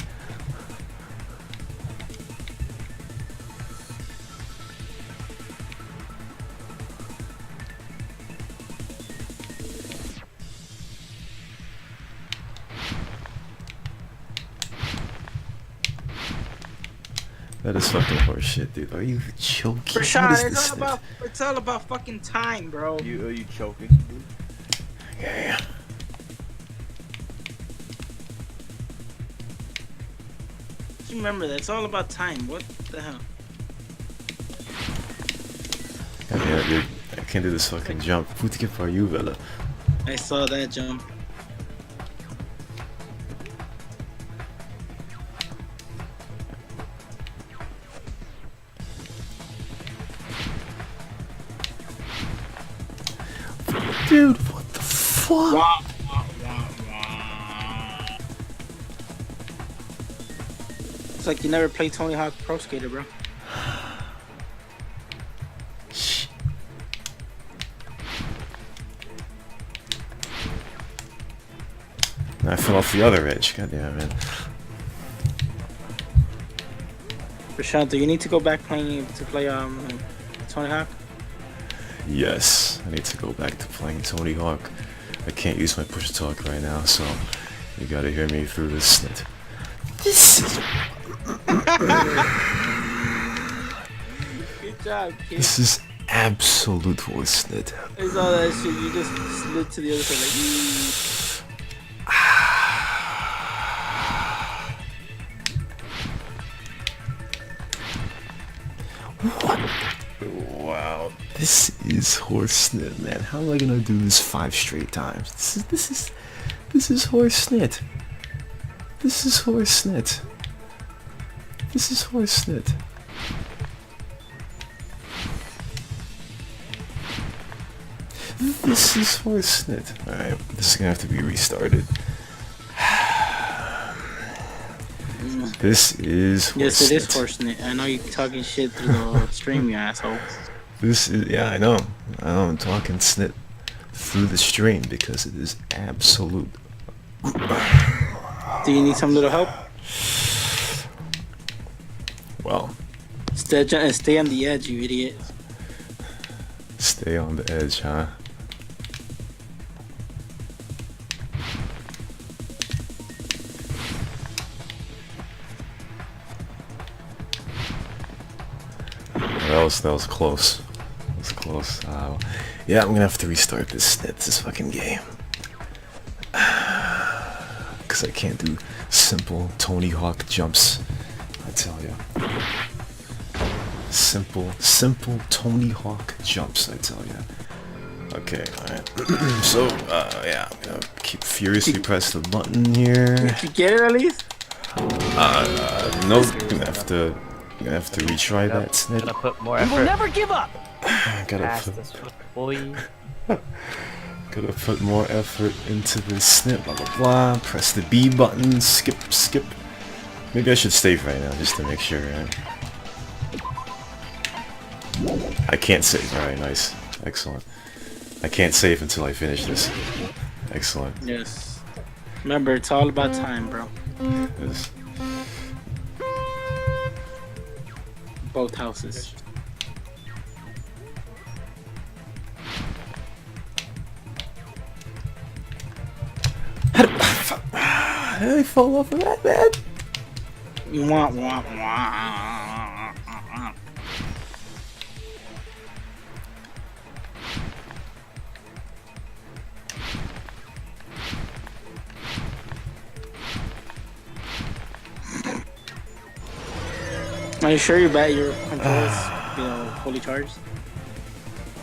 That is fucking horseshit, dude. Are you joking? Prashant, What is this snip? it's all about fucking time, bro. Are you choking? Okay. Just remember that it's all about time. What the hell? Yeah, dude. I can't do this fucking jump. Puta que pariu, velho. I saw that jump. Dude, what the fuck? It's like you never played Tony Hawk Pro Skater, bro. I fell off the other edge. God damn it, man. Rashad, do you need to go back to play Tony Hawk? Yes, I need to go back to playing Tony Hawk. I can't use my push talk right now, so you gotta hear me through this snit. This is... Good job, kid. This is absolute horse snit. It's all that shit. You just slid to the other side What? Wow, this is horse snit, man. How am I gonna do this 5 straight times? This is horse snit. This is horse snit. This is horse snit. This is horse snit. Alright, this is gonna have to be restarted. This is horse Yes, it is snit. horse snit. I know you're talking shit through the stream, you asshole. This is, yeah, I know. I'm talking snit through the stream because it is absolute. Do you need some little help? Well, stay on the edge, you idiot. Stay on the edge, huh? That was close. That was close. Yeah, I'm gonna have to restart this fucking game. Cause I can't do simple Tony Hawk jumps. I tell ya. Simple Tony Hawk jumps. I tell ya. Okay, alright. So, yeah, I'm gonna keep furiously press the button here. Did you get it at least? No, gonna have to retry that snit. Gotta put more We effort. will never give up. Past this boy. Gotta put more effort into this snip. Blah blah blah. Press the B button. Skip. Maybe I should save right now just to make sure. I can't save. Alright, nice, excellent. I can't save until I finish this. Excellent. Yes. Remember, it's all about time, bro. Yes. Both houses. How did I fall off of that, man? Wah, wah, wah. Are you sure your controls, fully charged?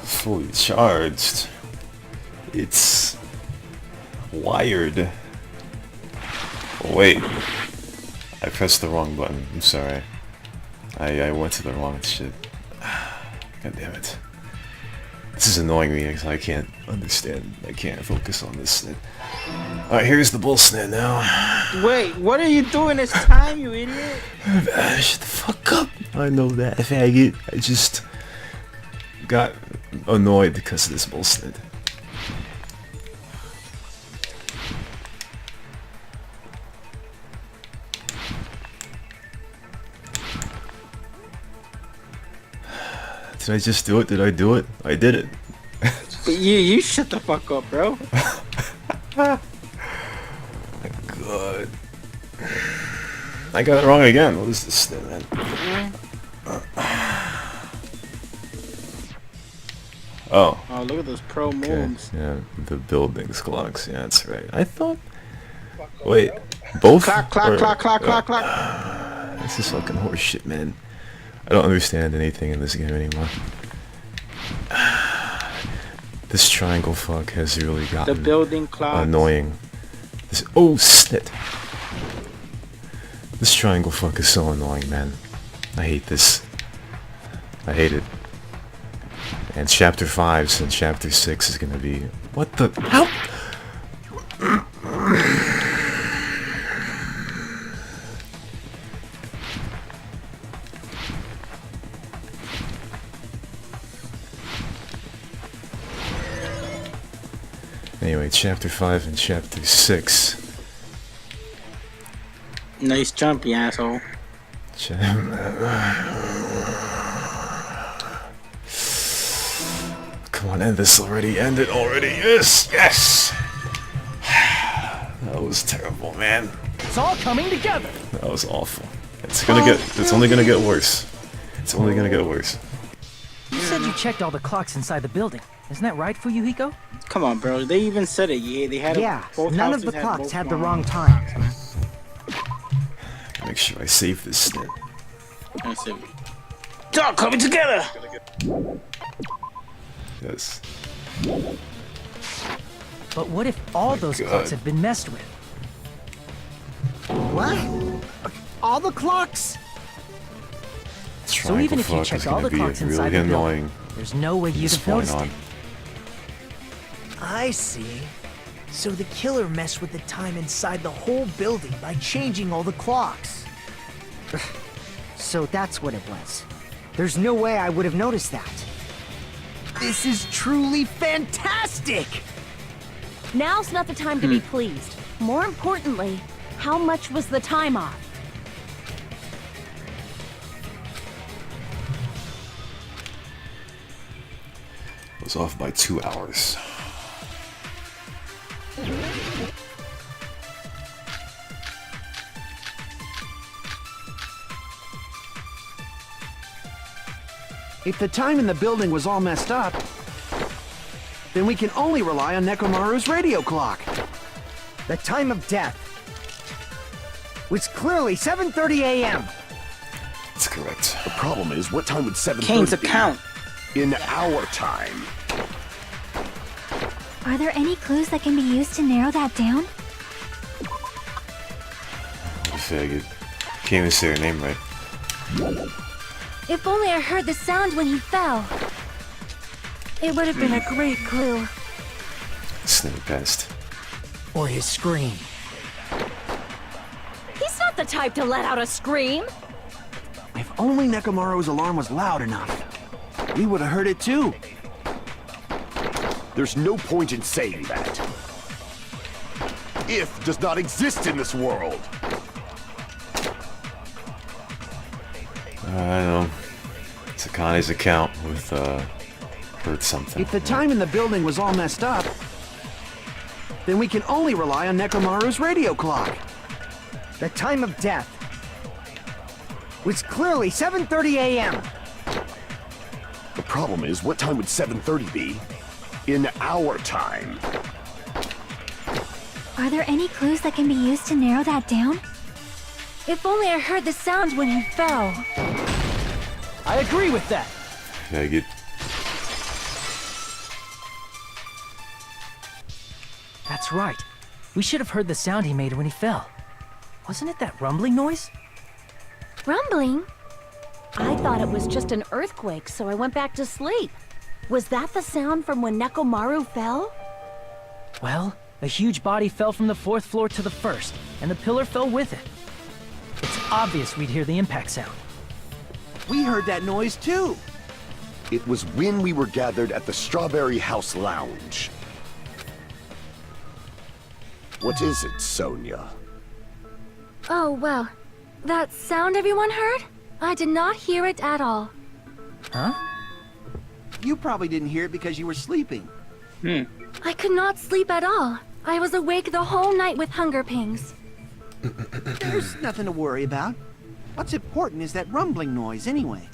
Fully charged. It's wired. Oh, wait. I pressed the wrong button. I'm sorry. I went to the wrong shit. God damn it. This is annoying me because I can't understand. I can't focus on this snit. Alright, here's the bull snit now. Wait, what are you doing this time, you idiot? Shut the fuck up. I know that, faggot. I just got annoyed because of this bull snit. Did I just do it? Did I do it? I did it. But you shut the fuck up, bro. God. I got it wrong again. What is this thing, man? Oh. Oh, look at those pro moves. Yeah, the buildings clocks. Yeah, that's right. I thought. Wait, both? Clock. This is fucking horse shit, man. I don't understand anything in this game anymore. This triangle fuck has really gotten the building clocks. annoying. Oh, snit. This triangle fuck is so annoying, man. I hate this. I hate it. And chapter 5 and chapter 6 is gonna be... What the... How? Anyway, chapter 5 and chapter 6 Nice jump, you asshole. Come on, end this already. End it already. Yes, yes. That was terrible, man. It's all coming together. That was awful. It's only gonna get worse. It's only gonna get worse. You said you checked all the clocks inside the building. Isn't that right for you, Hiko? Come on, bro. They even said it. Yeah, they had. Yeah, both none of houses the clocks both had the wrong time. Make sure I save this snip. I said, it's all coming together. Yes. But what if all those clocks have been messed with? What? All the clocks? So even if you checked all the clocks inside the building, there's no way you'd have noticed it. I see. So the killer messed with the time inside the whole building by changing all the clocks. So that's what it was. There's no way I would have noticed that. This is truly fantastic! Now's not the time to be pleased. More importantly, how much was the time off? It was off by 2 hours. If the time in the building was all messed up, then we can only rely on Nekomaru's radio clock. The time of death was clearly 7:30 a.m. That's correct. The problem is, what time would 7:30 Kane's be? account. In our time. Are there any clues that can be used to narrow that down? I figured. Can't even say her name right. If only I heard the sound when he fell. It would have been a great clue. Snip passed. Or his scream. He's not the type to let out a scream. If only Nekomaru's alarm was loud enough, we would have heard it too. There's no point in saying that. If does not exist in this world. I know. It's Akane's account with, heard something. If the time in the building was all messed up, then we can only rely on Nekomaru's radio clock. The time of death was clearly 7:30 a.m. The problem is, what time would 7:30 be? In our time. Are there any clues that can be used to narrow that down? If only I heard the sound when he fell. I agree with that. Yeah, good. That's right. We should have heard the sound he made when he fell. Wasn't it that rumbling noise? Rumbling? I thought it was just an earthquake, so I went back to sleep. Was that the sound from when Nekomaru fell? Well, a huge body fell from the 4th floor to the 1st, and the pillar fell with it. It's obvious we'd hear the impact sound. We heard that noise too. It was when we were gathered at the Strawberry House Lounge. What is it, Sonia? Oh, well. That sound everyone heard? I did not hear it at all. Huh? You probably didn't hear it because you were sleeping. I could not sleep at all. I was awake the whole night with hunger pangs. There's nothing to worry about. What's important is that rumbling noise anyway.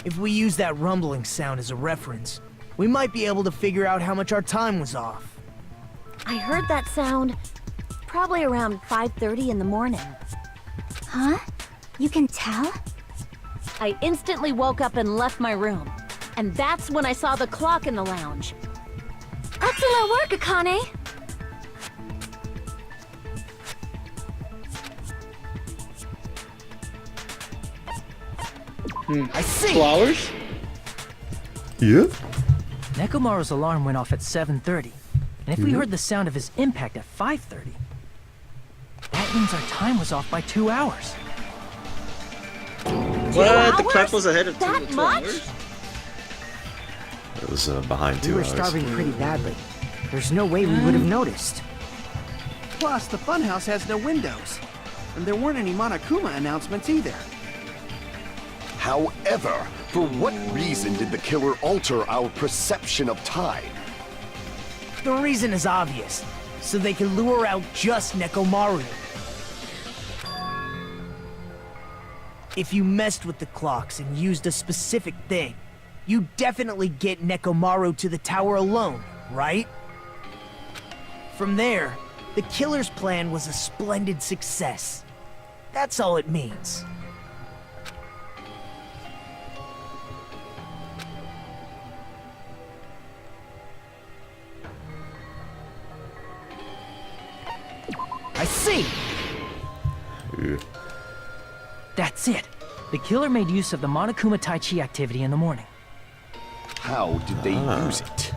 If we use that rumbling sound as a reference, we might be able to figure out how much our time was off. I heard that sound probably around 5:30 in the morning. Huh? You can tell? I instantly woke up and left my room. And that's when I saw the clock in the lounge. Excellent work, Akane! I see! 2 hours? Yeah? Nekomaru's alarm went off at 7:30, and if we heard the sound of his impact at 5:30, that means our time was off by 2 hours. What? The clock was ahead of That 2 much? hours? It was behind 2 We were hours. starving pretty badly. There's no way we would have noticed. Plus, the Funhouse has no windows. And there weren't any Monokuma announcements either. However, for what reason did the killer alter our perception of time? The reason is obvious. So they can lure out just Nekomaru. If you messed with the clocks and used a specific thing, you definitely get Nekomaru to the tower alone, right? From there, the killer's plan was a splendid success. That's all it means. I see! That's it. The killer made use of the Monokuma Tai Chi activity in the morning. How did they use it?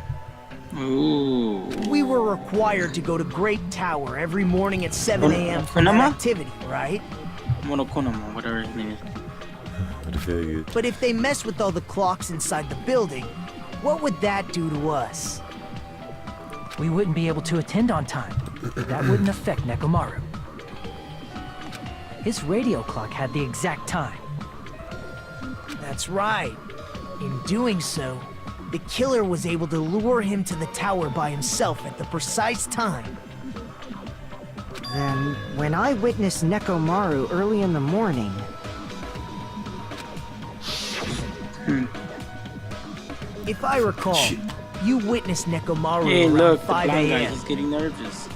Ooh. We were required to go to Grape Tower every morning at 7 a.m. for that activity, right? Monokuma, whatever his name is. But if they mess with all the clocks inside the building, what would that do to us? We wouldn't be able to attend on time. That wouldn't affect Nekomaru. His radio clock had the exact time. That's right. In doing so, the killer was able to lure him to the tower by himself at the precise time. Then, when I witnessed Nekomaru early in the morning... If I recall, you witnessed Nekomaru Hey, around look, 5 the blind guy, a.m. he's getting nervous.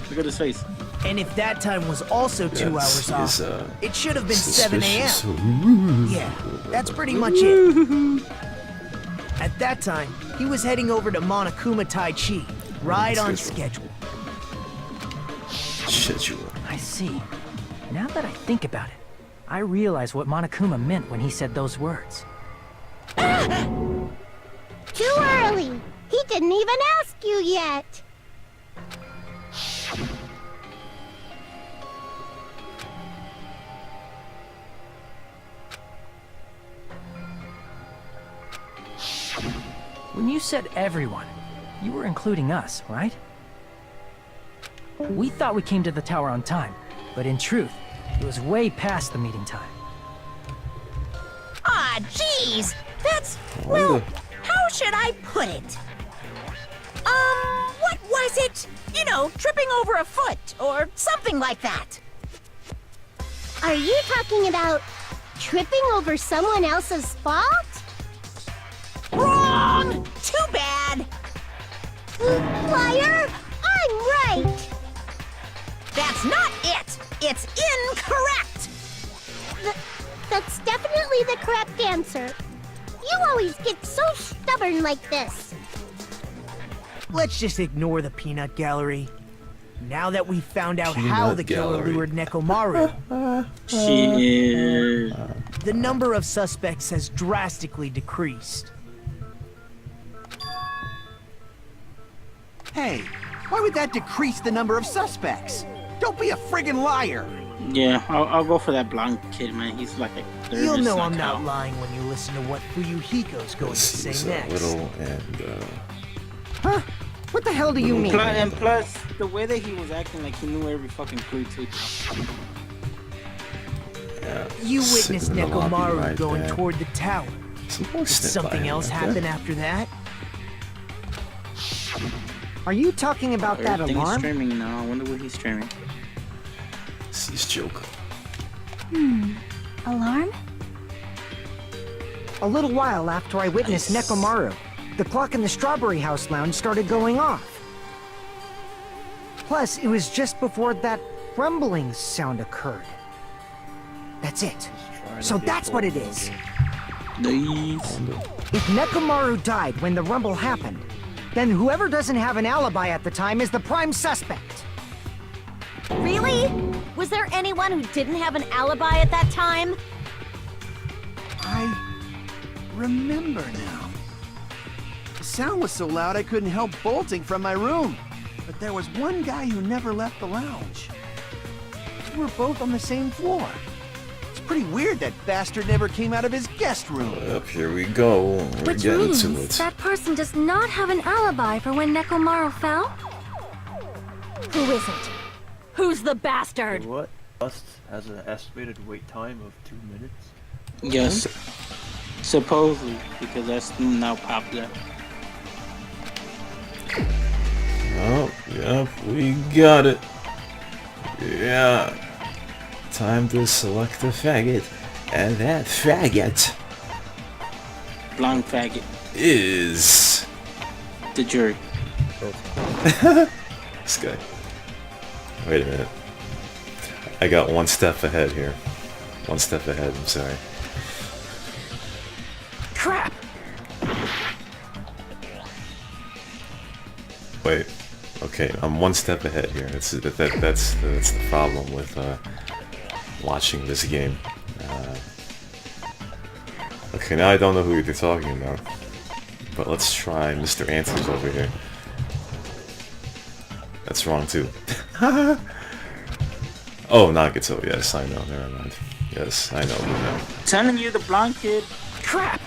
Look at his face. And if that time was also 2 hours off, it should have been 7 a.m. Yeah, that's pretty much it. At that time, he was heading over to Monokuma Tai Chi, right on schedule. I see. Now that I think about it, I realize what Monokuma meant when he said those words. Too early! He didn't even ask you yet! When you said everyone, you were including us, right? We thought we came to the tower on time, but in truth, it was way past the meeting time. Ah, jeez! That's... well, how should I put it? What was it? You know, tripping over a foot, or something like that. Are you talking about tripping over someone else's fault? Wrong! Too bad! Liar! I'm right! That's not it! It's incorrect! That's definitely the correct answer. You always get so stubborn like this. Let's just ignore the peanut gallery. Now that we've found out how the killer lured Nekomaru, the number of suspects has drastically decreased. Hey, why would that decrease the number of suspects? Don't be a friggin' liar! Yeah, I'll go for that blonde kid, man. He's like a... You'll know I'm not lying when you listen to what Fuyuhiko's going to say next. Huh? What the hell do you mean? And plus, the way that he was acting like he knew every fucking clue too. You witnessed Nekomaru going toward the tower. Did something else happen after that? Are you talking about that Everything is alarm? streaming now. I wonder what he's streaming. He's joke. Alarm? A little while after I witnessed Nekomaru, the clock in the Strawberry House lounge started going off. Plus, it was just before that rumbling sound occurred. That's it. So that's what it is. If Nekomaru died when the rumble happened, then whoever doesn't have an alibi at the time is the prime suspect. Really? Was there anyone who didn't have an alibi at that time? I remember now. The sound was so loud I couldn't help bolting from my room. But there was one guy who never left the lounge. We were both on the same floor. It's pretty weird that bastard never came out of his guest room. Up here we go. We're Which getting means to it. that person does not have an alibi for when Nekomaru fell? Who is it? Who's the bastard? What? Bus has an estimated wait time of 2 minutes. Yes. Supposedly, because that's now popular. Oh, yep, we got it. Yeah. Time to select a faggot. And that faggot Blind faggot is the jury. This guy. Wait a minute. I got one step ahead here. One step ahead, I'm sorry. Crap! Wait. Okay, I'm one step ahead here. That's the problem with watching this game. Okay, now I don't know who you're talking about. But let's try Mr. Answers over here. That's wrong too. Oh, Nagato, yes, I know, never mind. Yes, I know who now. Telling you, the blonde kid. Crap!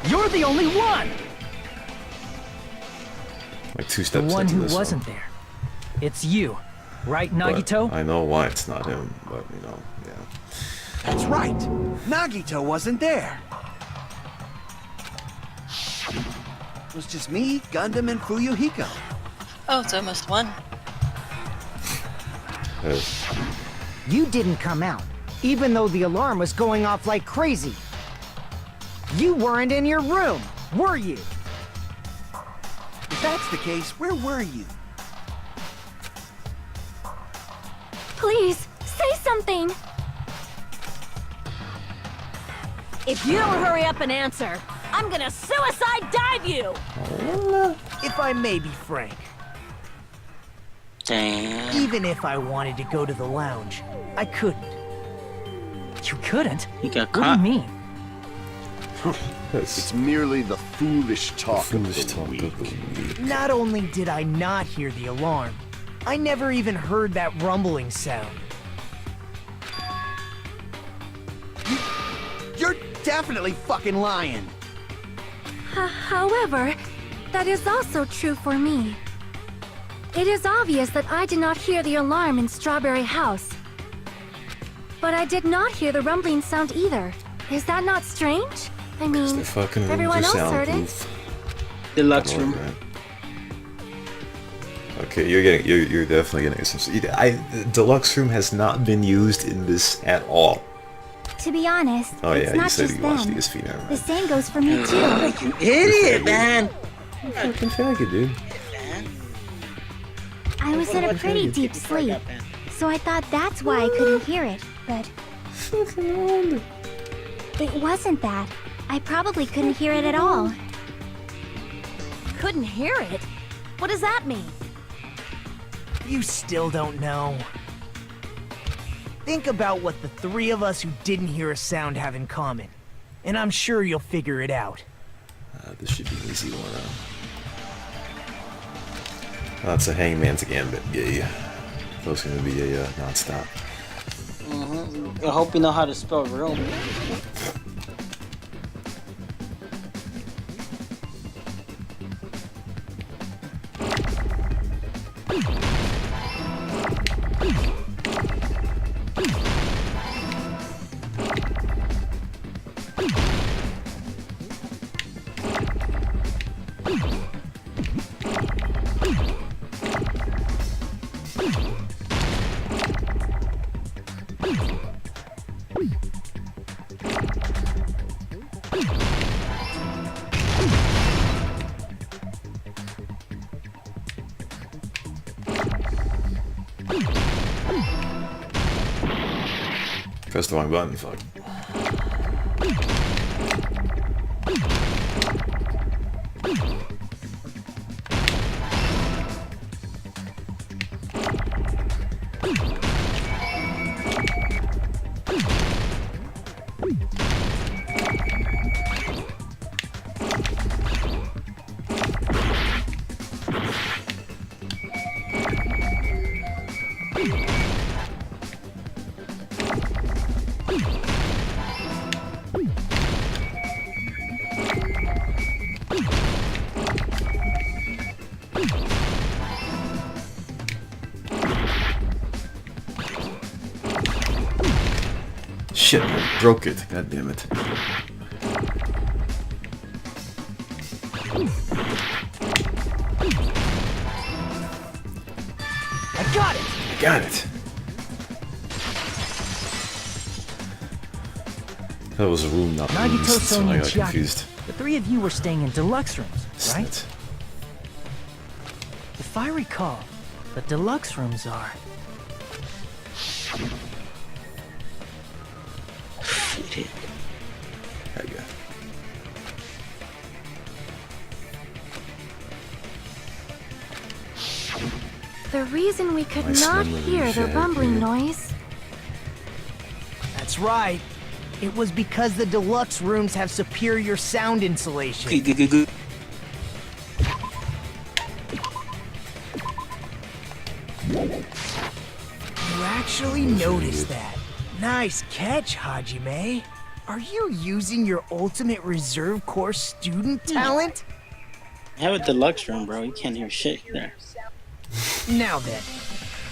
You're the only one! Like 2 steps The one into who this wasn't there. It's you, right, Nagito? But I know why it's not him, but you know, yeah. That's right. Nagito wasn't there. It was just me, Gundam, and Fuyuhiko. Oh, it's almost 1. You didn't come out, even though the alarm was going off like crazy. You weren't in your room, were you? If that's the case, where were you? Please, say something! If you don't hurry up and answer, I'm gonna suicide dive you! If I may be frank, Damn. even if I wanted to go to the lounge, I couldn't. You couldn't? He got What do caught. you mean? It's merely the foolish talk of the weak. Not only did I not hear the alarm, I never even heard that rumbling sound. You're definitely fucking lying. However, that is also true for me. It is obvious that I did not hear the alarm in Strawberry House. But I did not hear the rumbling sound either. Is that not strange? I mean, The fucking room's everyone a else heard it. soundproof. Deluxe Don't worry, room. man. Okay, you're definitely getting some. The deluxe room has not been used in this at all. To be honest, Oh it's yeah, you not said just you watched them. the ESP, never The mind. same goes for me too. You idiot, man! Fucking faggot, dude. I was in a pretty deep sleep, so I thought that's why I couldn't hear it, but... It wasn't that. I probably couldn't hear it at all. Couldn't hear it? What does that mean? You still don't know. Think about what the 3 of us who didn't hear a sound have in common, and I'm sure you'll figure it out. This should be an easy one. That's a Hangman's Gambit. Yay. That's gonna be a non-stop. I hope you know how to spell room. Press the wrong button, fuck. Shit, I broke it. God damn it. I got it! I got it! That was a room, not Nagito, rooms, so Sonia, I and got Chiaki, confused. the three of you were staying in deluxe rooms, right? Snit. If I recall, the deluxe rooms are... There you go. The reason we could Nice not memory, hear the Shaggy. rumbling noise. That's right. It was because the deluxe rooms have superior sound insulation. You actually noticed that. Nice catch, Hajime. Are you using your ultimate reserve corps student talent? I have a deluxe room, bro. You can't hear shit there. Now then,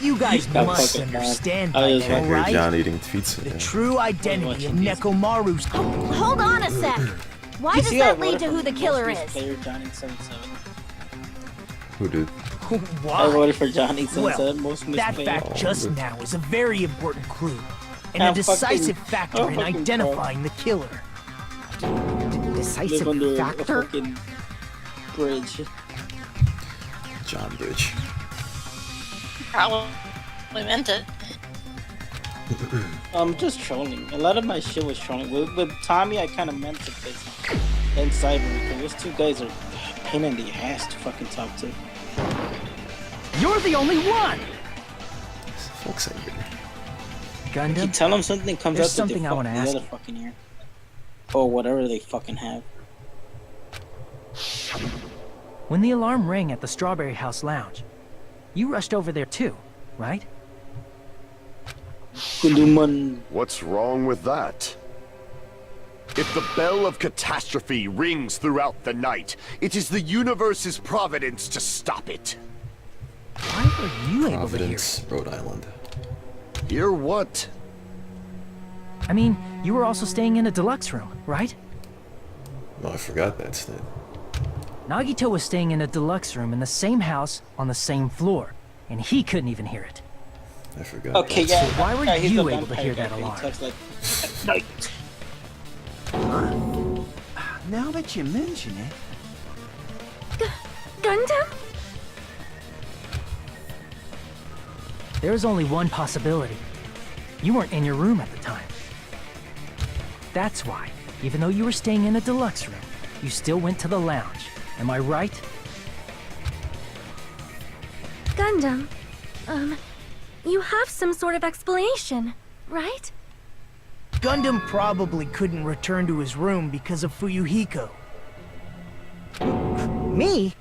you guys Got must fucking understand bad. by I now, Can't hear right? John eating pizza. The true identity of Nekomaru's... Hold on a sec. Why does Yeah, that lead to who the killer is? Player Johnny 77. Who did? Why? I voted for Johnny 77. Well, most that misplayer. fact just now is a very important clue, and I'm a decisive fucking- factor I'm in fucking identifying the killer. Live under a fucking bridge. John Bridge. Probably meant it. Just trolling. A lot of my shit was trolling. With Tommy, I kind of meant to piss and Cyber because those two guys are a pain in the ass to fucking talk to. You're the only one! Fuck's that here? Gundam? You tell them something comes There's out something I want wanna to ask the other you. fucking ear. Or whatever they fucking have. When the alarm rang at the Strawberry House Lounge, you rushed over there too, right? What's wrong with that? If the bell of catastrophe rings throughout the night, it is the universe's providence to stop it. Why were you able to hear Providence, Rhode Island. Hear what? I mean, you were also staying in a deluxe room, right? No, I forgot that snit. Nagito was staying in a deluxe room in the same house on the same floor, and he couldn't even hear it. I forgot. Okay, that. yeah. So why were yeah, he's you a able to hear vampire that guy, alarm? he talks like at night. Now that you mention it. Gundam? There is only one possibility. You weren't in your room at the time. That's why, even though you were staying in a deluxe room, you still went to the lounge. Am I right? Gundam, you have some sort of explanation, right? Gundam probably couldn't return to his room because of Fuyuhiko. Me?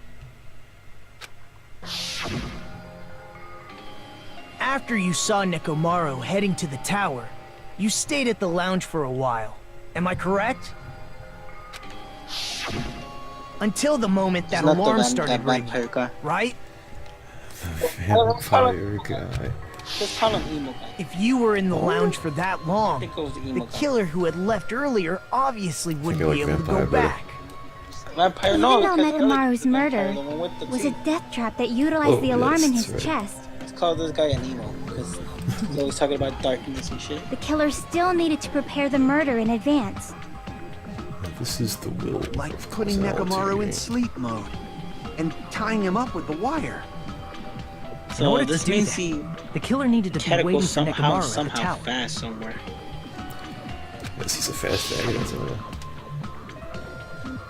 After you saw Nekomaru heading to the tower, you stayed at the lounge for a while. Am I correct? Until the moment that He's not the alarm that started vampire ringing, guy. right? Vampire guy. Just call him emo guy. If you were in the lounge for that long, It goes to the emo guy. killer who had left earlier obviously wouldn't like be able to vampire go better. back. Vampire, Even no, though because I like Nekomaru's the vampire, murder the one with the was a teeth. death trap that utilized Oh, the alarm in yes, his that's right. chest. Let's call this guy an emo because he's always talking about darkness and shit. The killer still needed to prepare the murder in advance. This is the will. Like of putting causality Nekomaru in here. sleep mode and tying him up with the wire. In So order this to do means that, he the killer needed to had be to go waiting for somehow, Nekomaru at the tower. fast somewhere. Yes, he's a fast faggot. That's all.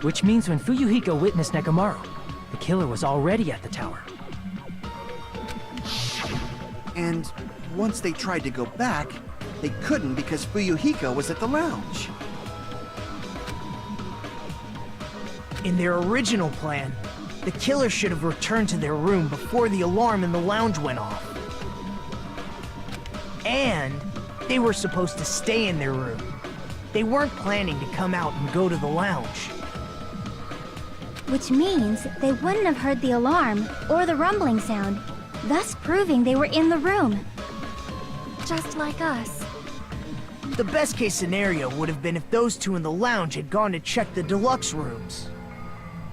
Which means when Fuyuhiko witnessed Nekomaru, the killer was already at the tower. And once they tried to go back, they couldn't because Fuyuhiko was at the lounge. In their original plan, the killer should have returned to their room before the alarm in the lounge went off. And they were supposed to stay in their room. They weren't planning to come out and go to the lounge. Which means they wouldn't have heard the alarm or the rumbling sound, thus proving they were in the room. Just like us. The best case scenario would have been if those two in the lounge had gone to check the deluxe rooms.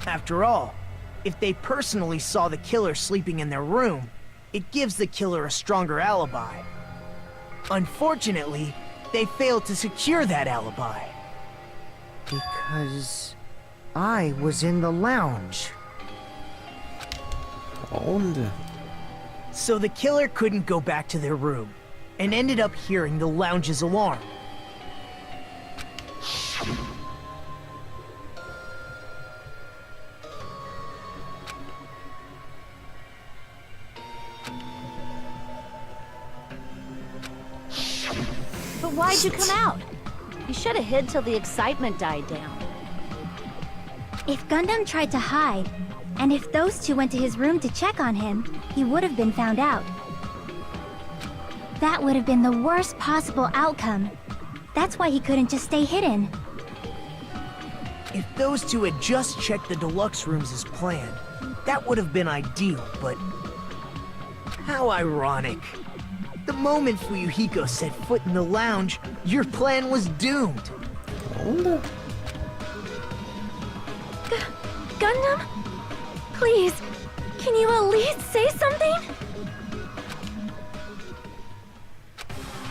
After all, if they personally saw the killer sleeping in their room, it gives the killer a stronger alibi. Unfortunately, they failed to secure that alibi. Because I was in the lounge. So the killer couldn't go back to their room, and ended up hearing the lounge's alarm. But why'd you come out? You should have hid till the excitement died down. If Gundam tried to hide, and if those two went to his room to check on him, he would have been found out. That would have been the worst possible outcome. That's why he couldn't just stay hidden. If those two had just checked the deluxe rooms as planned, that would have been ideal, but... how ironic. The moment Fuyuhiko set foot in the lounge, your plan was doomed. Gundam? Please, can you at least say something?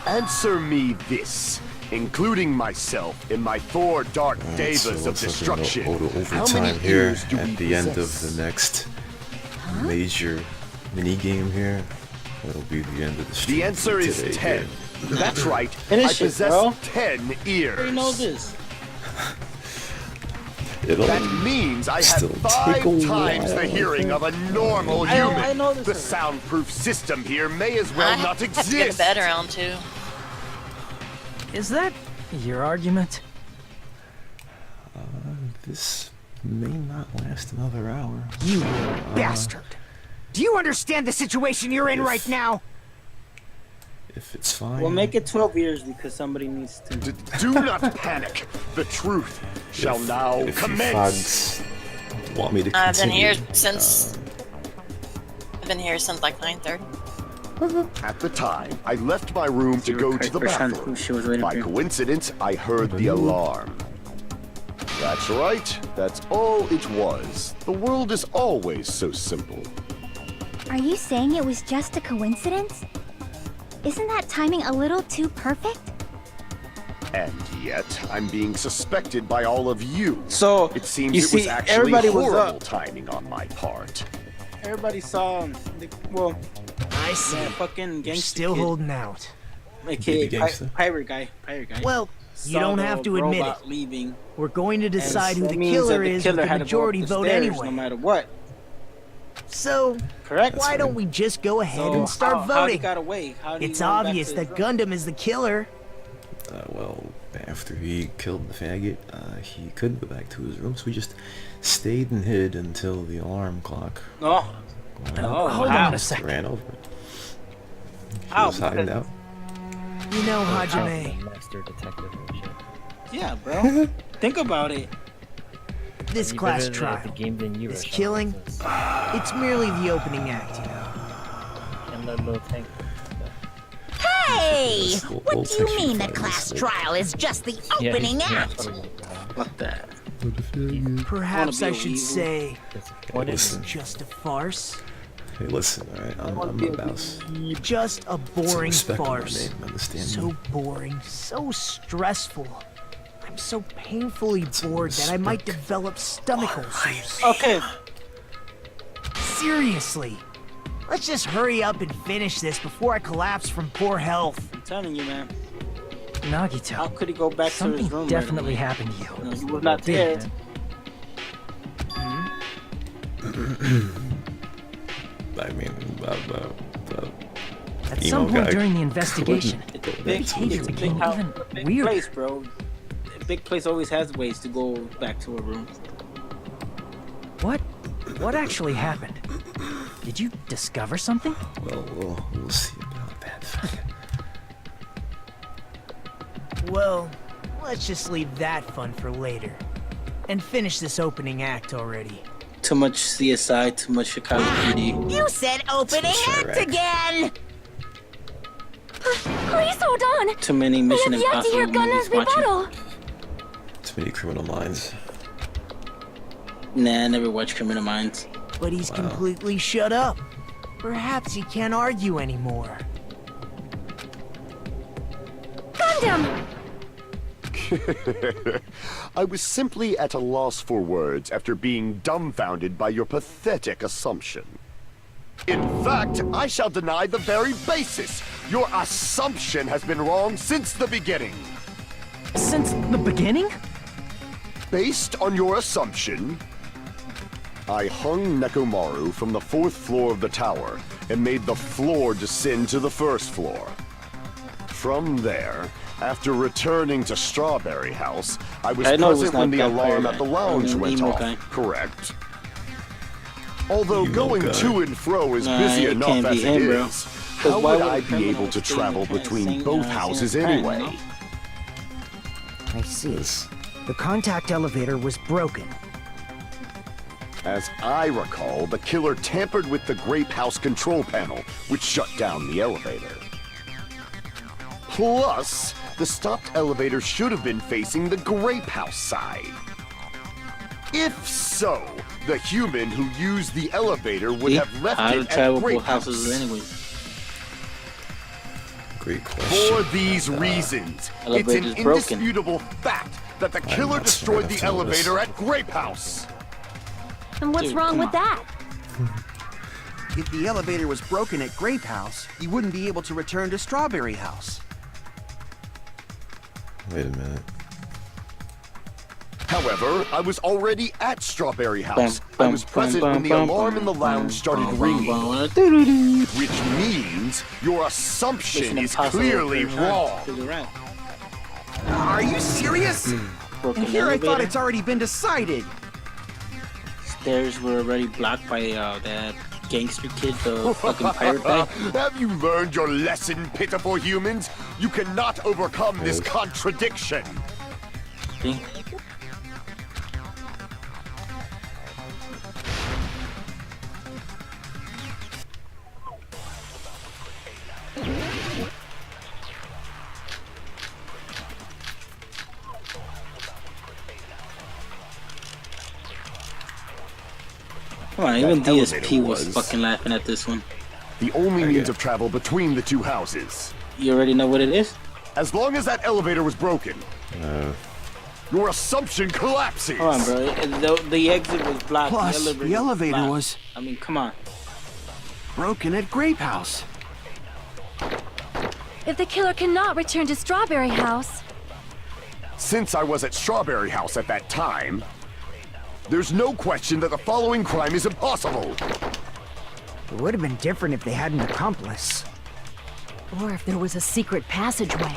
Answer me this, including myself in my 4 dark devas of destruction. Go to How many overtime here ears do we at the end of possess? the next major mini game here. That'll be the end of the stream. The answer is today, 10. yeah. That's right. Finish I it, possess bro. 10 ears. You know this. It'll That means I have still 5 take a times while, the I hearing think. of a normal I human. know this The already. soundproof system here may as well I not have to get exist. a bed around too. Is that your argument? This may not last another hour. You bastard! Do you understand the situation you're in right now? If it's fine. We'll make it 12 years because somebody needs to. Do not panic. The truth shall now if commence. you fags want me to I've been continue, here since. I've been here since like 9:30. At the time, I left my room to go to the bathroom. She was waiting By for you. coincidence, I heard the alarm. That's right. That's all it was. The world is always so simple. Are you saying it was just a coincidence? Isn't that timing a little too perfect? And yet, I'm being suspected by all of you. So, It seems you it was see, actually everybody was horrible up. timing on my part. Everybody saw well, I see. that fucking You're gangster still kid, holding out. aka Baby gangster. pirate guy. Well, you saw don't the have to admit robot it. leaving. We're going to decide who that the means killer that the is killer with the had to go up majority the vote stairs anyway. no matter what. So, Correct? why don't we just go ahead So and start how he voting? got away? How did he It's run back obvious to that his room? Gundam is the killer. well, after he killed the faggot, he couldn't go back to his room, so he just stayed and hid until the alarm clock No. Oh, Hold wow. on a second. ran over it. He Ow, was hiding out. You know, Oh, Hajime, Master detective and shit. Yeah, bro. Think about it. this You class better at trial, the game than you this are, Sean. killing, it's merely the opening act, you know. And that little tank. Hey! We'll What do you section mean the five class is like- trial is just the Yeah, opening he's act? totally like that. Fuck that. Perhaps be I a should weasel. say What it's is listen. just a farce. Hey, listen, alright? I'm a mouse. Just a boring respect my farce. name, understand So me? boring, so stressful. I'm so painfully bored that I might develop stomach ulcers. Okay. Seriously. Let's just hurry up and finish this before I collapse from poor health. I'm telling you, man. Nagito, How could he go back to something his room? definitely right away? happened to you. No, he was not there. Did. I mean, At emo some point guy. during the investigation, It's a your big, behavior it's a big, became house, even big weirder. place, bro. A big place always has ways to go back to a room. What actually happened? Did you discover something? Well, we'll see about that. Well, let's just leave that fun for later. And finish this opening act already. Too much CSI, too much Chicago PD. You said opening act Chirac. again! Please hold on. Too many Mission I have yet to hear Impossible Gunner's movies watching. rebuttal. Too many Criminal Minds. Nah, I never watched Criminal Minds. But he's completely shut up. Perhaps he can't argue anymore. Gundam! I was simply at a loss for words after being dumbfounded by your pathetic assumption. In fact, I shall deny the very basis. Your assumption has been wrong since the beginning. Since the beginning? Based on your assumption, I hung Neku Maru from the 4th floor of the tower and made the floor descend to the 1st floor. From there, after returning to Strawberry House, I was present when the alarm at the lounge went off, correct? Although going to and fro is busy enough as it is, how would I be able to travel between both houses anyway? I see. The contact elevator was broken. As I recall, the killer tampered with the Grape House control panel, which shut down the elevator. Plus, the stopped elevator should have been facing the Grape House side. If so, the human who used the elevator would have left it at Grape House. Great question. For these reasons, it's an indisputable fact that the killer destroyed the elevator at Grape House. And what's wrong with that? If the elevator was broken at Grape House, you wouldn't be able to return to Strawberry House. Wait a minute. However, I was already at Strawberry House. I was present when the alarm in the lounge started ringing. Which means your assumption is clearly wrong. Are you serious? Here I thought it's already been decided. Stairs were already blocked by that gangster kid, the fucking pirate guy. Have you learned your lesson, pitiful humans? You cannot overcome this contradiction. See? Come on, even DSP was fucking laughing at this one. The only means of travel between the two houses. You already know what it is? As long as that elevator was broken, your assumption collapses. Come on, bro. The exit was blocked. Plus, the elevator was... I mean, come on. Broken at Grape House. If the killer cannot return to Strawberry House... Since I was at Strawberry House at that time, there's no question that the following crime is impossible. It would have been different if they had an accomplice. Or if there was a secret passageway.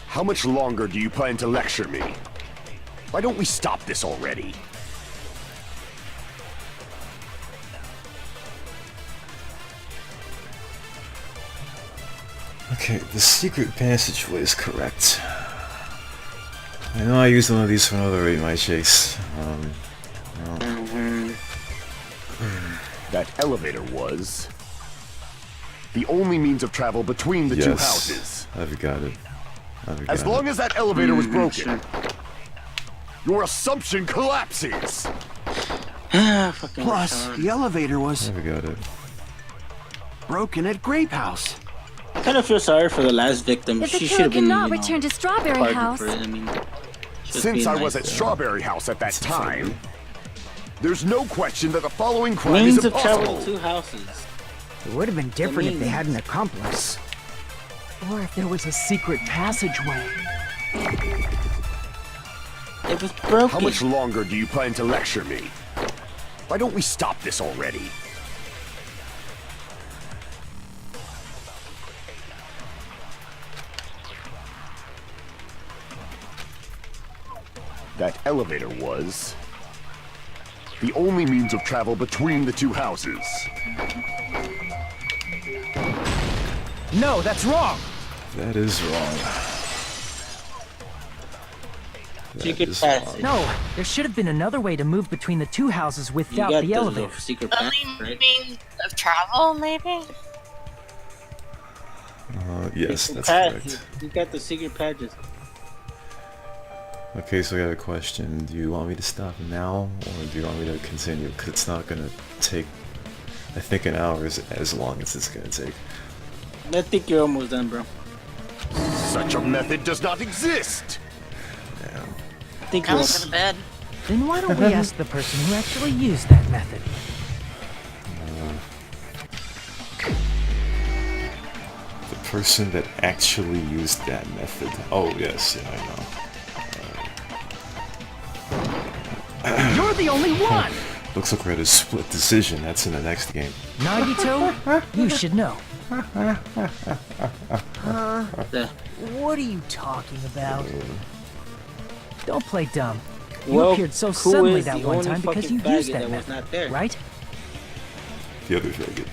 How much longer do you plan to lecture me? Why don't we stop this already? Okay, the secret passageway is correct. I know I used one of these for another Rate My Chase. That elevator was the only means of travel between the two houses. I've got it. As long as that elevator was broken, your assumption collapses. Plus, the elevator was I've got it. broken at Grape House. I kind of feel sorry for the last victim. If the She should killer have been, cannot return to Strawberry pardoned House... for it. I mean, Since I was at Strawberry House at that time, there's no question that the following crime means is of impossible. travel to two houses. It would have been different if they had an accomplice. Or if there was a secret passageway. It was broken. How much longer do you plan to lecture me? Why don't we stop this already? That elevator was the only means of travel between the two houses. No, that's wrong! That is wrong. Secret passage. No, there should have been another way to move between the two houses without got the the elevator. secret passage, Only right? means of travel, maybe? Yes, It's that's pad- correct. You got the secret patches. Okay, so I got a question. Do you want me to stop now, or do you want me to continue? Because it's not gonna take, I think, an hour is as long as it's gonna take. I think you're almost done, bro. Such a method does not exist! I think I'm you're going to bed. Then why don't we ask the person who actually used that method? The person that actually used that method. Oh, yes, yeah, I know. You're the only one! Looks like we're at a split decision. That's in the next game. Nagito, you should know. What are you talking about? Don't play dumb. You Well, appeared so who suddenly is that the one only time because fucking you used faggot that that was method, not there? right? The other faggot.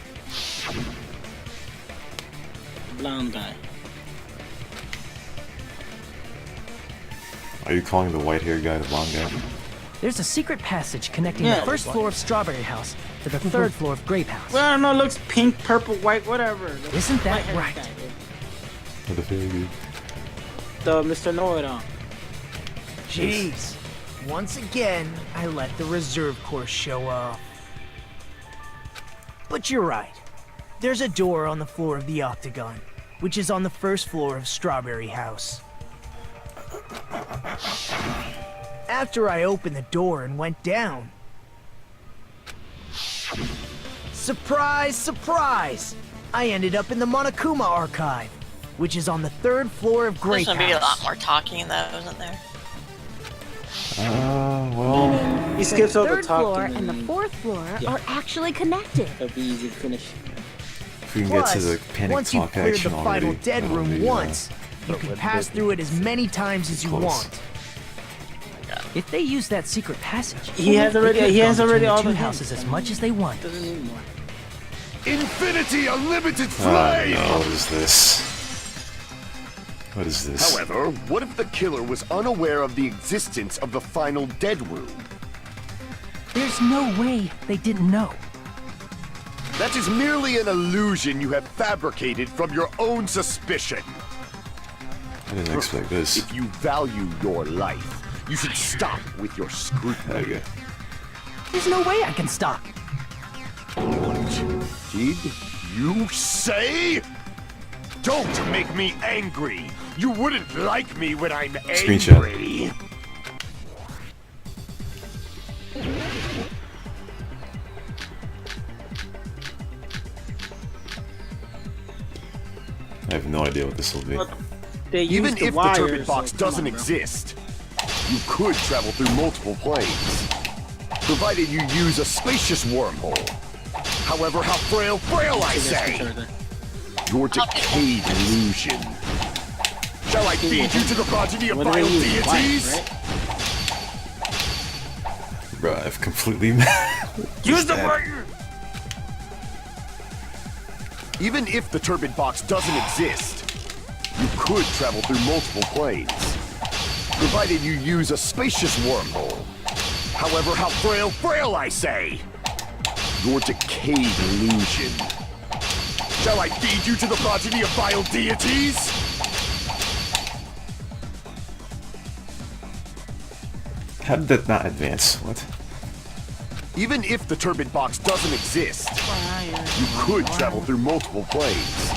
Blonde guy. Are you calling the white-haired guy the blonde guy? There's a secret passage connecting Yeah. the first floor of Strawberry House to the third floor of Grape House. Well, I don't know. It looks pink, purple, white, whatever. Isn't that White-haired right? guy, dude. The faggot. The Mr. Know-It-All. Jeez. Once again, I let the reserve course show off. But you're right. There's a door on the floor of the Octagon, which is on the first floor of Strawberry House. After I opened the door and went down... Surprise, surprise! I ended up in the Monokuma Archive, which is on the third floor of Grape There's going to be a lot House. more talking that wasn't there. Well... He skips the all the third floor talking and the fourth floor are actually connected. That'd be easy to finish. If we can get to the panic once you've talk cleared action the already, final dead that'll room be, once, you can pass through it as many times as you close. want. If they use that secret passage, He has they already- could he have has gone already between all the two the houses as much as they want. Doesn't need more. Infinity Unlimited Oh, Flame! no, what is this? What is this? However, what if the killer was unaware of the existence of the final dead room? There's no way they didn't know. That is merely an illusion you have fabricated from your own suspicion. I didn't expect this. If you value your life, you should stop with your scrutiny. Okay. There's no way I can stop. What did you say? Don't make me angry. You wouldn't like me when I'm Screenshot. angry. I have no idea what this will be. They Even used if the wires, turbid so box come doesn't on, bro. exist, you could travel through multiple planes, provided you use a spacious wormhole. However, how frail I say! Your decayed illusion. Shall I feed you to the progeny of What do they vile use? Wires, deities? right? Bruh, I've completely Use the that? wire! Even if the turbid box doesn't exist, you could travel through multiple planes, provided you use a spacious wormhole. However, how frail I say! Your decayed illusion. Shall I feed you to the progeny of vile deities? How did that not advance? What? Even if the turbid box doesn't exist, you could travel through multiple planes,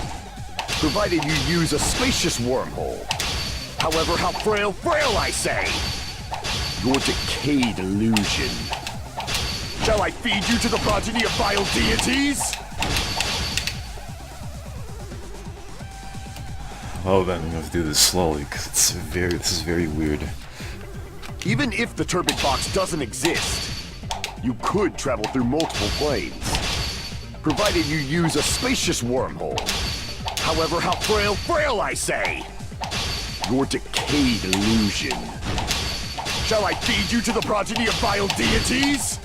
provided you use a spacious wormhole. However, how frail I say! Your decayed illusion. Shall I feed you to the progeny of vile deities? Oh, then I'm gonna have to do this slowly, because this is very weird. Even if the turbid box doesn't exist, you could travel through multiple planes, provided you use a spacious wormhole. However, how frail I say! Your decayed illusion. Shall I feed you to the progeny of vile deities?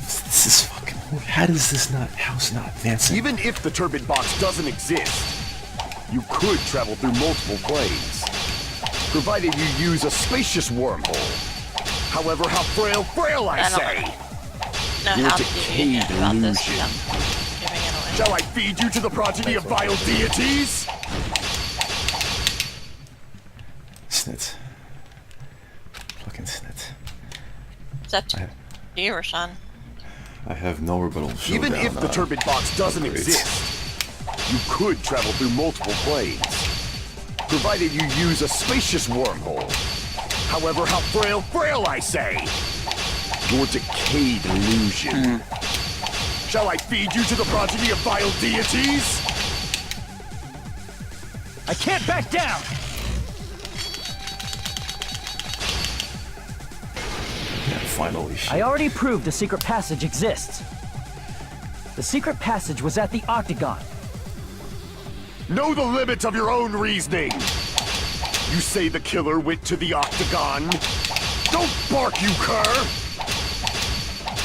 This is fucking... How does this not... How's it not advancing? Even if the turbid box doesn't exist, you could travel through multiple planes, provided you use a spacious wormhole. However, how frail I say! know Your how decayed to about this illusion. without giving it away. Shall I feed you to the progeny of vile deities? Snit. Fucking snit. Is that to you or Sean? I have no rebuttal. Even showdown, if the turbid box doesn't upgrades. exist, you could travel through multiple planes, provided you use a spacious wormhole. However, how frail I say! Your decayed illusion. Shall I feed you to the progeny of vile deities? I can't back down! Yeah, finally. I already proved the secret passage exists. The secret passage was at the Octagon. Know the limits of your own reasoning! You say the killer went to the Octagon? Don't bark, you cur!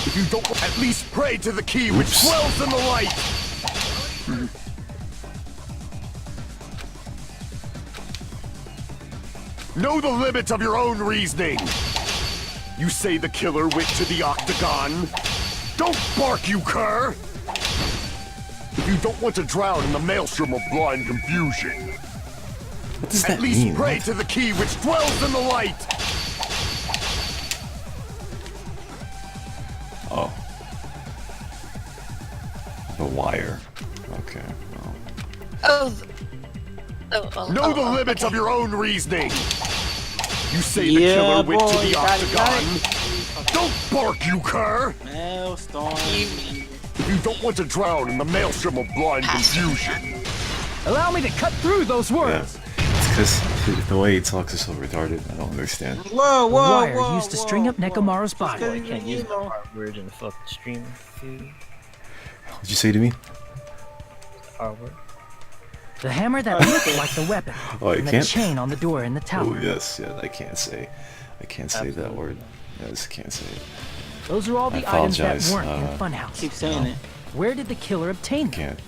If you don't, at least pray to the key which dwells in the light! Know the limits of your own reasoning! You say the killer went to the Octagon? Don't bark, you cur! If you don't want to drown in the maelstrom of blind confusion, What does at that least mean? pray to the key which dwells in the light! Oh. The wire. Okay. Well. Know the limits of your own reasoning! You say the Yeah, killer went to boy, the got it, Octagon? Don't bark, you cur! Maelstrom. If you don't want to drown in the maelstrom of blind confusion. Allow me to cut through those Yeah. words. It's because the way he talks is so retarded. I don't understand. Whoa, A whoa, wire whoa, used to string up Nekomaru's body. I can't use the R word in the fucking stream feed. What'd you say to me? R word. The hammer that looked like the weapon. Oh, you and the can't? chain on the door in the tower. Oh yes, yeah. I can't say that word. Yes, can't say it. Those are all I the items that apologize, weren't in Funhouse. Keep saying it. Where did the killer obtain them? Can't.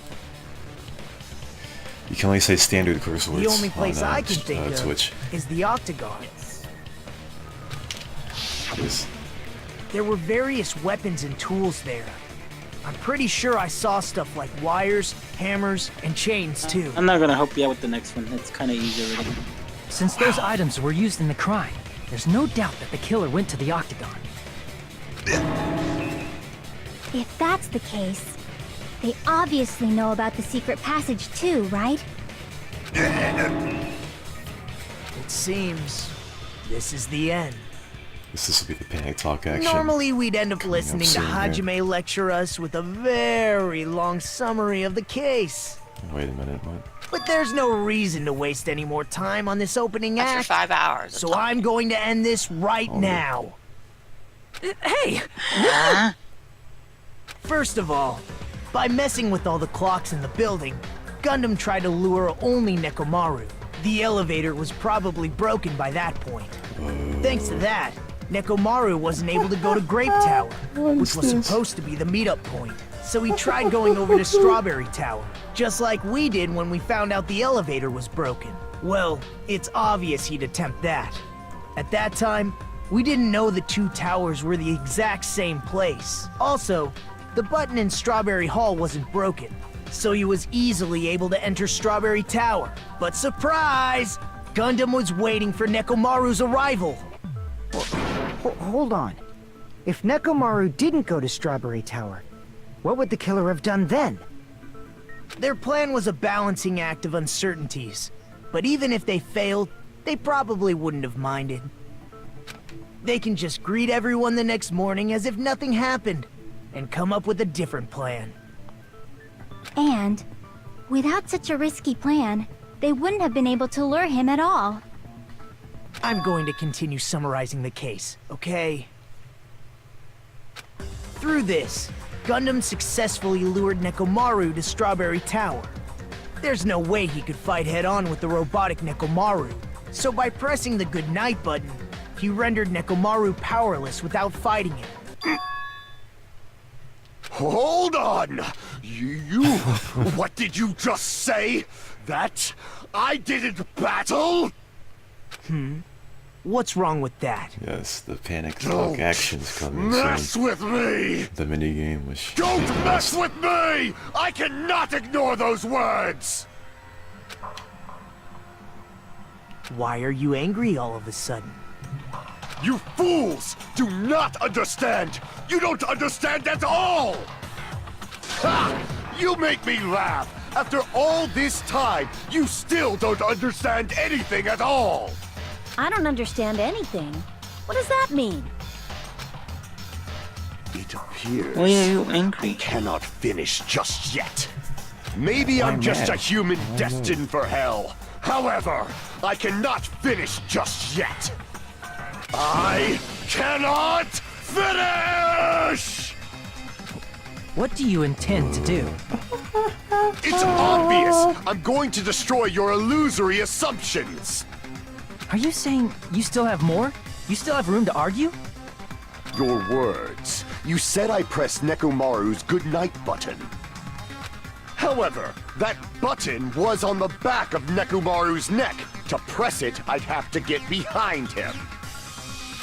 You can only say standard curse words. The only place on, I can think of Twitch. is the Octagon. Yes. There were various weapons and tools there. I'm pretty sure I saw stuff like wires, hammers, and chains too. I'm not gonna help you out with the next one. It's kind of easy already. Since those items were used in the crime, there's no doubt that the killer went to the Octagon. If that's the case, they obviously know about the secret passage too, right? It seems this is the end. This will be the panic talk action. Normally we'd end up Coming up listening to soon, yeah. Hajime lecture us with a very long summary of the case. Wait a minute, what? But there's no reason to waste any more time on this opening That's for act. 5 hours. So I'm going to end this right now. Hey! First of all, by messing with all the clocks in the building, Gundam tried to lure only Nekomaru. The elevator was probably broken by that point. Thanks to that, Nekomaru wasn't able to go to Grape Tower, which was supposed to be the meetup point. So he tried going over to Strawberry Tower, just like we did when we found out the elevator was broken. Well, it's obvious he'd attempt that. At that time, we didn't know the two towers were the exact same place. Also, the button in Strawberry Hall wasn't broken, so he was easily able to enter Strawberry Tower. But surprise! Gundam was waiting for Nekomaru's arrival. Hold on. If Nekomaru didn't go to Strawberry Tower, what would the killer have done then? Their plan was a balancing act of uncertainties, but even if they failed, they probably wouldn't have minded. They can just greet everyone the next morning as if nothing happened, and come up with a different plan. And, without such a risky plan, they wouldn't have been able to lure him at all. I'm going to continue summarizing the case, okay? Through this, Gundam successfully lured Nekomaru to Strawberry Tower. There's no way he could fight head-on with the robotic Nekomaru, so by pressing the goodnight button, he rendered Nekomaru powerless without fighting him. Hold on! You... what did you just say? That I didn't battle? What's wrong with that? Yes, the panic talk actions coming Mess soon. with me! The minigame was. Don't mess with me! I cannot ignore those words! Why are you angry all of a sudden? You fools do not understand! You don't understand at all! Ha! You make me laugh! After all this time, you still don't understand anything at all! I don't understand anything. What does that mean? It appears Why are you angry? I cannot finish just yet. Maybe I'm Why just mad? a human destined for hell. However, I cannot finish just yet. I cannot finish! What do you intend to do? It's obvious! I'm going to destroy your illusory assumptions! Are you saying you still have more? You still have room to argue? Your words. You said I pressed Nekomaru's goodnight button. However, that button was on the back of Nekomaru's neck. To press it, I'd have to get behind him.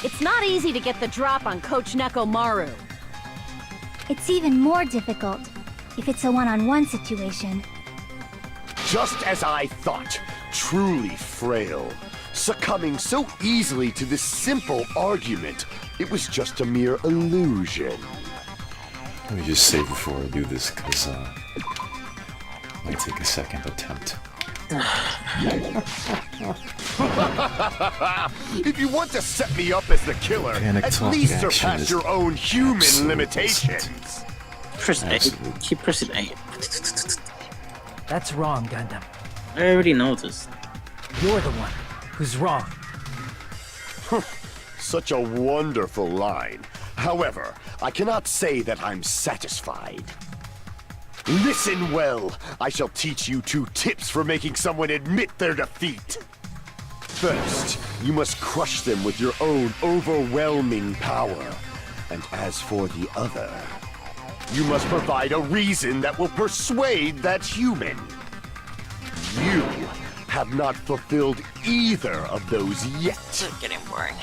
It's not easy to get the drop on Coach Nekomaru. It's even more difficult if it's a one-on-one situation. Just as I thought, truly frail. Succumbing so easily to this simple argument, it was just a mere illusion. Let me just save before I do this, because might take a second attempt. If you want to set me up as the killer, Panic at talk least action surpass is your own human absolute limitations. Press A. Absolute. Keep pressing A. That's wrong, Gundam. I already know this. You're the one who's wrong. Such a wonderful line. However, I cannot say that I'm satisfied. Listen well. I shall teach you 2 tips for making someone admit their defeat. First, you must crush them with your own overwhelming power. And as for the other, you must provide a reason that will persuade that human. You have not fulfilled either of those yet. This is getting boring.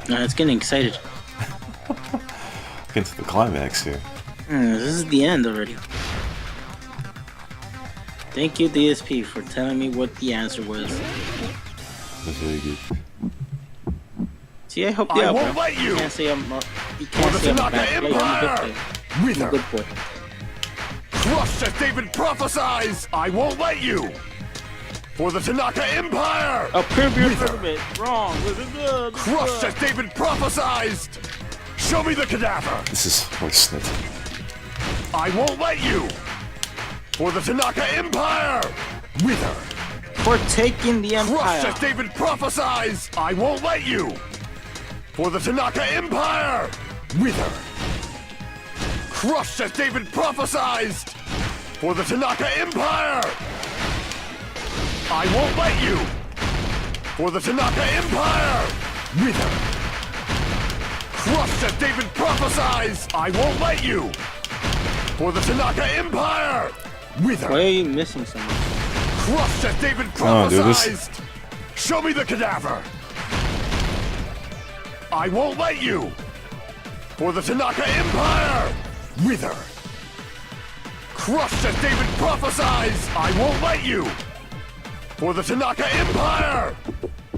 No, it's getting excited. Get to the climax here. This is the end already. Thank you, DSP, for telling me what the answer was. That's really good. See, I helped you I out, won't bro. let you! You can't say I'm a bad player. I'm a good player. Wither! I'm a good boy. Crushed as David prophesies! I won't let you! For the Tanaka Empire! Oh, preview Wither! a little bit. Wrong. Crushed as David prophesied! Show me the cadaver! This is horse snit. I won't let you! For the Tanaka Empire! Wither! For taking the Crushed Empire. as David prophesies! I won't let you! For the Tanaka Empire! Wither! Crushed as David prophesied! For the Tanaka Empire! I won't let you! For the Tanaka Empire! Wither! Crushed as David prophesies! I won't let you! For the Tanaka Empire! Wither! Why are you missing so much? Crushed as David on, do this. prophesied! Show me the cadaver! I won't let you! For the Tanaka Empire! Wither! Crushed as David prophesies! I won't let you! For the Tanaka Empire!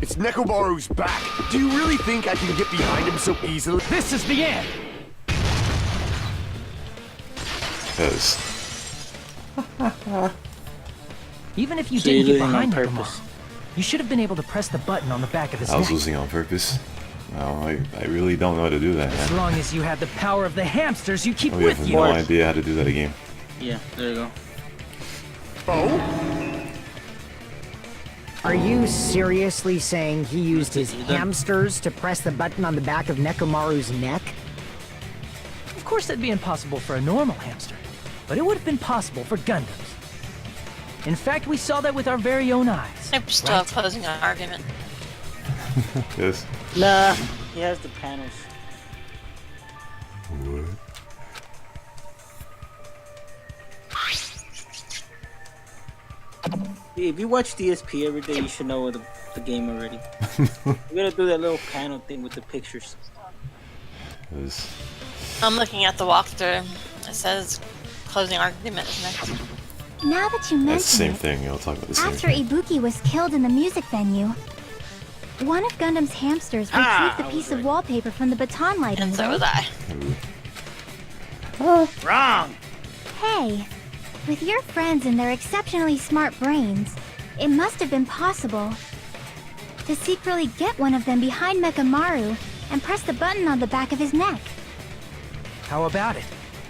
It's Nekomaru's back. Do you really think I can get behind him so easily? This is the end! Because Even if you So you're didn't get losing on behind Nekomaru, purpose. you should have been able to press the button on the back of his I was neck. losing on purpose. No, I really don't know how to do that, As man. long as you have the power of the hamsters you keep We with have you. no idea how to do that again. Yeah, there you go. Oh? Are you seriously saying he used his hamsters to press the button on the back of Nekomaru's neck? Of course that'd be impossible for a normal hamster, but it would have been possible for Gundams. In fact, we saw that with our very own eyes. I'm still opposing an argument. Yes. Nah, he has the panels. What? If you watch DSP every day, you should know the game already. You gotta do that little panel thing with the pictures. I'm looking at the walkthrough. It says closing argument is next. Now that you mention That's the same it, thing. I'll talk about the same after thing. Ibuki was killed in the music venue, one of Gundam's hamsters retrieved the piece of wallpaper from the baton lighting. And so was I. Wrong! Hey, with your friends and their exceptionally smart brains, it must have been possible to secretly get one of them behind Mecha Maru and press the button on the back of his neck. How about it,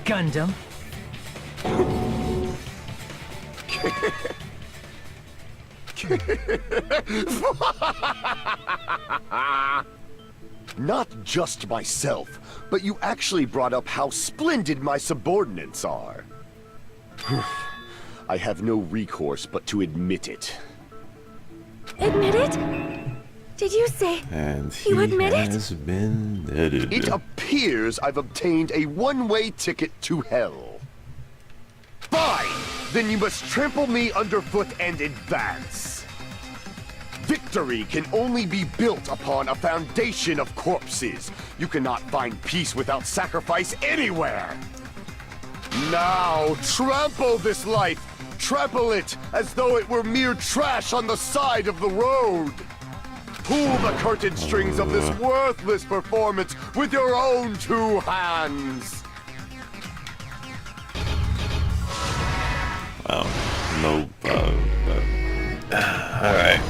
Gundam? Not just myself, but you actually brought up how splendid my subordinates are. I have no recourse but to admit it. Admit it? Did you say And he you admit it? has been edited. It appears I've obtained a one-way ticket to hell. Fine! Then you must trample me underfoot and advance. Victory can only be built upon a foundation of corpses. You cannot find peace without sacrifice anywhere. Now, trample this life. Trample it as though it were mere trash on the side of the road. Pull the curtain strings of this worthless performance with your own two hands. Wow. No. Alright.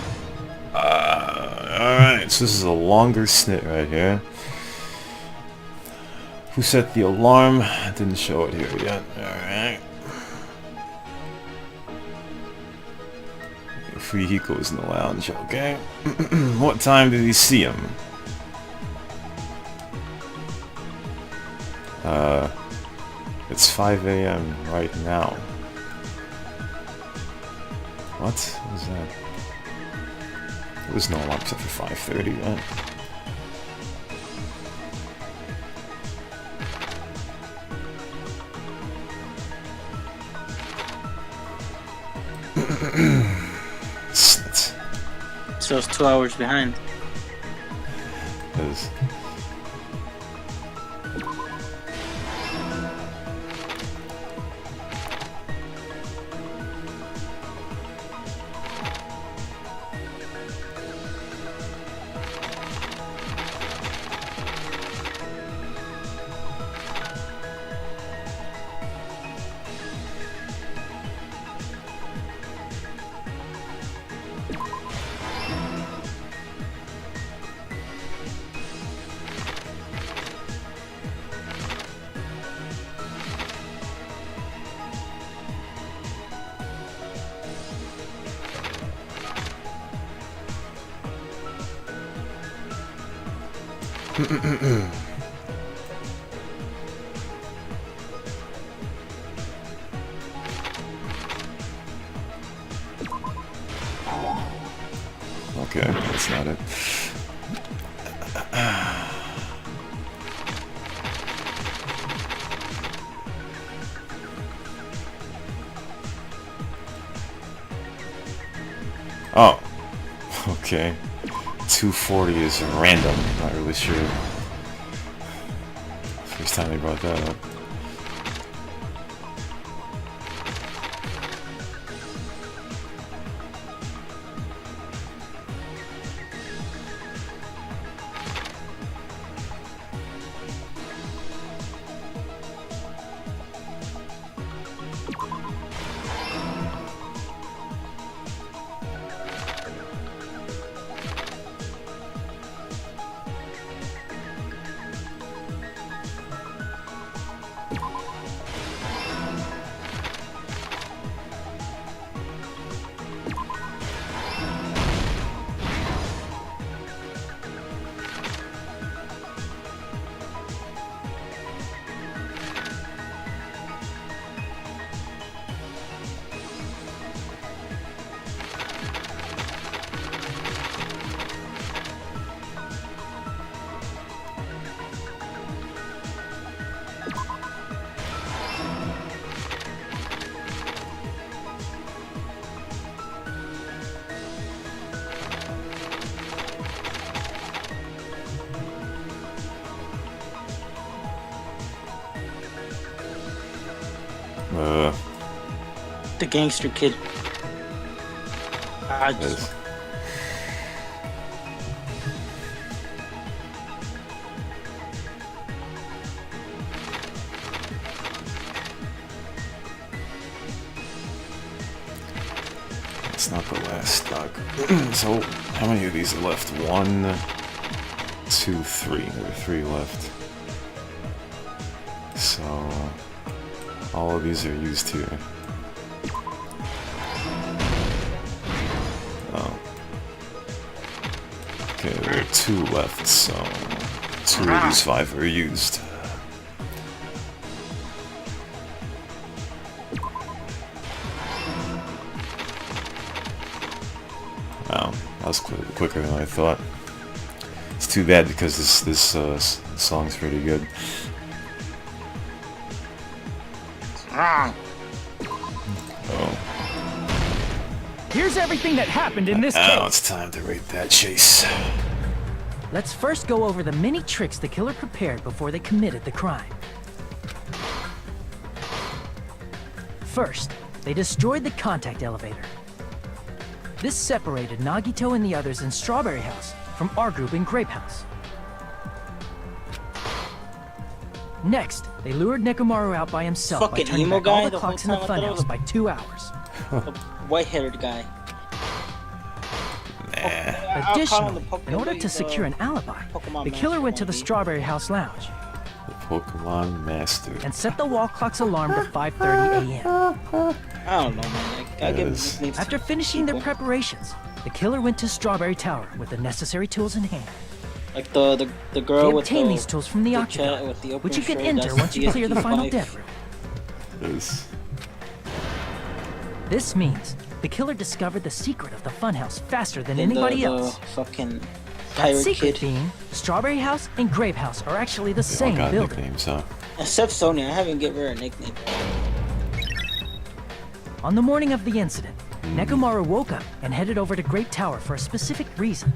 Alright, so this is a longer snit right here. Who set the alarm? Didn't show it here yet. Alright. Fuyuhiko's in the lounge, okay. What time did he see him? It's 5 a.m. right now. What was that? There was no alarm except for 5:30, right? So it's 2 hours behind. Is okay, that's not it. Oh, okay. 240 is random, not really sure. First time they brought that up. The gangster kid. I just... Yes. It's not the last dog. So, how many of these are left? 1, 2, 3. There are 3 left. So, all of these are used here. Oh. Okay, there are 2 left, so 2 of these 5 are used. Wow, that was quicker than I thought. It's too bad because this song's pretty good. Oh. Here's everything that happened in this Now case. it's time to rate that chase. Let's first go over the many tricks the killer prepared before they committed the crime. First, they destroyed the contact elevator. This separated Nagito and the others in Strawberry House from our group in Grape House. Next, they lured Nekomaru out by himself by Fucking turning emo back all guy the the clocks in whole the time I thought it funhouse by 2 hours. The white-haired guy. Additionally, in order to secure an alibi, the killer went to the Strawberry House lounge The Pokemon Master. and set the wall clock's alarm to 5:30 a.m. I don't know, man. I give Yes. names After to finishing their people. preparations, the killer went to Strawberry Tower with the necessary tools in hand. Like the girl They with obtained the, these tools from the chat octagon, with the open which you can shirt, enter that's once you clear the final DSP5. dead room. Yes. This means the killer discovered the secret of the funhouse faster than And anybody the else. fucking That pirate secret kid. being Strawberry House and Grape House are actually the They all same got building. nicknames, huh? Except Sonya, I haven't given her a nickname. On the morning of the incident, Nekomaru woke up and headed over to Grape Tower for a specific reason.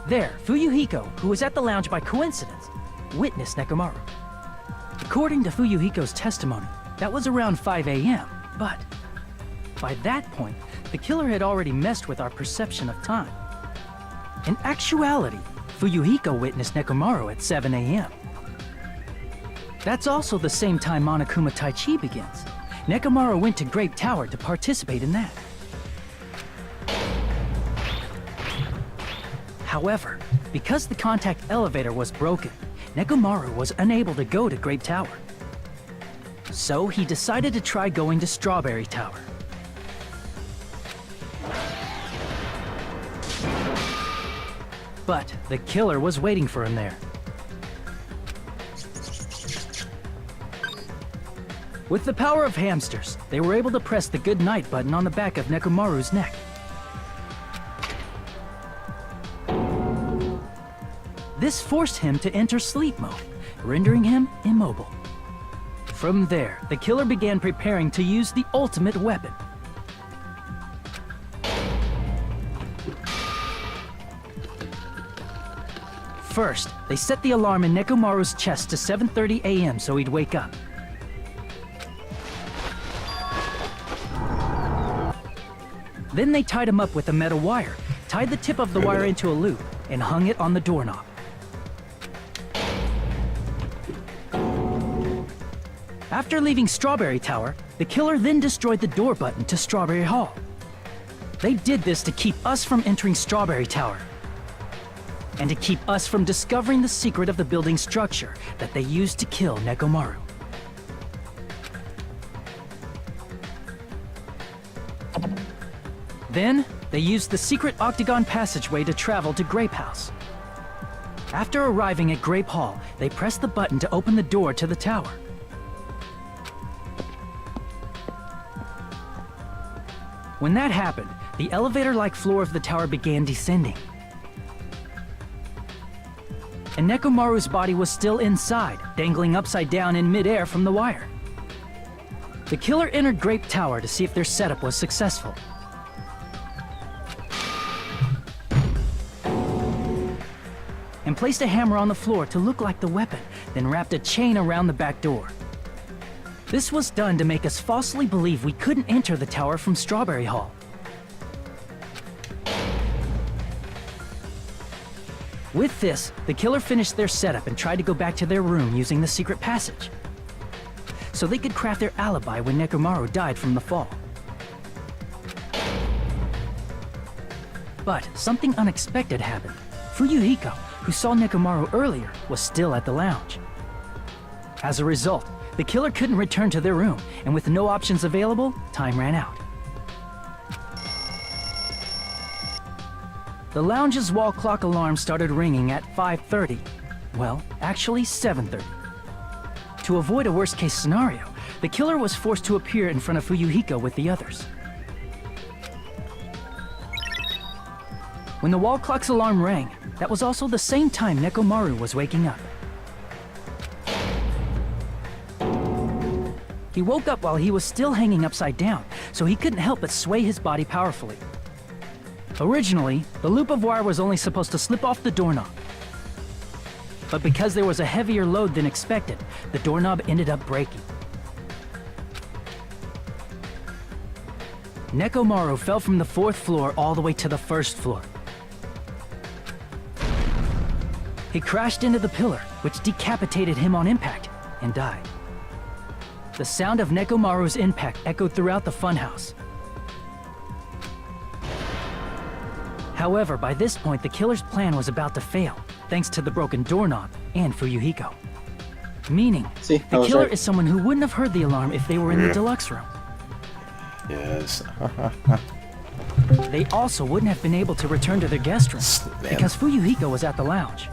There, Fuyuhiko, who was at the lounge by coincidence, witnessed Nekomaru. According to Fuyuhiko's testimony, that was around 5 a.m., but by that point, the killer had already messed with our perception of time. In actuality, Fuyuhiko witnessed Nekomaru at 7 a.m. That's also the same time Monokuma Taichi begins. Nekomaru went to Grape Tower to participate in that. However, because the contact elevator was broken, Nekomaru was unable to go to Grape Tower. So he decided to try going to Strawberry Tower. But the killer was waiting for him there. With the power of hamsters, they were able to press the good night button on the back of Nekomaru's neck. This forced him to enter sleep mode, rendering him immobile. From there, the killer began preparing to use the ultimate weapon. First, they set the alarm in Nekomaru's chest to 7:30 a.m. so he'd wake up. Then they tied him up with a metal wire, tied the tip of the wire into a loop, and hung it on the doorknob. After leaving Strawberry Tower, the killer then destroyed the door button to Strawberry Hall. They did this to keep us from entering Strawberry Tower, and to keep us from discovering the secret of the building's structure that they used to kill Nekomaru. Then, they used the secret octagon passageway to travel to Grape House. After arriving at Grape Hall, they pressed the button to open the door to the tower. When that happened, the elevator-like floor of the tower began descending. And Nekomaru's body was still inside, dangling upside down in midair from the wire. The killer entered Grape Tower to see if their setup was successful. And and placed a hammer on the floor to look like the weapon, then wrapped a chain around the back door. This was done to make us falsely believe we couldn't enter the tower from Strawberry Hall. With this, the killer finished their setup and tried to go back to their room using the secret passage, so they could craft their alibi when Nekomaru died from the fall. But something unexpected happened. Fuyuhiko, who saw Nekomaru earlier, was still at the lounge. As a result, the killer couldn't return to their room, and with no options available, time ran out. The lounge's wall clock alarm started ringing at 5:30. Well, actually 7:30. To avoid a worst-case scenario, the killer was forced to appear in front of Fuyuhiko with the others. When the wall clock's alarm rang, that was also the same time Nekomaru was waking up. He woke up while he was still hanging upside down, so he couldn't help but sway his body powerfully. Originally, the loop of wire was only supposed to slip off the doorknob. But because there was a heavier load than expected, the doorknob ended up breaking. Nekomaru fell from the 4th floor all the way to the 1st floor. He crashed into the pillar, which decapitated him on impact, and died. The sound of Nekomaru's impact echoed throughout the funhouse. However, by this point, the killer's plan was about to fail, thanks to the broken doorknob and Fuyuhiko. Meaning, the killer is someone who wouldn't have heard the alarm if they were in the deluxe room. Yes. They also wouldn't have been able to return to their guest room, because Fuyuhiko was at the lounge.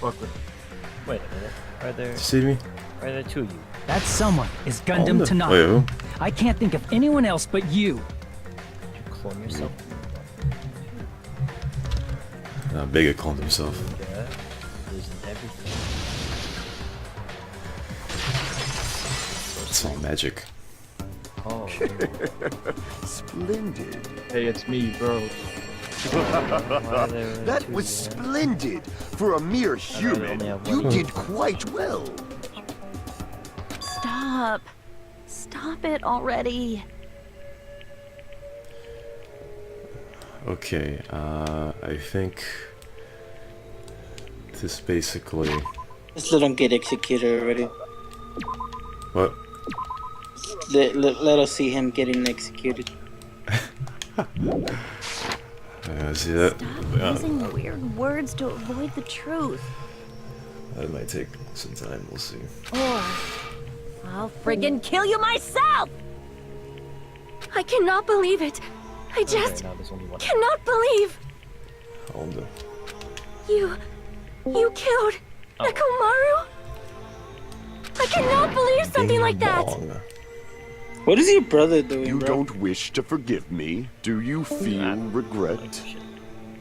Wait a minute. Are there... See me? Are there two of you? That someone is Gundam Tanaka. Wait, who? I can't think of anyone else but you. Did you clone yourself? Bigger cloned himself. Yeah. Isn't everything? It's all magic. Oh. Splendid. Hey, it's me, bro. That was splendid. For a mere human, you did quite well. Stop. Stop it already. Okay, I think this basically... Just let him get executed already. What? Let us see him getting executed. See that? Stop using weird words to avoid the truth. That might take some time, we'll see. Or I'll friggin' kill you myself! I cannot believe it. I just cannot believe. Hold on. You killed Nekomaru? I cannot believe something like that. What is your brother doing, You bro? don't wish to forgive me? Do you feel regret?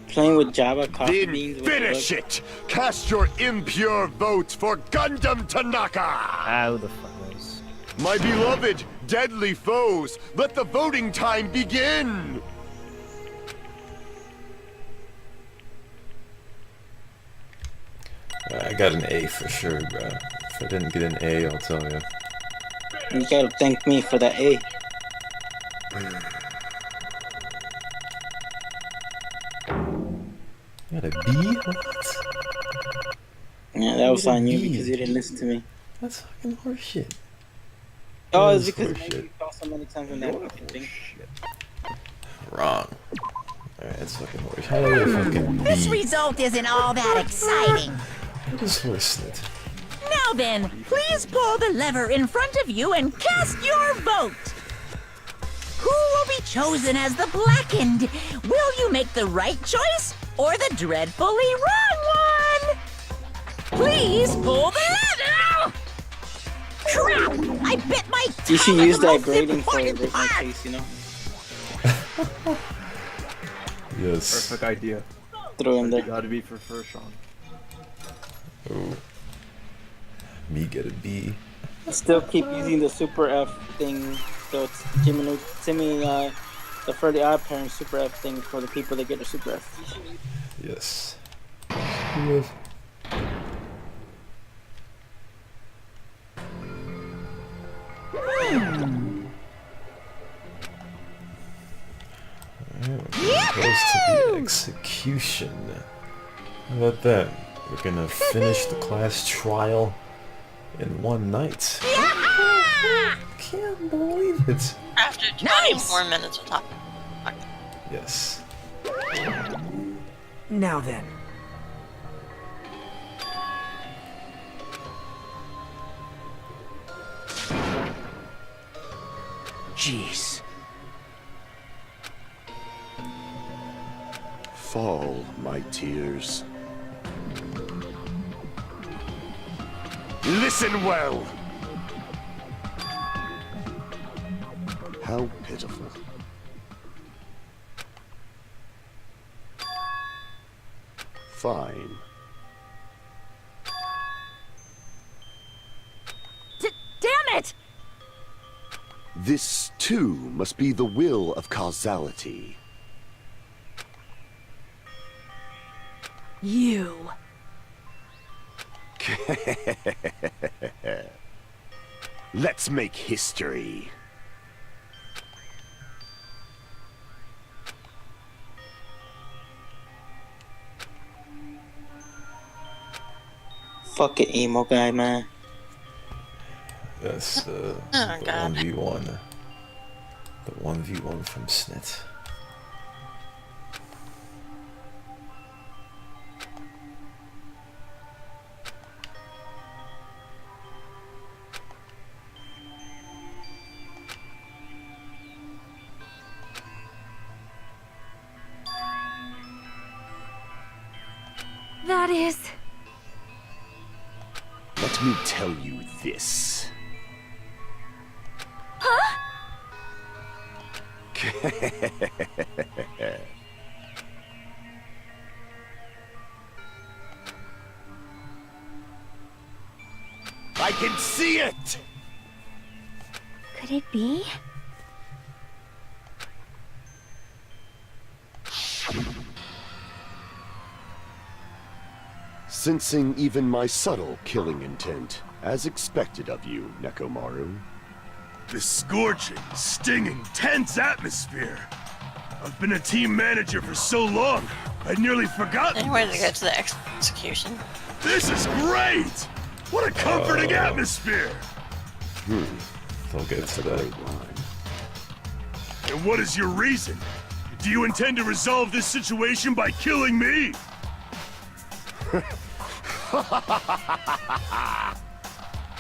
Playing with Java coffee Then beans. finish it! Cast your impure votes for Gundam Tanaka! How the fuck knows? My beloved, deadly foes, let the voting time begin! I got an A for sure, bro. If I didn't get an A, I'll tell you. You gotta thank me for that A. You got a B? What? Yeah, that was on you because you didn't listen to me. That's fucking horseshit. Oh, it's because you fell so many times in that fucking thing. Wrong. Alright, that's fucking horseshit. How do I get a fucking B? This result isn't all that exciting. What is horseshit? Now then, please pull the lever in front of you and cast your vote. Who will be chosen as the blackened? Will you make the right choice or the dreadfully wrong one? Please pull the lever! Crap! I bit my tongue. You should use that grading for important original part. case, you know? Yes. Perfect idea. Throw him there. Gotta be for first, Sean. Oh. Me get a B. Still keep using the super F thing, so it's The for the odd parent Super F thing for the people that get a Super F. Yes. Close to the execution. How about that? We're gonna finish the class trial in one night. Can't believe it. After 24 minutes of talking. Yes. Now then. Jeez. Fall, my tears. Listen well! How pitiful. Fine. Damn it! This, too, must be the will of causality. You. Let's make history. Fuck it, emo guy, man. That's the 1v1. The 1v1 from SNIT. That is... Let me tell you this. Huh? I can see it! Could it be? Sensing even my subtle killing intent, as expected of you, Neku Maru. The scorching, stinging, tense atmosphere. I've been a team manager for so long, I'd nearly forgotten. Anywhere to go to the execution. This is great! What a comforting atmosphere! I'll get to that. And what is your reason? Do you intend to resolve this situation by killing me?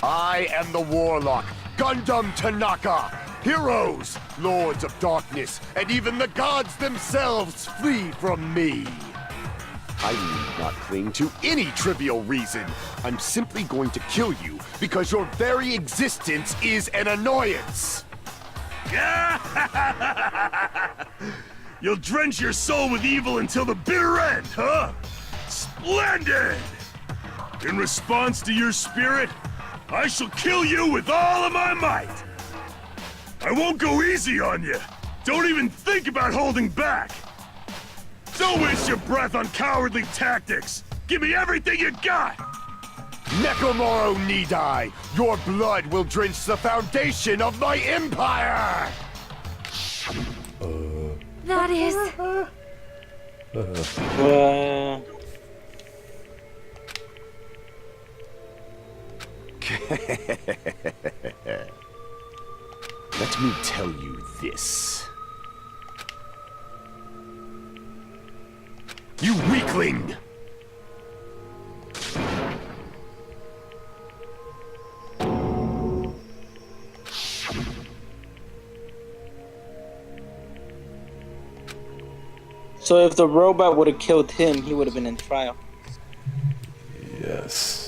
I am the Warlock, Gundam Tanaka. Heroes, Lords of Darkness, and even the gods themselves flee from me. I need not cling to any trivial reason. I'm simply going to kill you because your very existence is an annoyance. You'll drench your soul with evil until the bitter end, huh? Splendid! In response to your spirit, I shall kill you with all of my might. I won't go easy on you. Don't even think about holding back. Don't waste your breath on cowardly tactics. Give me everything you got. Nekomoro Nidai, your blood will drench the foundation of my empire! That is... Let me tell you this. You weakling! So if the robot would have killed him, he would have been in trial. Yes.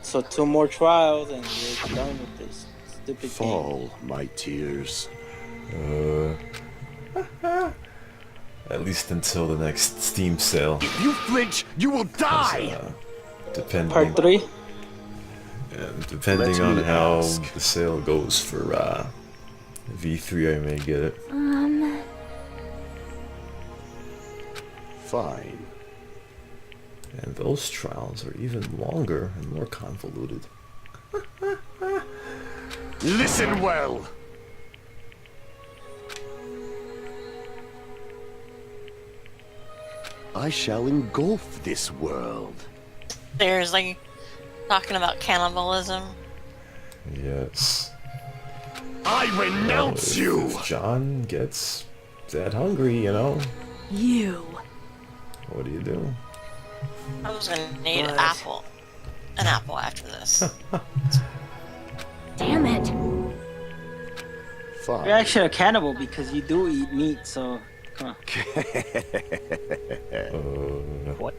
So 2 more trials and we're done with this stupid Fall, my tears. At least until the next Steam sale. If you flinch, you will die! Depending. Part 3? And depending on how the sale goes for V3 I may get it. Fine. And those trials are even longer and more convoluted. Listen well! I shall engulf this world. Seriously, talking about cannibalism. Yes. I renounce you! If John gets that hungry, you know, You. what do you do? I was gonna need an apple after this. Damn it. Fine. You're actually a cannibal because you do eat meat, so come on. What?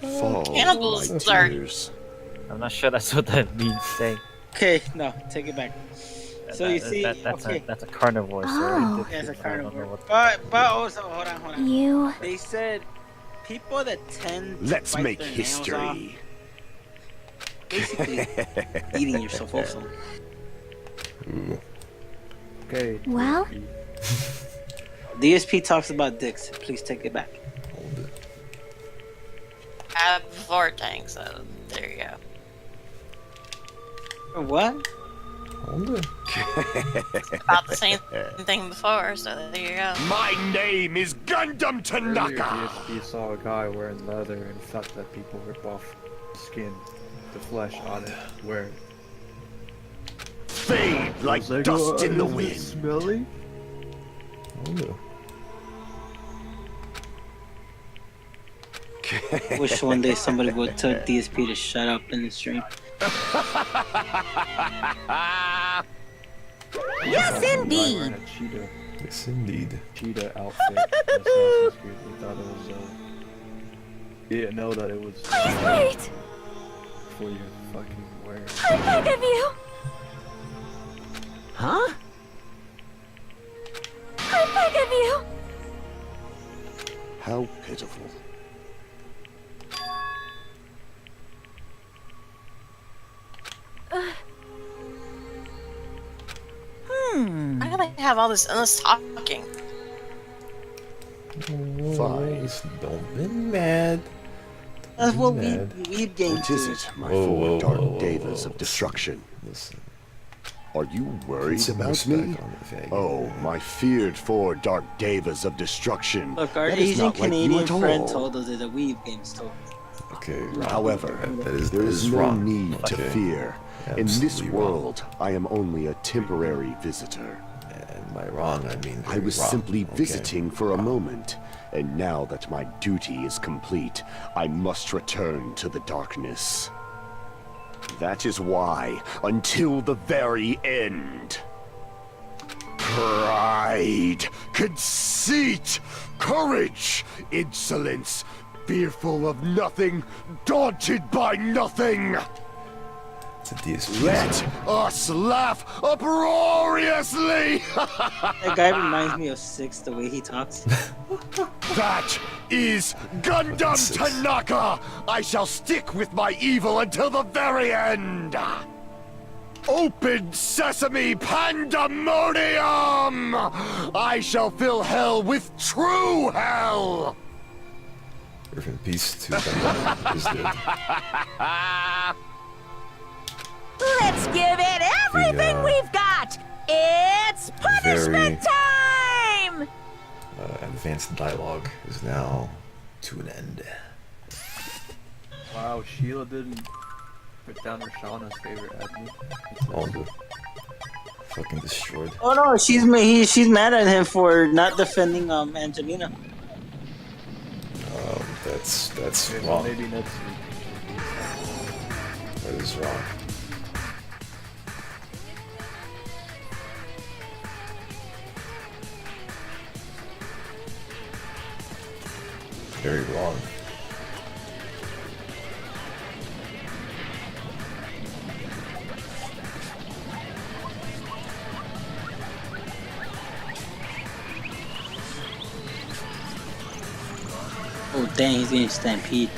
Fall, Cannibals my are- tears. I'm not sure that's what that means. Say. Okay, no, take it back. So you see, that's okay. that's a carnivore. So Oh. Yeah, it's a I don't know carnivore. what- But also, hold on. You. They said people that tend to Let's bite make their nails history. off, basically eating yourself also. Okay. Well, DSP talks about dicks. Please take it back. I have before tank, so there you go. What? Hold it. About the same thing before, so there you go. My name is Gundam Earlier, Tanaka! DSP saw a guy wearing leather and thought that people rip off skin, the flesh on it, wear it. Fade like He's like, dust in the is it wind. Smelly? Hold it. Wish one day somebody would tell DSP to shut up in the stream. Yes, indeed. A cheetah, Yes, indeed. cheetah outfit. in Assassin's Creed. He thought it was. He didn't know that it was. please wait. Before you fucking wear it. I beg of you. Huh? I beg of you. How pitiful. Why do they have all this endless talking? Fine. Don't be mad. That's what Mad. weeb games What is do. it, my Whoa, four whoa, dark whoa, whoa, devas whoa. of destruction? Listen. Are you Put worried some about respect me? on it, faggot. Oh, my feared four dark devas of destruction. Look, our That is Asian not like you Canadian at friend all. told us that the weeb games too. Okay, wrong. However, that is, there that is is no wrong. need to Okay. fear. In this Absolutely wrong. world, I am only a temporary visitor. And by wrong, I mean I very was wrong. simply Okay. visiting for a moment, and now that my duty is complete, I must return to the darkness. That is why, until the very end, pride, conceit, courage, insolence, fearful of nothing, daunted by nothing. It's a DSP. Let us laugh uproariously! That guy reminds me of Six, the way he talks. That is Gundam Tanaka! I shall stick with my evil until the very end! Open sesame pandemonium! I shall fill hell with true hell! Rest in peace to Gundam is dead. Let's give it everything we've got. It's punishment time! Advanced dialogue is now to an end. Wow, Sheila didn't put down Rashana's favorite admin. All good. Fucking destroyed. Oh no, she's mad at him for not defending Angelina. That's Okay, wrong. Maybe next week. That is wrong. Very wrong. Oh dang, he's getting stampede.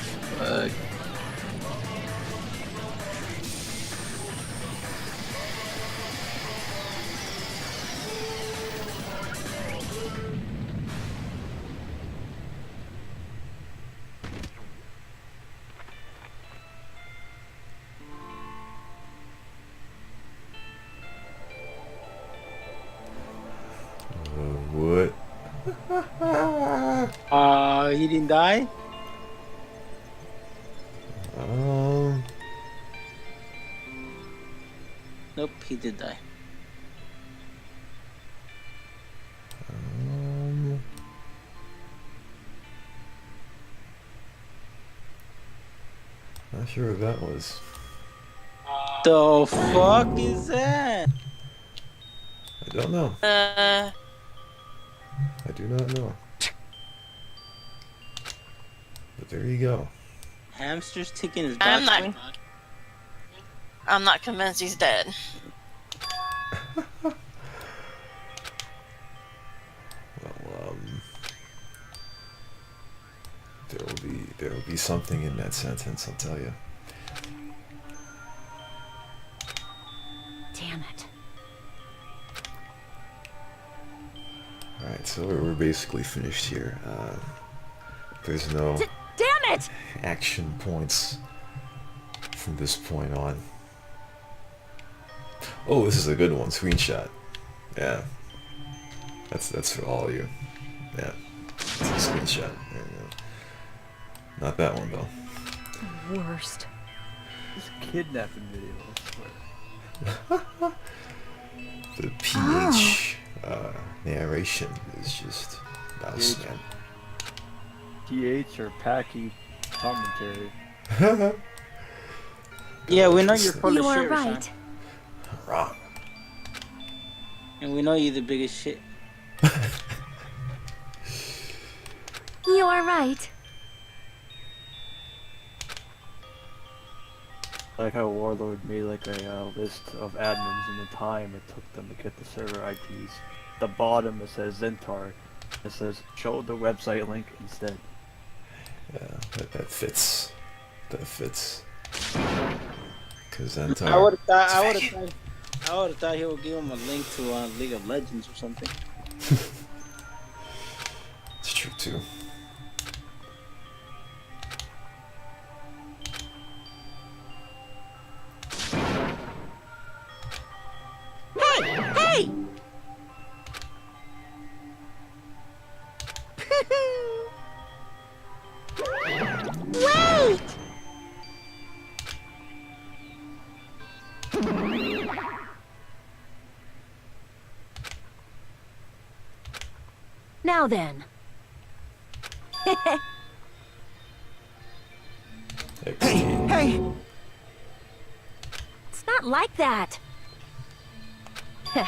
He didn't die? Nope, he did die. Not sure what that was. The fuck is that? I don't know. I do not know. But there you go. Hamster's taking his I'm back. not convinced he's dead. Well, there will be something in that sentence, I'll tell you. Damn it. Alright, so we're basically finished here. There's no Damn it! action points from this point on. Oh, this is a good one. Screenshot. Yeah. That's for all of you. Yeah. It's a screenshot. There you go. Not that one though. Worst. This kidnapping video, I swear. The PH narration is just mouse, man. PH or Packy commentary. Yeah, we know you're full You of are shit, right. Rashawn. Wrong. And we know you're the biggest shit. You are right. I like how Warlord made like a list of admins and the time it took them to get the server IPs. The bottom it says Zentar. It says show the website link instead. Yeah, that fits. That fits. Cause Zentar. I would have thought he would give him a link to League of Legends or something. It's true too. Hey! Wait! Now then. Hey! It's not like that. Huh.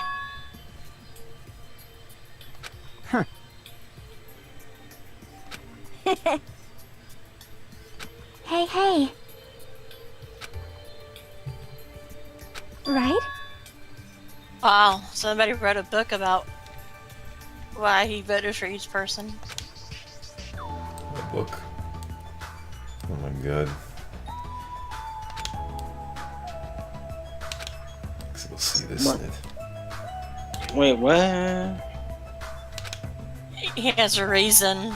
Hey. Right? Wow, somebody wrote a book about why he voted for each person. A book. Oh my god. So we'll see this in it. Wait, what? He has a reason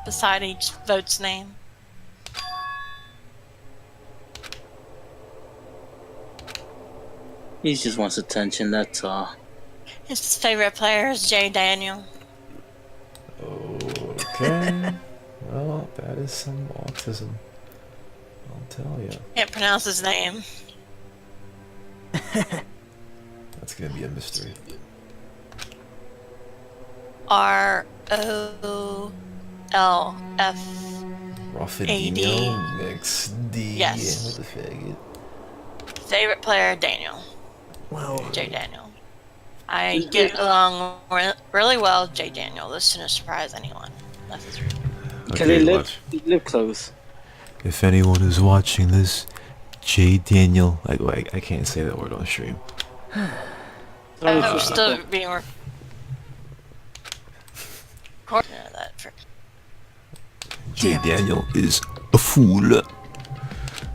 beside each vote's name. He just wants attention, that's all. His favorite player is Jay Daniel. Okay. Well, that is some autism. I'll tell you. Can't pronounce his name. That's gonna be a mystery. ROLF. Raffadino Mix D. Yes. What the faggot? Favorite player Daniel. Well, Jay Daniel. I get along really well with Jay Daniel. This shouldn't surprise anyone. That's his reason. Because they live close. If anyone is watching this, Jay Daniel, I can't say that word on stream. I'm still being recorded. Jay Daniel is a fool.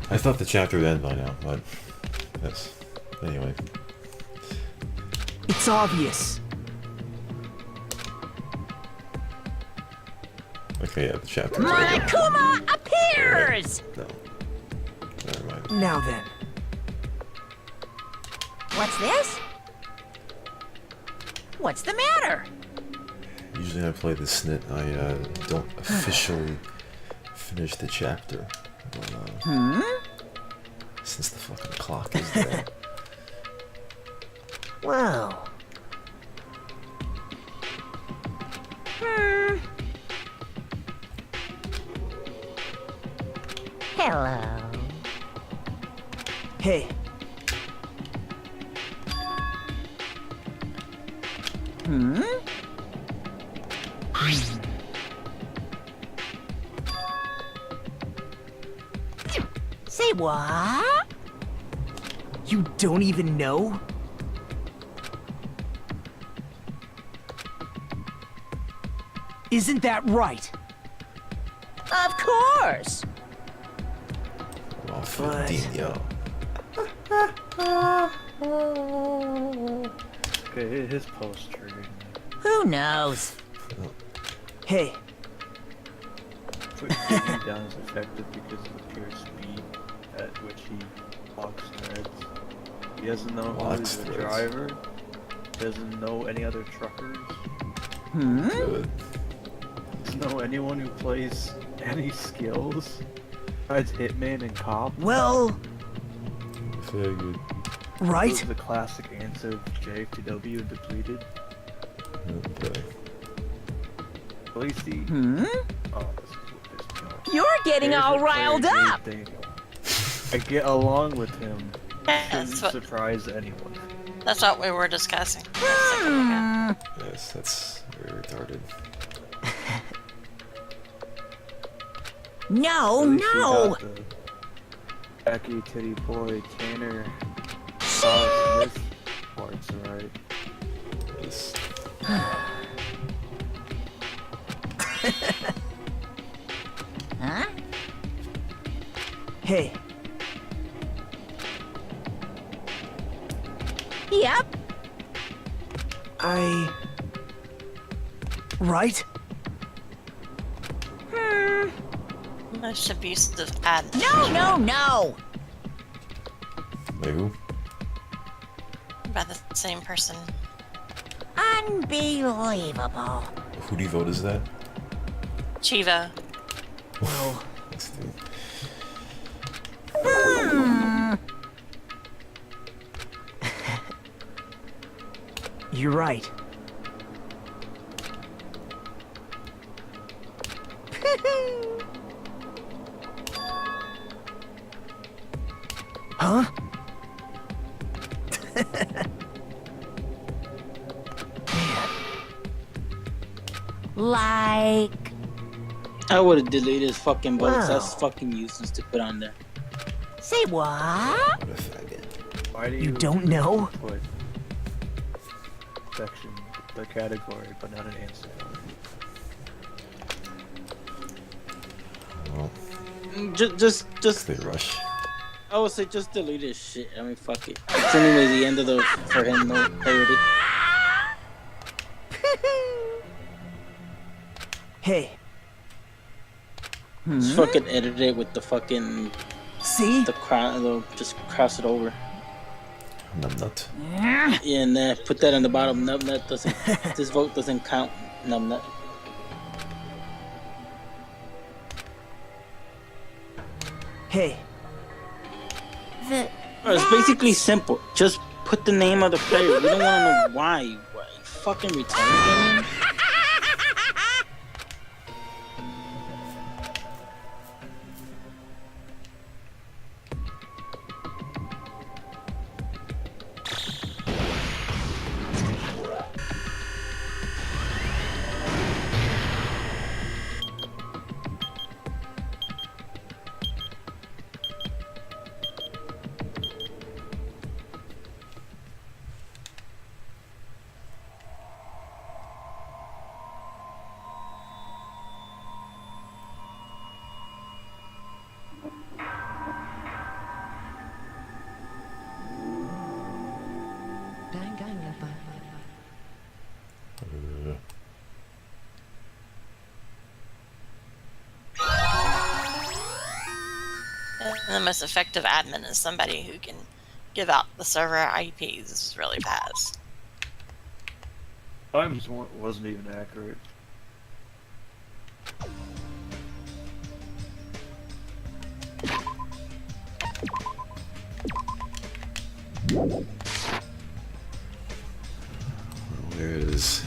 I thought the chapter would end by now, but yes. Anyway. it's obvious. Okay, yeah, the chapter. Monokuma appears! No. Never mind. Now then. What's this? What's the matter? You usually I play the snit. I don't officially finish the chapter. But, since the fucking clock is there. Well. Hello. Hey. Say what? You don't even know? Isn't that right? Of course. Ferdinand. Okay, his post triggered. Who knows? Hey. Taking down is effective because of the pure speed at which he walks threads. He doesn't know who's the driver. He doesn't know any other truckers. Good. Doesn't know anyone who plays any skills. Besides Hitman and Cop. Well... Very good. Right? This is the classic answer of JFTW depleted. Okay. At least he... Oh, this is what pissed me off. You're getting all riled up! I get along with him. Yeah, Shouldn't surprise anyone. That's what we were discussing. Yes, that's very retarded. No, At least we no! got the Becky Titty Boy Tanner Smith parts right. Yes. Huh? Hey. Yep. Right? Most abusive admin. No, no, no! Wait, who? By the same person. Unbelievable. Who vote is that? Chiva. Well... Let's do. You're right. Huh? Like... I would have deleted his fucking votes. Wow. That's fucking useless to put on there. Say what? What a faggot. Why do You don't know? Put section, the category, but not an answer. Well, Just. they rush. I would say just delete his shit. I mean, fuck it. It's anyway the end of the for him. No priority. Hey. Just fucking edit it with the fucking. See? Just cross it over. Numbnut. Yeah, and put that on the bottom. Numbnut doesn't. This vote doesn't count. Numbnut. Hey. It's basically simple. Just put the name of the player. We don't want to know why. Why? Fucking retarded. And the most effective admin is somebody who can give out the server IPs really fast. Times wasn't even accurate. There it is.